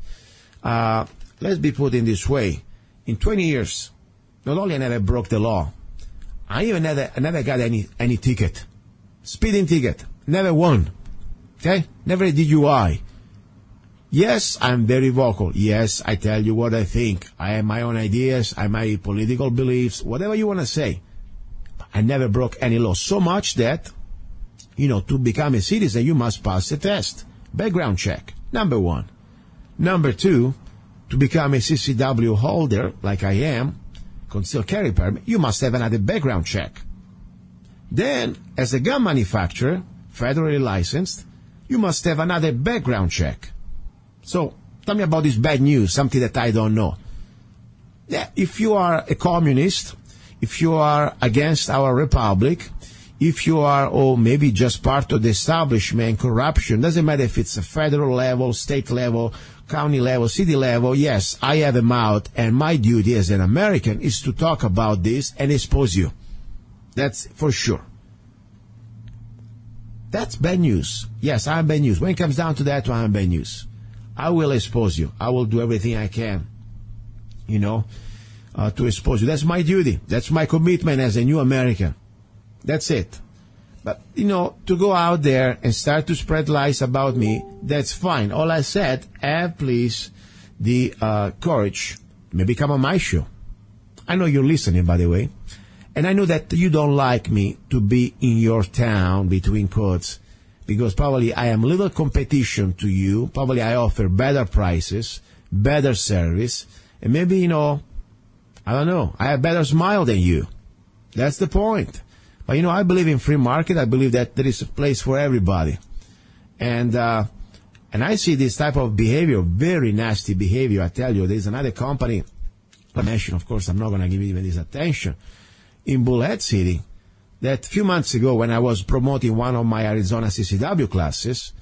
Let's be put in this way. In 20 years, not only I never broke the law, I never got any ticket. Speeding ticket. Never won. Okay? Never a DUI. Yes, I'm very vocal. Yes, I tell you what I think. I have my own ideas, I have my political beliefs, whatever you want to say. I never broke any law. So much that, to become a citizen, you must pass a test. Background check, number 1. Number 2, to become a CCW holder, like I am, concealed carry permit, you must have another background check. Then, as a gun manufacturer, federally licensed, you must have another background check. So, tell me about this bad news, something that I don't know. Yeah, if you are a communist, if you are against our republic, if you are, or maybe just part of the establishment, corruption, doesn't matter if it's a federal level, state level, county level, city level, yes, I have a mouth, and my duty as an American is to talk about this and expose you. That's for sure. That's bad news. Yes, I'm bad news. When it comes down to that, I'm bad news. I will expose you. I will do everything I can, to expose you. That's my duty. That's my commitment as a new American. That's it. But, to go out there and start to spread lies about me, that's fine. All I said, have please the courage, maybe come on my show. I know you're listening, by the way. And I know that you don't like me to be in your town, between quotes, because probably I am little competition to you. Probably I offer better prices, better service, and maybe, I don't know, I have better smile than you. That's the point. But, I believe in free market. I believe that there is a place for everybody. And I see this type of behavior, very nasty behavior. I tell you, there's another company, I mentioned, of course, I'm not going to give even this attention, in Bullhead City, that a few months ago when I was promoting one of my Arizona CCW classes,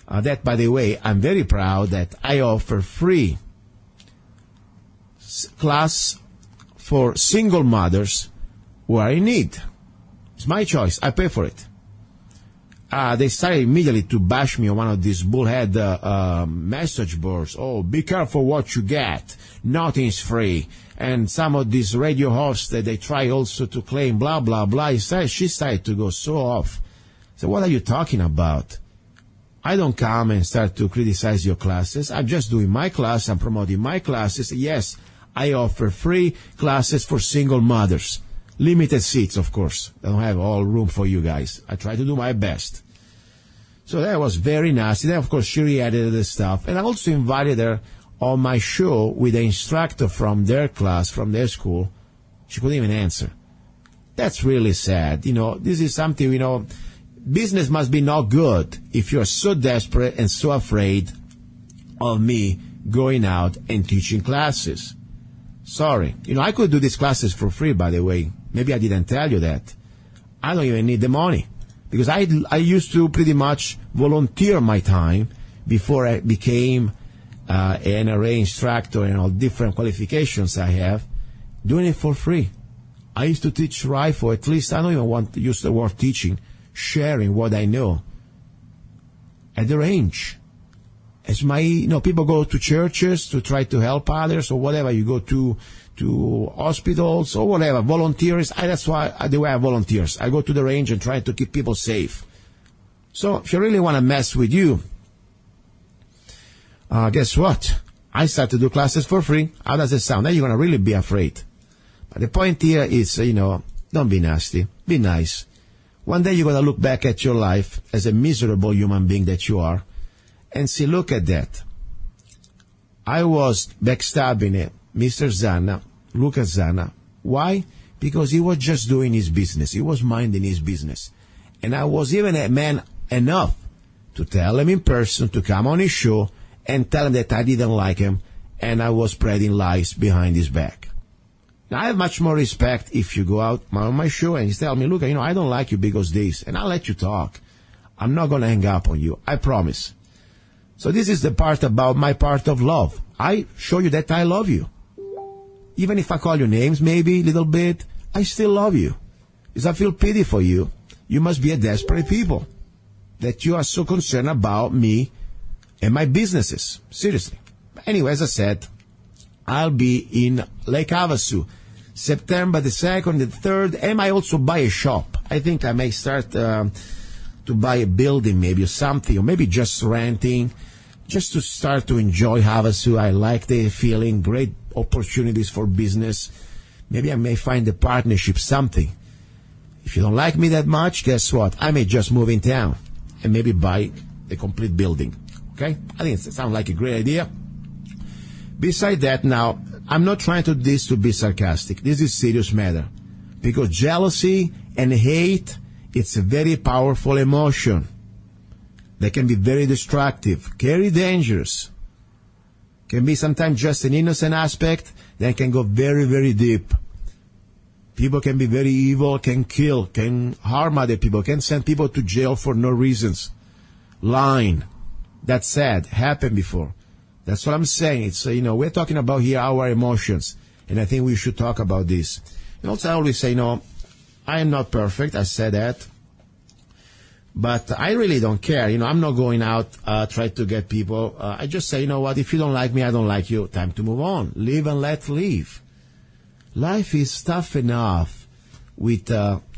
that, by the way, I'm very proud that I offer free class for single mothers who are in need. It's my choice. I pay for it. They started immediately to bash me on one of these Bullhead message boards. Oh, be careful what you get. Nothing's free. And some of these radio hosts that they try also to claim blah, blah, blah. She started to go so off. So what are you talking about? I don't come and start to criticize your classes. I'm just doing my class. I'm promoting my classes. Yes, I offer free classes for single mothers. Limited seats, of course. I don't have all room for you guys. I try to do my best. So that was very nasty. Then, of course, she re-edited the stuff. And I also invited her on my show with the instructor from their class, from their school. She couldn't even answer. That's really sad. This is something, business must be not good if you're so desperate and so afraid of me going out and teaching classes. Sorry. I could do these classes for free, by the way. Maybe I didn't tell you that. I don't even need the money. Because I used to pretty much volunteer my time before I became an NRA instructor and all different qualifications I have, doing it for free. I used to teach rifle, at least I don't even want to use the word teaching, sharing what I know at the range. As people go to churches to try to help others or whatever. You go to hospitals or whatever, volunteers. That's why the way I volunteers. I go to the range and try to keep people safe. So if you really want to mess with you, guess what? I start to do classes for free. How does it sound? Now you're going to really be afraid. But the point here is, don't be nasty. Be nice. One day you're going to look back at your life as a miserable human being that you are and see, look at that. I was backstabbing Mr. Zanna, luca-zanna. Why? Because he was just doing his business. He was minding his business. And I was even a man enough to tell him in person to come on his show and tell him that I didn't like him and I was spreading lies behind his back. Now, I have much more respect if you go out on my show and you tell me, look, I don't like you because this, and I'll let you talk. I'm not going to hang up on you. I promise. So this is the part about my part of love. I show you that I love you. Even if I call you names maybe a little bit, I still love you. Because I feel pity for you. You must be a desperate people. That you are so concerned about me and my businesses. Seriously. Anyway, as I said, I'll be in Lake Havasu, September the 2nd, the 3rd, and I also buy a shop. I think I may start to buy a building maybe or something, or maybe just renting, just to start to enjoy Havasu. I like the feeling, great opportunities for business. Maybe I may find a partnership, something. If you don't like me that much, guess what? I may just move in town and maybe buy the complete building. Okay? I think it sounds like a great idea. Besides that, now, I'm not trying to do this to be sarcastic. This is a serious matter. Because jealousy and hate, it's a very powerful emotion. They can be very destructive, very dangerous. Can be sometimes just an innocent aspect that can go very, very deep. People can be very evil, can kill, can harm other people, can send people to jail for no reasons. Lying. That's sad. Happened before. That's what I'm saying. It's, we're talking about here our emotions. And I think we should talk about this. And also I always say, I am not perfect. I said that. But I really don't care. I'm not going out, try to get people. I just say, what, if you don't like me, I don't like you. Time to move on. Live and let live. Life is tough enough with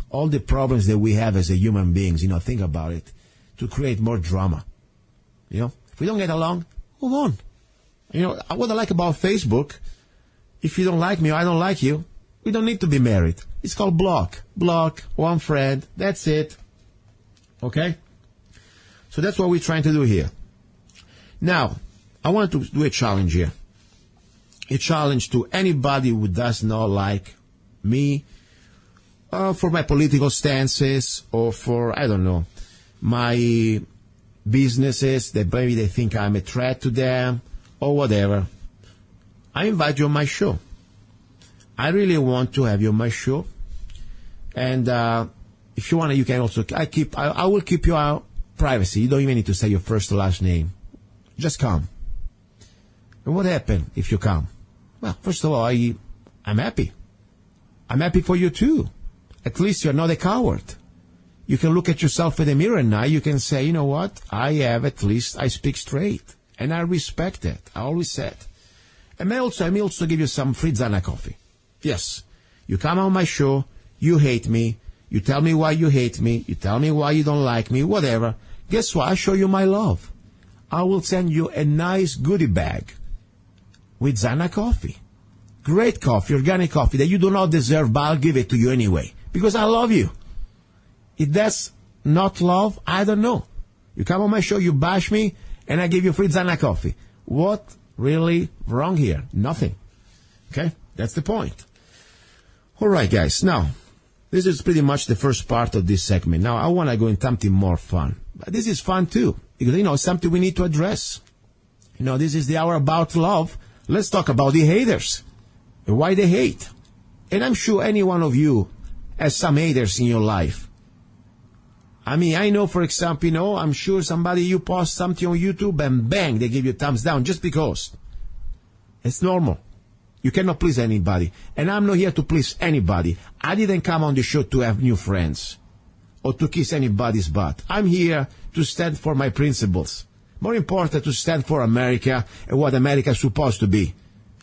all the problems that we have as a human beings, think about it, to create more drama. If we don't get along, move on. What I like about Facebook, if you don't like me or I don't like you, we don't need to be married. It's called block. Block, one friend, that's it. Okay? So that's what we're trying to do here. Now, I want to do a challenge here. A challenge to anybody who does not like me for my political stances or for, I don't know, my businesses that maybe they think I'm a threat to them or whatever. I invite you on my show. I really want to have you on my show. And if you want to, you can also, I will keep your privacy. You don't even need to say your first or last name. Just come. And what happened if you come? Well, first of all, I'm happy. I'm happy for you too. At least you're not a coward. You can look at yourself in the mirror now. You can say, you know what? I speak straight. And I respect that. I always said. And I may also give you some free Zanna coffee. Yes. You come on my show. You hate me. You tell me why you hate me. You tell me why you don't like me. Whatever. Guess what? I show you my love. I will send you a nice goodie bag with Zanna coffee. Great coffee, organic coffee that you do not deserve, but I'll give it to you anyway. Because I love you. If that's not love, I don't know. You come on my show, you bash me, and I give you free Zanna coffee. What really wrong here? Nothing. Okay? That's the point. All right, guys. Now, this is pretty much the first part of this segment. Now, I want to go into something more fun. But this is fun, too. Because, it's something we need to address. This is the hour about love. Let's talk about the haters. And why they hate. And I'm sure any one of you has some haters in your life. I mean, I know, for example, I'm sure you post something on YouTube and bang, they give you a thumbs down just because. It's normal. You cannot please anybody. And I'm not here to please anybody. I didn't come on the show to have new friends or to kiss anybody's butt. I'm here to stand for my principles. More important, to stand for America and what America is supposed to be.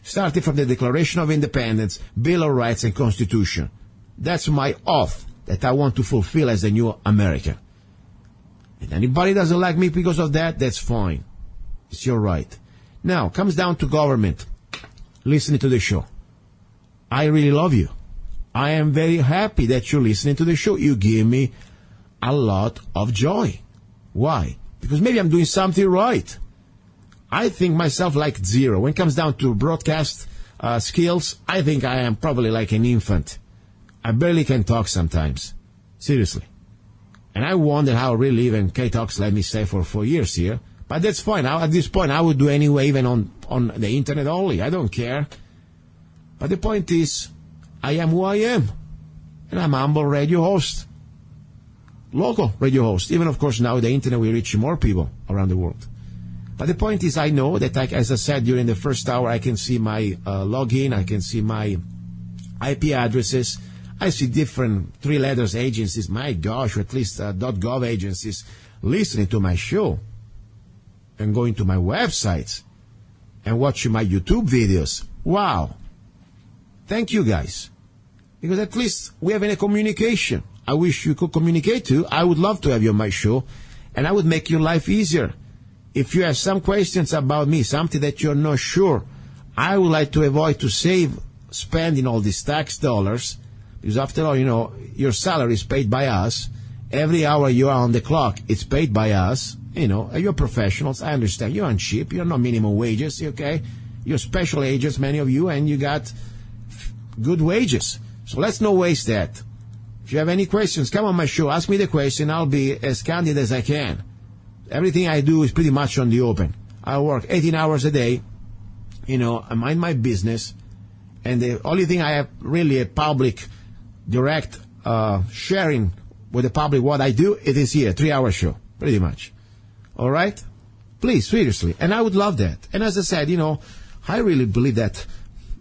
Starting from the Declaration of Independence, Bill of Rights, and Constitution. That's my oath that I want to fulfill as a new American. And anybody doesn't like me because of that, that's fine. It's your right. Now, comes down to government. Listening to the show. I really love you. I am very happy that you're listening to the show. You give me a lot of joy. Why? Because maybe I'm doing something right. I think myself like zero. When it comes down to broadcast skills, I think I am probably like an infant. I barely can talk sometimes. Seriously. And I wonder how really even KTOX let me stay for 4 years here. But that's fine. At this point, I would do anyway, even on the internet only. I don't care. But the point is, I am who I am. And I'm a humble radio host. Local radio host. Even, of course, now with the internet, we reach more people around the world. But the point is, I know that, as I said during the first hour, I can see my login. I can see my IP addresses. I see different 3 letters agencies. My gosh, or at least .gov agencies listening to my show. And going to my websites and watching my YouTube videos. Wow. Thank you, guys. Because at least we have a communication. I wish you could communicate too. I would love to have you on my show, and I would make your life easier. If you have some questions about me, something that you're not sure, I would like to avoid to save spending all these tax dollars, because after all, your salary is paid by us. Every hour you are on the clock, it's paid by us. You're professionals. I understand. You're on cheap. You're not minimum wages, okay? You're special agents, many of you, and you got good wages. So let's not waste that. If you have any questions, come on my show. Ask me the question. I'll be as candid as I can. Everything I do is pretty much on the open. I work 18 hours a day. I mind my business. And the only thing I have really a public direct sharing with the public what I do, it is here, 3-hour show, pretty much. All right? Please, seriously. And I would love that. And as I said, I really believe that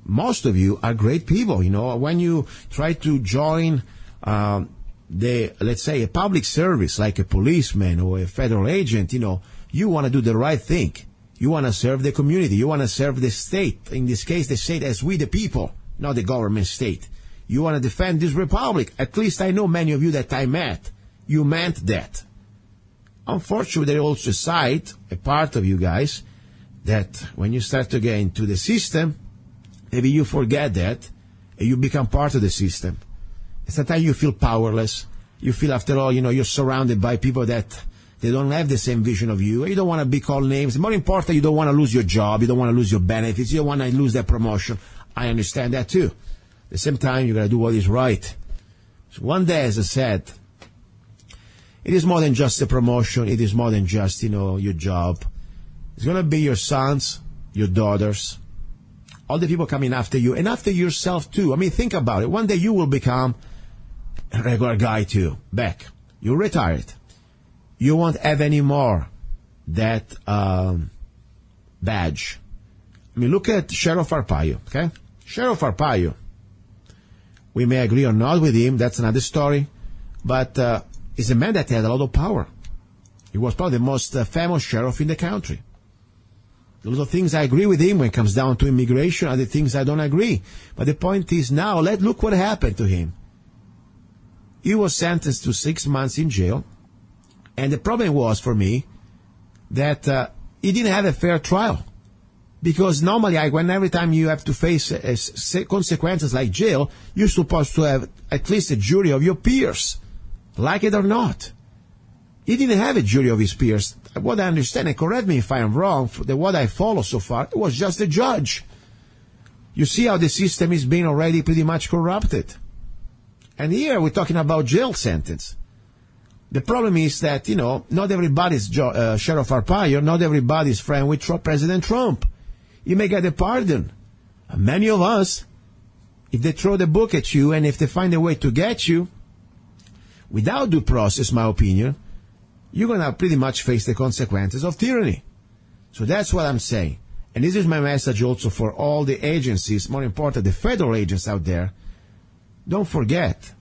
most of you are great people. When you try to join let's say, a public service like a policeman or a federal agent, you want to do the right thing. You want to serve the community. You want to serve the state. In this case, the state as we the people, not the government state. You want to defend this republic. At least I know many of you that I met. You meant that. Unfortunately, there is also a side, a part of you guys, that when you start to get into the system, maybe you forget that, and you become part of the system. And sometimes you feel powerless. You feel, after all, you're surrounded by people that They don't have the same vision of you. You don't want to be called names. More important, you don't want to lose your job. You don't want to lose your benefits. You don't want to lose that promotion. I understand that too. At the same time, you got to do what is right. So one day, as I said, it is more than just a promotion. It is more than just, your job. It's going to be your sons, your daughters, all the people coming after you, and after yourself too. I mean, think about it. One day you will become a regular guy too. Back. You're retired. You won't have any more that badge. I mean, look at Sheriff Arpaio, okay? Sheriff Arpaio. We may agree or not with him. That's another story. But he's a man that had a lot of power. He was probably the most famous sheriff in the country. A lot of things I agree with him when it comes down to immigration, other things I don't agree. But the point is now, look what happened to him. He was sentenced to 6 months in jail. And the problem was, for me, that he didn't have a fair trial. Because normally, every time you have to face consequences like jail, you're supposed to have at least a jury of your peers, like it or not. He didn't have a jury of his peers. What I understand, and correct me if I am wrong, what I follow so far, it was just a judge. You see how the system is being already pretty much corrupted. And here we're talking about jail sentence. The problem is that, not everybody's Sheriff Arpaio, not everybody's friend with President Trump. You may get a pardon. Many of us, if they throw the book at you and if they find a way to get you, without due process, my opinion, you're going to pretty much face the consequences of tyranny. So that's what I'm saying. And this is my message also for all the agencies, more important, the federal agents out there. Don't forget,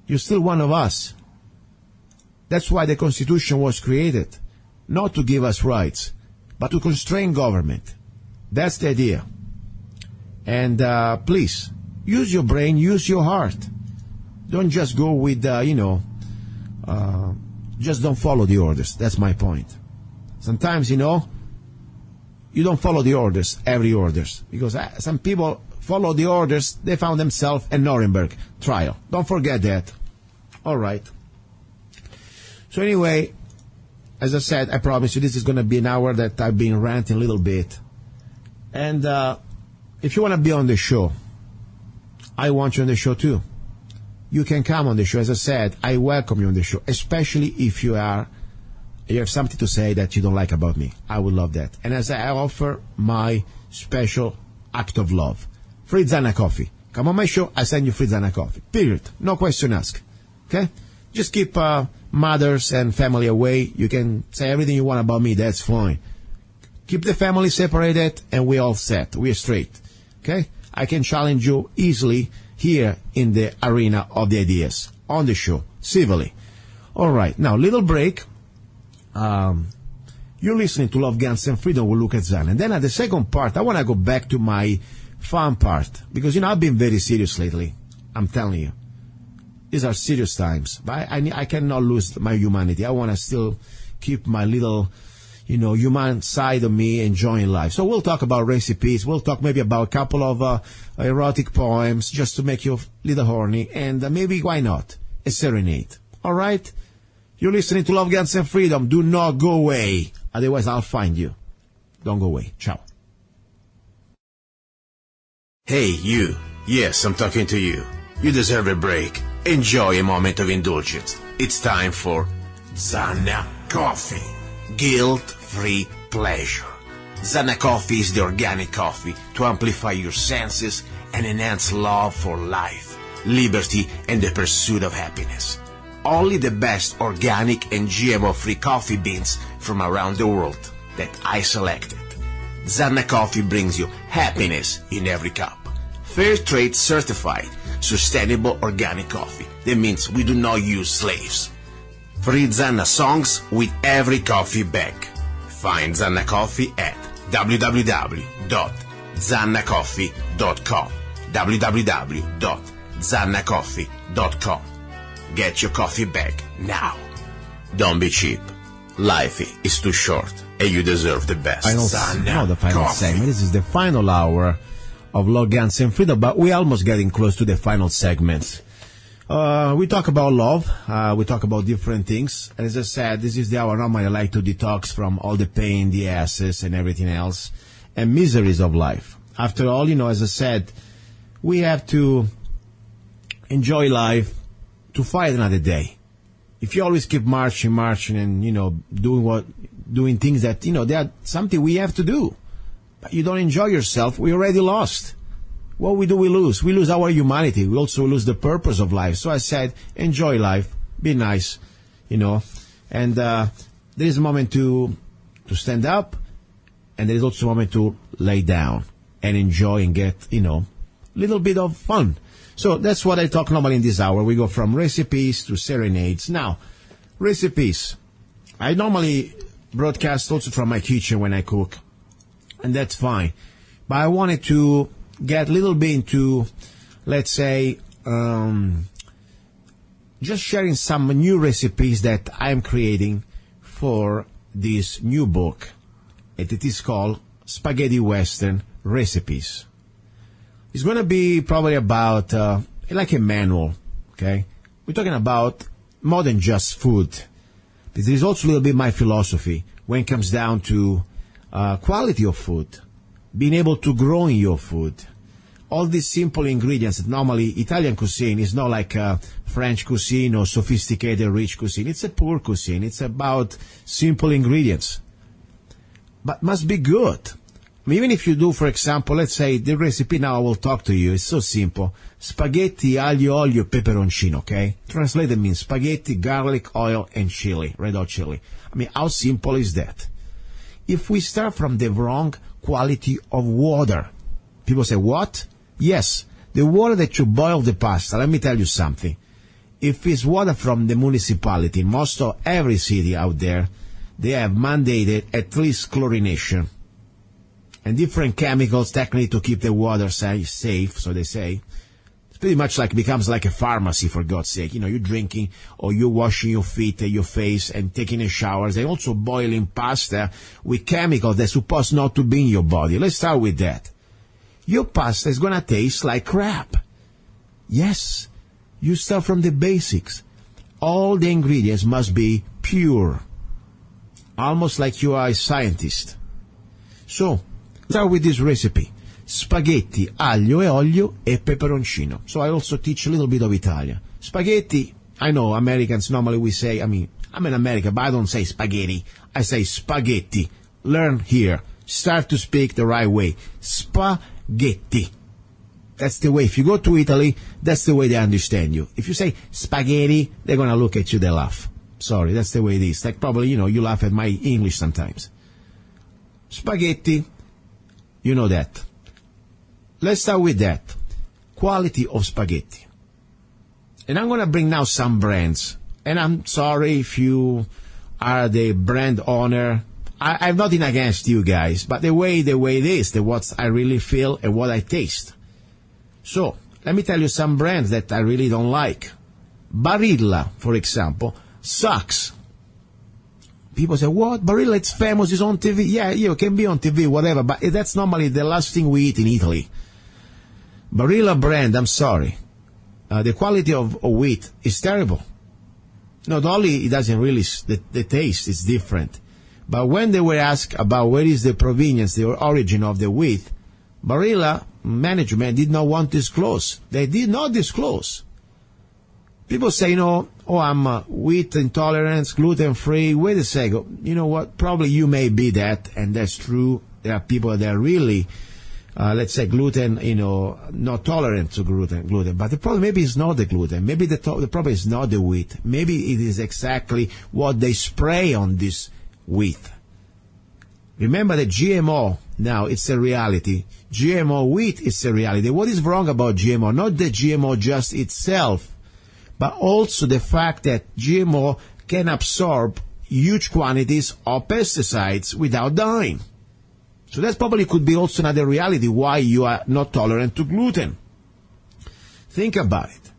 you're still one of us. That's why the Constitution was created, not to give us rights, but to constrain government. That's the idea. And please, use your brain, use your heart. Don't just go with, just don't follow the orders. That's my point. Sometimes, you don't follow the orders, every orders. Because some people follow the orders, they found themselves in Nuremberg trial. Don't forget that. All right. So anyway, as I said, I promise you this is going to be an hour that I've been ranting a little bit. And if you want to be on the show, I want you on the show too. You can come on the show. As I said, I welcome you on the show, especially if you have something to say that you don't like about me. I would love that. And as I offer my special act of love, free Zanna Coffee. Come on my show, I send you free Zanna Coffee. Period. No question asked. Okay? Just keep mothers and family away. You can say everything you want about me. That's fine. Keep the family separated, and we're all set. We're straight. Okay? I can challenge you easily here in the arena of the ideas, on the show, civilly. All right. Now, little break. You're listening to Love, Guns, and Freedom with luca-zanna. And then at the second part, I want to go back to my fun part. Because, I've been very serious lately. I'm telling you. These are serious times. But I cannot lose my humanity. I want to still keep my little, human side of me enjoying life. So we'll talk about recipes. We'll talk maybe about a couple of erotic poems just to make you a little horny. And maybe, why not, a serenade. All right? You're listening to Love, Guns, and Freedom. Do not go away. Otherwise, I'll find you. Don't go away. Ciao. Hey, you. Yes, I'm talking to you. You deserve a break. Enjoy a moment of indulgence. It's time for Zanna Coffee. Guilt-free pleasure. Zanna Coffee is the organic coffee to amplify your senses and enhance love for life, liberty, and the pursuit of happiness. Only the best organic and GMO-free coffee beans from around the world that I selected. Zanna Coffee brings you happiness in every cup. Fair trade certified, sustainable organic coffee. That means we do not use slaves. Free Zanna songs with every coffee bag. Find Zanna Coffee at www.zannacoffee.com. www.zannacoffee.com. Get your coffee bag now. Don't be cheap. Life is too short, and you deserve the best. The final segment. This is the final hour of Love, Guns, and Freedom, but we're almost getting close to the final segment. We talk about love. We talk about different things. As I said, this is the hour normally I like to detox from all the pain, the asses, and everything else, and miseries of life. After all, as I said, we have to enjoy life to fight another day. If you always keep marching, and, doing things that, they are something we have to do, but you don't enjoy yourself, we already lost. What we do, we lose. We lose our humanity. We also lose the purpose of life. So I said, enjoy life, be nice, and there is a moment to stand up, and there is also a moment to lay down and enjoy and get, a little bit of fun. So that's what I talk normally in this hour. We go from recipes to serenades. Now, recipes. I normally broadcast also from my kitchen when I cook, and that's fine. But I wanted to get a little bit into, let's say, just sharing some new recipes that I'm creating for this new book. It is called Spaghetti Western Recipes. It's going to be probably about, like a manual, okay? We're talking about more than just food. This is also a little bit my philosophy when it comes down to quality of food, being able to grow in your food. All these simple ingredients that normally Italian cuisine is not like French cuisine or sophisticated rich cuisine. It's a poor cuisine. It's about simple ingredients, but must be good. I mean, even if you do, for example, let's say the recipe now I will talk to you, it's so simple. Spaghetti, aglio, olio, peperoncino, okay? Translated means spaghetti, garlic, oil, and chili, red hot chili. I mean, how simple is that? If we start from the wrong quality of water, people say, what? Yes, the water that you boil the pasta, let me tell you something. If it's water from the municipality, most of every city out there, they have mandated at least chlorination and different chemicals technically to keep the water safe, so they say. It's pretty much like becomes like a pharmacy, for God's sake. You're drinking or you're washing your feet and your face and taking a shower. They're also boiling pasta with chemicals that's supposed not to be in your body. Let's start with that. Your pasta is going to taste like crap. Yes, you start from the basics. All the ingredients must be pure, almost like you are a scientist. So, start with this recipe. Spaghetti, aglio e olio e peperoncino. So I also teach a little bit of Italian. Spaghetti, I know Americans normally we say, I'm in America, but I don't say spaghetti. I say spaghetti. Learn here. Start to speak the right way. Spaghetti. That's the way. If you go to Italy, that's the way they understand you. If you say spaghetti, they're going to look at you, they laugh. Sorry, that's the way it is. Like probably, you laugh at my English sometimes. Spaghetti, you know that. Let's start with that. Quality of spaghetti. And I'm going to bring now some brands. And I'm sorry if you are the brand owner. I'm nothing against you guys, but the way it is, what I really feel and what I taste. So, let me tell you some brands that I really don't like. Barilla, for example, sucks. People say, what? Barilla, it's famous, it's on TV. Yeah, it can be on TV, whatever, but that's normally the last thing we eat in Italy. Barilla brand, I'm sorry. The quality of wheat is terrible. Not only it doesn't really, the taste is different, but when they were asked about where is the provenience, the origin of the wheat, Barilla management did not want to disclose. They did not disclose. People say, I'm wheat intolerant, gluten-free. Wait a second. You know what? Probably you may be that, and that's true. There are people that are really, let's say, gluten, not tolerant to gluten. But the problem maybe is not the gluten. Maybe the problem is not the wheat. Maybe it is exactly what they spray on this wheat. Remember that GMO, now it's a reality. GMO wheat is a reality. What is wrong about GMO? Not the GMO just itself, but also the fact that GMO can absorb huge quantities of pesticides without dying. So that probably could be also another reality why you are not tolerant to gluten. Think about it.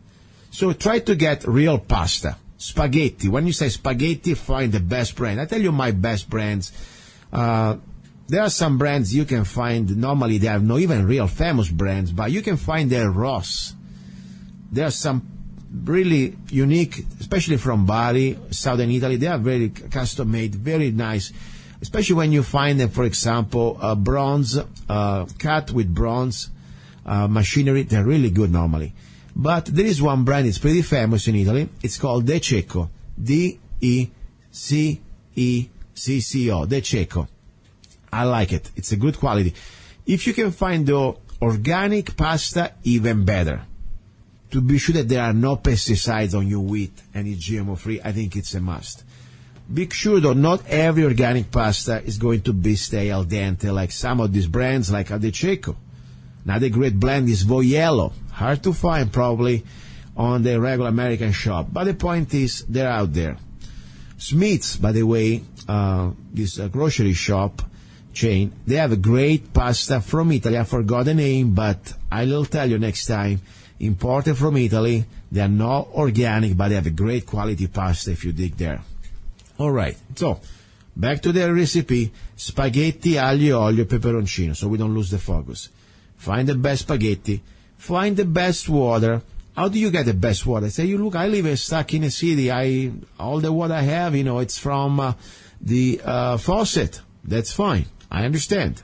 So try to get real pasta. Spaghetti. When you say spaghetti, find the best brand. I tell you my best brands. There are some brands you can find, normally they are not even real famous brands, but you can find their Ross. There are some really unique, especially from Bari, southern Italy. They are very custom made, very nice, especially when you find them, for example, bronze, cut with bronze machinery. They're really good normally. But there is one brand, it's pretty famous in Italy. It's called DiCicco. DiCicco. DiCicco. I like it. It's a good quality. If you can find the organic pasta, even better. To be sure that there are no pesticides on your wheat and it's GMO free, I think it's a must. Be sure though, not every organic pasta is going to be stay al dente like some of these brands like DiCicco. Another great blend is Voiello. Hard to find probably on the regular American shop. But the point is, they're out there. Smith's, by the way, this grocery shop chain, they have a great pasta from Italy. I forgot the name, but I will tell you next time. Imported from Italy. They are not organic, but they have a great quality pasta if you dig there. All right. So, back to the recipe. Spaghetti, aglio, olio, peperoncino, so we don't lose the focus. Find the best spaghetti. Find the best water. How do you get the best water? Say, you look, I live stuck in a city. All the water I have, it's from the faucet. That's fine. I understand.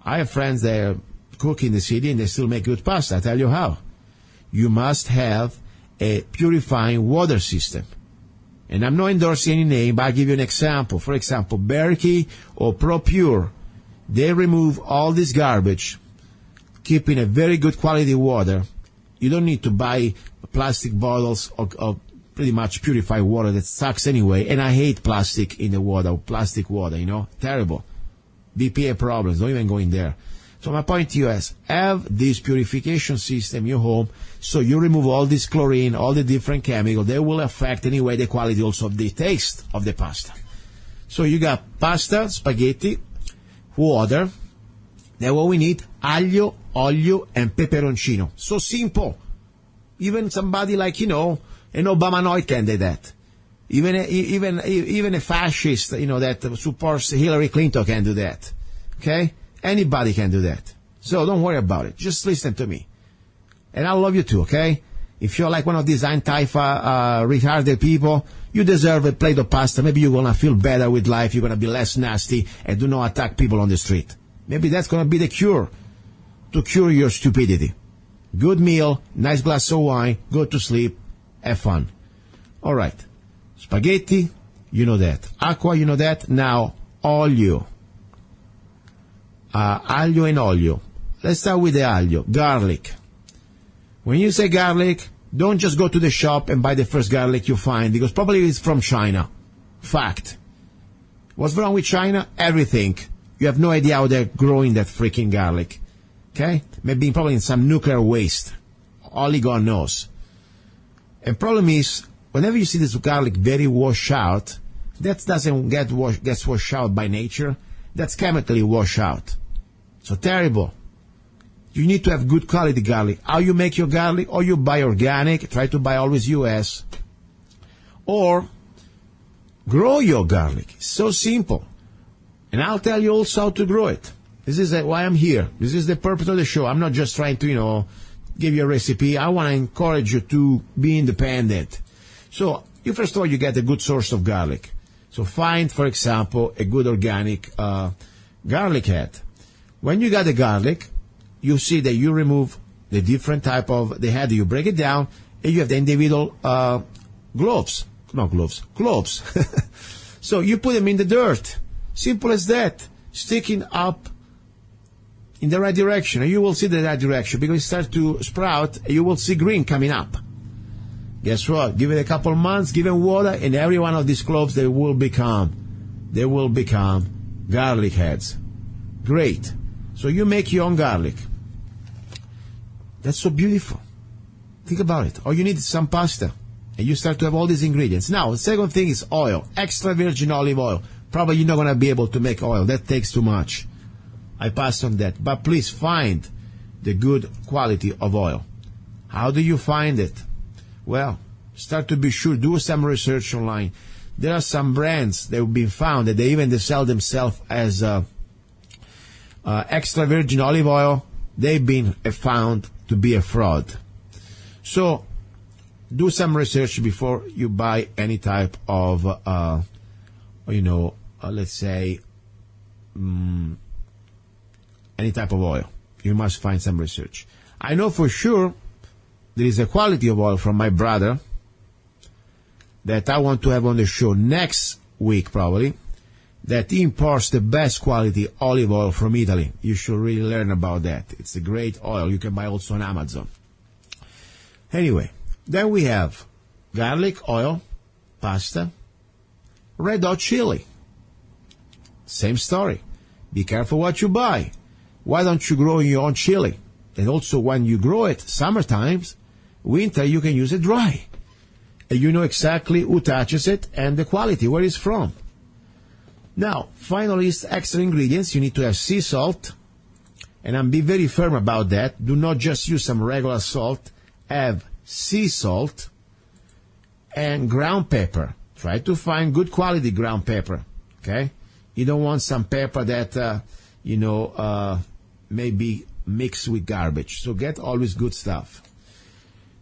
I have friends that cook in the city and they still make good pasta. I tell you how. You must have a purifying water system. And I'm not endorsing any name, but I'll give you an example. For example, Berkey or ProPure, they remove all this garbage, keeping a very good quality water. You don't need to buy plastic bottles of pretty much purified water that sucks anyway. And I hate plastic in the water, plastic water, terrible. BPA problems, don't even go in there. So my point to you is, have this purification system in your home, so you remove all this chlorine, all the different chemicals. They will affect anyway the quality also of the taste of the pasta. So you got pasta, spaghetti, water. Then what we need, aglio, olio, and peperoncino. So simple. Even somebody like, an Obamanoid can do that. Even a fascist, that supports Hillary Clinton can do that. Okay? Anybody can do that. So don't worry about it. Just listen to me. And I love you too, okay? If you're like one of these Antifa, retarded people, you deserve a plate of pasta. Maybe you're going to feel better with life. You're going to be less nasty and do not attack people on the street. Maybe that's going to be the cure to cure your stupidity. Good meal, nice glass of wine, go to sleep, have fun. All right. Spaghetti, you know that. Acqua, you know that. Now, olio. Aglio and olio. Let's start with the aglio. Garlic. When you say garlic, don't just go to the shop and buy the first garlic you find, because probably it's from China. Fact. What's wrong with China? Everything. You have no idea how they're growing that freaking garlic. Okay? Maybe probably in some nuclear waste. Only God knows. And problem is, whenever you see this garlic very washed out, that doesn't gets washed out by nature. That's chemically washed out. So terrible. You need to have good quality garlic. How you make your garlic? Or you buy organic, try to buy always US. Or grow your garlic. It's so simple. And I'll tell you also how to grow it. This is why I'm here. This is the purpose of the show. I'm not just trying to, give you a recipe. I want to encourage you to be independent. So, first of all, you get a good source of garlic. So find, for example, a good organic garlic head. When you got the garlic, you see that you remove the different type of the head. You break it down, and you have the individual cloves. So you put them in the dirt. Simple as that. Sticking up in the right direction, and you will see the right direction because it starts to sprout, and you will see green coming up. Guess what? Give it a couple of months, give it water, and every one of these cloves, they will become garlic heads. Great. So you make your own garlic. That's so beautiful. Think about it. All you need is some pasta, and you start to have all these ingredients. Now, the second thing is oil. Extra virgin olive oil. Probably you're not going to be able to make oil. That takes too much. I pass on that. But please find the good quality of oil. How do you find it? Well, start to be sure. Do some research online. There are some brands that have been found that they sell themselves as extra virgin olive oil. They've been found to be a fraud. So do some research before you buy any type of, let's say, any type of oil. You must find some research. I know for sure there is a quality of oil from my brother that I want to have on the show next week probably, that imports the best quality olive oil from Italy. You should really learn about that. It's a great oil. You can buy also on Amazon. Anyway, then we have garlic oil, pasta, red hot chili. Same story. Be careful what you buy. Why don't you grow your own chili? And also when you grow it, summertimes, winter, you can use it dry. And you know exactly who touches it and the quality, where it's from. Now, finally, extra ingredients. You need to have sea salt. And I'm being very firm about that. Do not just use some regular salt. Have sea salt and ground pepper. Try to find good quality ground pepper. Okay? You don't want some pepper that, may be mixed with garbage. So get always good stuff.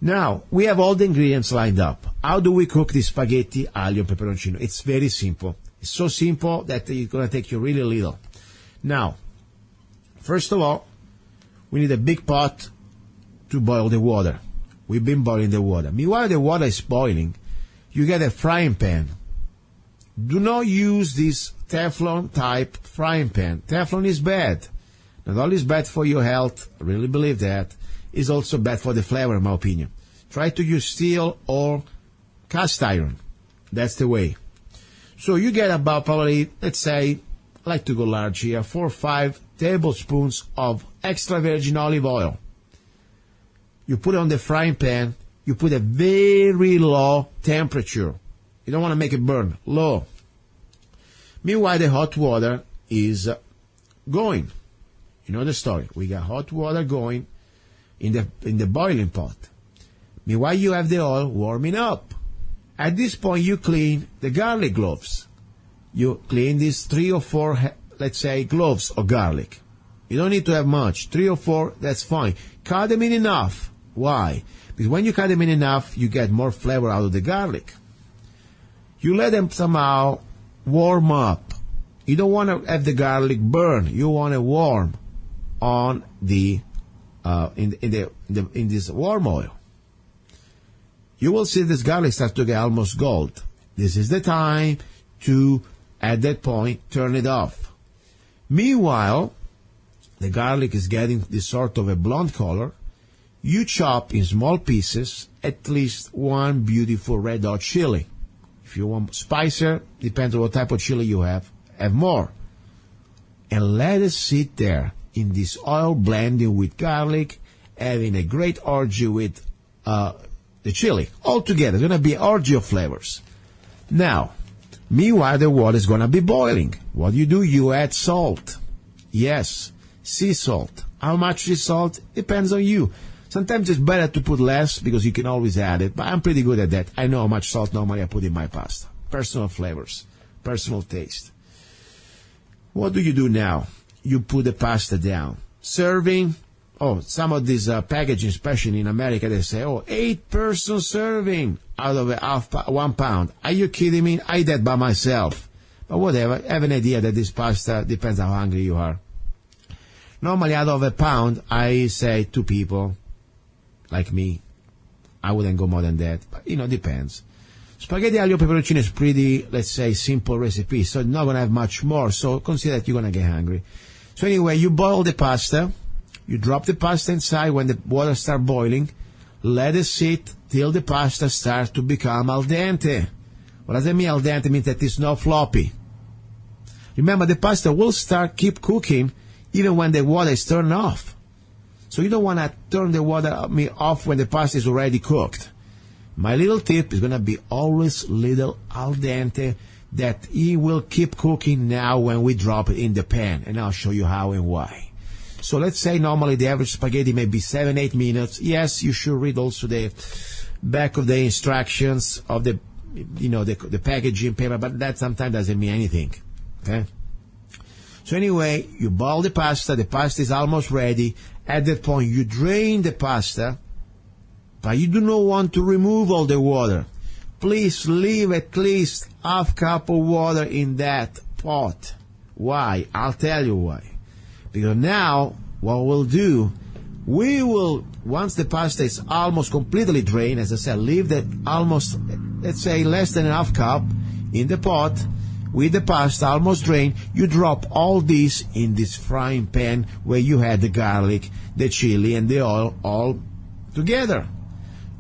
Now, we have all the ingredients lined up. How do we cook the spaghetti aglio e peperoncino? It's very simple. It's so simple that it's going to take you really little. Now, first of all, we need a big pot to boil the water. We've been boiling the water. Meanwhile, the water is boiling, you get a frying pan. Do not use this Teflon type frying pan. Teflon is bad. Not only is bad for your health, I really believe that, is also bad for the flavor, in my opinion. Try to use steel or cast iron. That's the way. So you get about probably, let's say, I like to go large here, 4 or 5 tablespoons of extra virgin olive oil. You put it on the frying pan. You put a very low temperature. You don't want to make it burn. Low. Meanwhile, the hot water is going. You know the story. We got hot water going in the boiling pot. Meanwhile, you have the oil warming up. At this point, you clean the garlic cloves. You clean these 3 or 4, let's say, cloves of garlic. You don't need to have much. 3 or 4, that's fine. Cut them in enough. Why? Because when you cut them in enough, you get more flavor out of the garlic. You let them somehow warm up. You don't want to have the garlic burn. You want it warm on the in this warm oil. You will see this garlic starts to get almost gold. This is the time to, at that point, turn it off. Meanwhile, the garlic is getting this sort of a blonde color. You chop in small pieces at least 1 beautiful red hot chili. If you want spicier, depends on what type of chili you have more. And let it sit there in this oil blending with garlic, having a great orgy with the chili. All together, it's going to be an orgy of flavors. Now, meanwhile, the water is going to be boiling. What do? You add salt. Yes, sea salt. How much sea salt? Depends on you. Sometimes it's better to put less because you can always add it, but I'm pretty good at that. I know how much salt normally I put in my pasta. Personal flavors, personal taste. What do you do now? You put the pasta down. Serving. Oh, some of these packaging, especially in America, they say, 8-person serving out of 1 pound. Are you kidding me? I eat that by myself. But whatever, I have an idea that this pasta depends how hungry you are. Normally, out of 1 pound, I say 2 people, like me. I wouldn't go more than that, but, depends. Spaghetti aglio peperoncino is pretty, let's say, simple recipe, so not going to have much more, so consider that you're going to get hungry. So anyway, you boil the pasta. You drop the pasta inside when the water starts boiling. Let it sit till the pasta starts to become al dente. What does that mean, al dente? It means that it's not floppy. Remember, the pasta will keep cooking even when the water is turned off. So you don't want to turn the water off when the pasta is already cooked. My little tip is going to be always little al dente, that it will keep cooking now when we drop it in the pan. And I'll show you how and why. So let's say normally the average spaghetti may be 7-8 minutes. Yes, you should read also the back of the instructions of the packaging paper, but that sometimes doesn't mean anything. Okay? So anyway, you boil the pasta is almost ready. At that point, you drain the pasta but you do not want to remove all the water. Please leave at least half cup of water in that pot. Why? I'll tell you why. Because now, what we'll do, we will, once the pasta is almost completely drained, as I said, leave that almost, let's say, less than a half cup in the pot, with the pasta almost drained. You drop all this in this frying pan where you had the garlic, the chili, and the oil all together.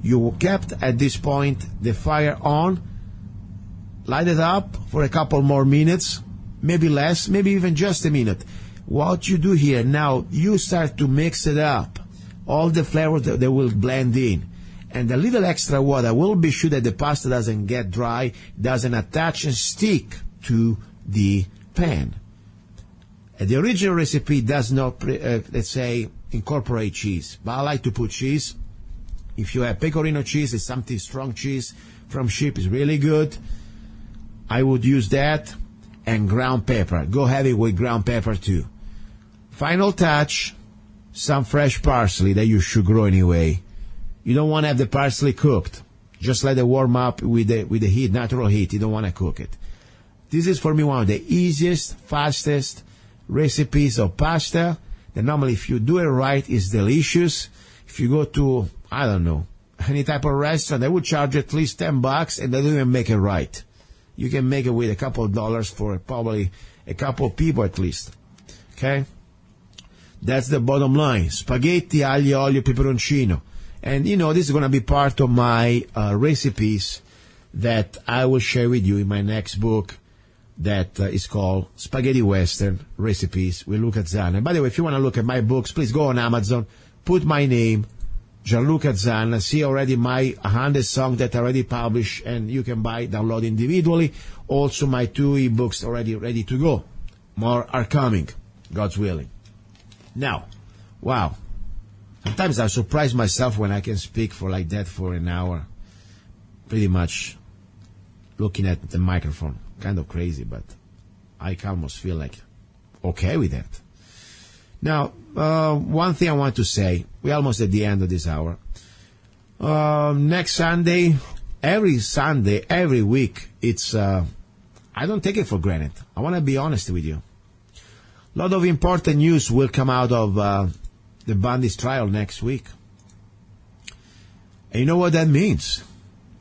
You kept, at this point, the fire on, light it up for a couple more minutes, maybe less, maybe even just a minute. What you do here, now you start to mix it up. All the flavors, they will blend in. And a little extra water will be sure that the pasta doesn't get dry, doesn't attach and stick to the pan. The original recipe does not, let's say, incorporate cheese. But I like to put cheese. If you have pecorino cheese, it's something strong cheese from sheep, is really good. I would use that. And ground pepper. Go heavy with ground pepper too. Final touch, some fresh parsley that you should grow anyway. You don't want to have the parsley cooked. Just let it warm up with the heat, natural heat. You don't want to cook it. This is for me one of the easiest, fastest recipes of pasta. That normally, if you do it right, is delicious. If you go to, I don't know, any type of restaurant, they would charge at least $10 and they don't even make it right. You can make it with a couple of dollars for probably a couple of people at least. Okay? That's the bottom line. Spaghetti, aglio, olio, peperoncino. And, you know, this is going to be part of my recipes that I will share with you in my next book that is called Spaghetti Western Recipes with Luca-Zanna. By the way, if you want to look at my books, please go on Amazon, put my name, Gianluca Zanna, see already my 100 songs that I already published, and you can download individually. Also, my 2 ebooks already ready to go. More are coming, God's willing. Now, wow. Sometimes I surprise myself when I can speak for like that for an hour. Pretty much looking at the microphone. Kind of crazy, but I can almost feel like okay with that. Now, one thing I want to say, we're almost at the end of this hour. Next Sunday, every week, it's, I don't take it for granted. I want to be honest with you. A lot of important news will come out of the Bundy's trial next week. And you know what that means?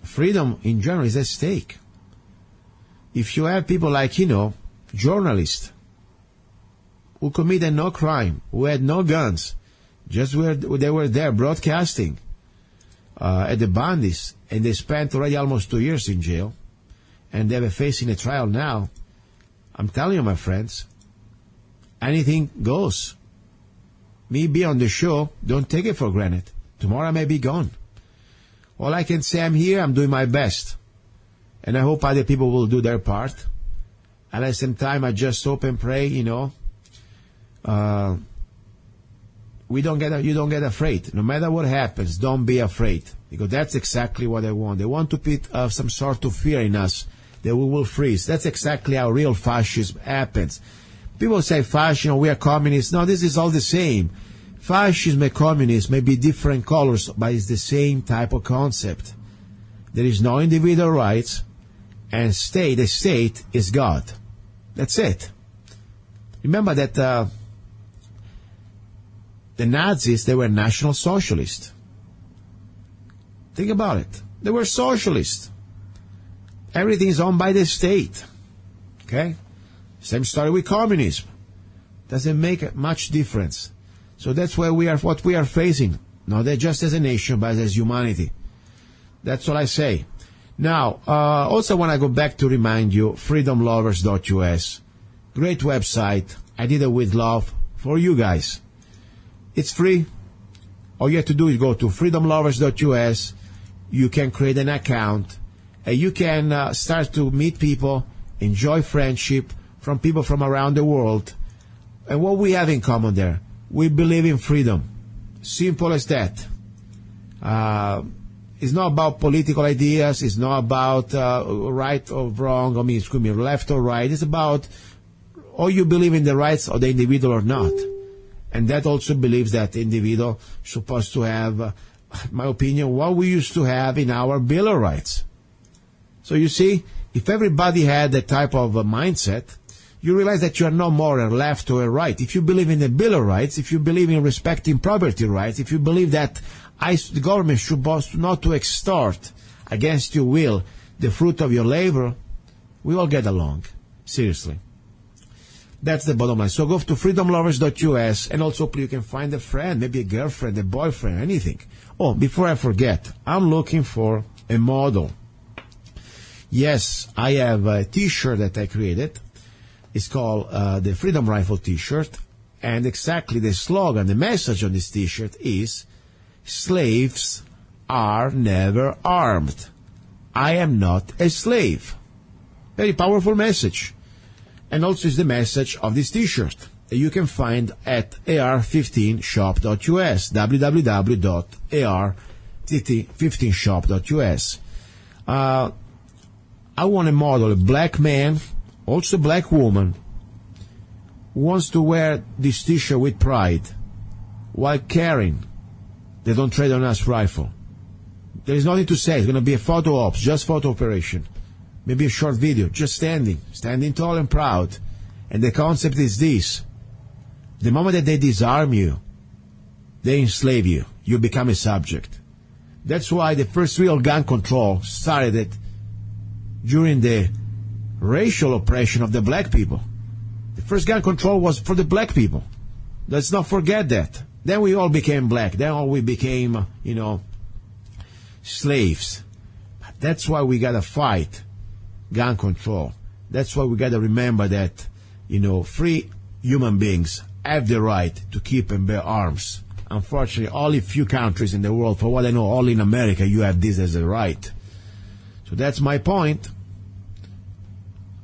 Freedom in general is at stake. If you have people like, you know, journalists, who committed no crime, who had no guns, just they were there broadcasting at the Bundys, and they spent already almost 2 years in jail, and they were facing a trial now. I'm telling you, my friends, anything goes. Me be on the show, don't take it for granted. Tomorrow I may be gone. All I can say, I'm here, I'm doing my best. And I hope other people will do their part. At the same time, I just hope and pray, you know, you don't get afraid. No matter what happens, don't be afraid. Because that's exactly what they want. They want to put some sort of fear in us that we will freeze. That's exactly how real fascism happens. People say fascism, we are communists. No, this is all the same. Fascism and communism may be different colors, but it's the same type of concept. There is no individual rights, and the state is God. That's it. Remember that the Nazis, they were National Socialists. Think about it. They were socialists. Everything is owned by the state. Okay? Same story with communism. Doesn't make much difference. So that's where what we are facing. Not just as a nation, but as humanity. That's all I say. Now, also want to go back to remind you, freedomlovers.us. Great website. I did it with love for you guys. It's free. All you have to do is go to freedomlovers.us. You can create an account. And you can start to meet people, enjoy friendship from people from around the world. And what we have in common there, we believe in freedom. Simple as that. It's not about political ideas. It's not about right or wrong. I mean, it could be left or right. It's about, or you believe in the rights of the individual or not. And that also believes that the individual is supposed to have in my opinion, what we used to have in our Bill of Rights. So you see, if everybody had that type of mindset, you realize that you are no more a left or a right. If you believe in the Bill of Rights, if you believe in respecting property rights, if you believe that the government should supposed not to extort against your will the fruit of your labor, we all get along. Seriously. That's the bottom line. So go to freedomlovers.us, and also you can find a friend, maybe a girlfriend, a boyfriend, anything. Oh, before I forget, I'm looking for a model. Yes, I have a T-shirt that I created. It's called the Freedom Rifle T-shirt, and exactly the slogan, the message on this T-shirt is, slaves are never armed. I am not a slave. Very powerful message. And also is the message of this T-shirt that you can find at ar15shop.us, www.ar15shop.us. I want a model, a black man, also a black woman, who wants to wear this T-shirt with pride while carrying the Don't Trade on Us rifle. There is nothing to say. It's going to be a photo ops, just photo operation. Maybe a short video, just standing tall and proud. And the concept is this. The moment that they disarm you, they enslave you. You become a subject. That's why the first real gun control started during the racial oppression of the black people. The first gun control was for the black people. Let's not forget that. Then we all became black. Then all we became, slaves. But that's why we got to fight gun control. That's why we got to remember that, free human beings have the right to keep and bear arms. Unfortunately, only few countries in the world, for what I know, all in America, you have this as a right. So that's my point.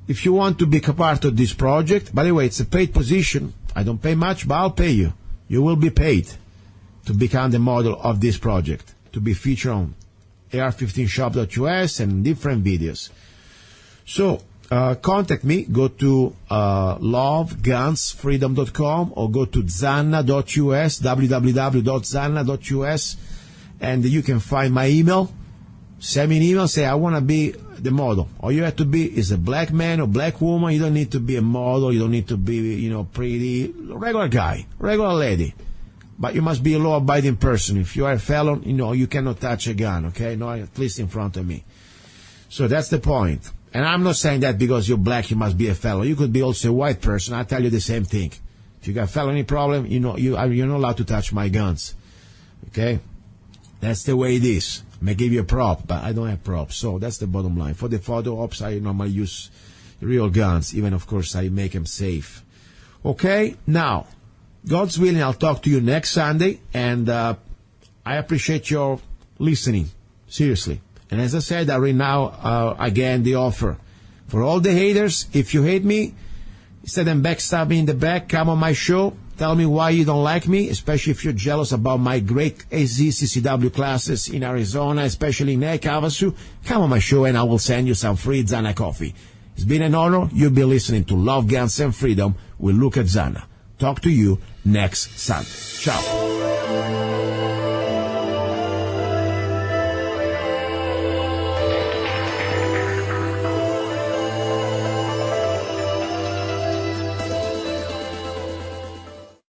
If you want to be a part of this project, by the way, it's a paid position. I don't pay much, but I'll pay you. You will be paid to become the model of this project, to be featured on ar15shop.us and different videos. So, contact me. Go to lovegunsfreedom.com or go to zanna.us, www.zanna.us, and you can find my email. Send me an email, say, I want to be the model. All you have to be is a black man or black woman. You don't need to be a model. You don't need to be, pretty, regular guy, regular lady. But you must be a law-abiding person. If you are a felon, you cannot touch a gun, okay? No, at least in front of me. So that's the point. And I'm not saying that because you're black, you must be a felon. You could be also a white person. I tell you the same thing. If you got a felony problem, you're not allowed to touch my guns. Okay? That's the way it is. I may give you a prop, but I don't have props. So that's the bottom line. For the photo ops, I normally use real guns. Even, of course, I make them safe. Okay? Now, God's willing, I'll talk to you next Sunday. And I appreciate your listening. Seriously. And as I said, I read now, again, the offer. For all the haters, if you hate me, instead of backstab me in the back, come on my show. Tell me why you don't like me, especially if you're jealous about my great AZ CCW classes in Arizona, especially in Lake Havasu. Come on my show and I will send you some free Zanna coffee. It's been an honor. You'll be listening to Love, Guns, and Freedom with Luca-Zanna. Talk to you next Sunday. Ciao.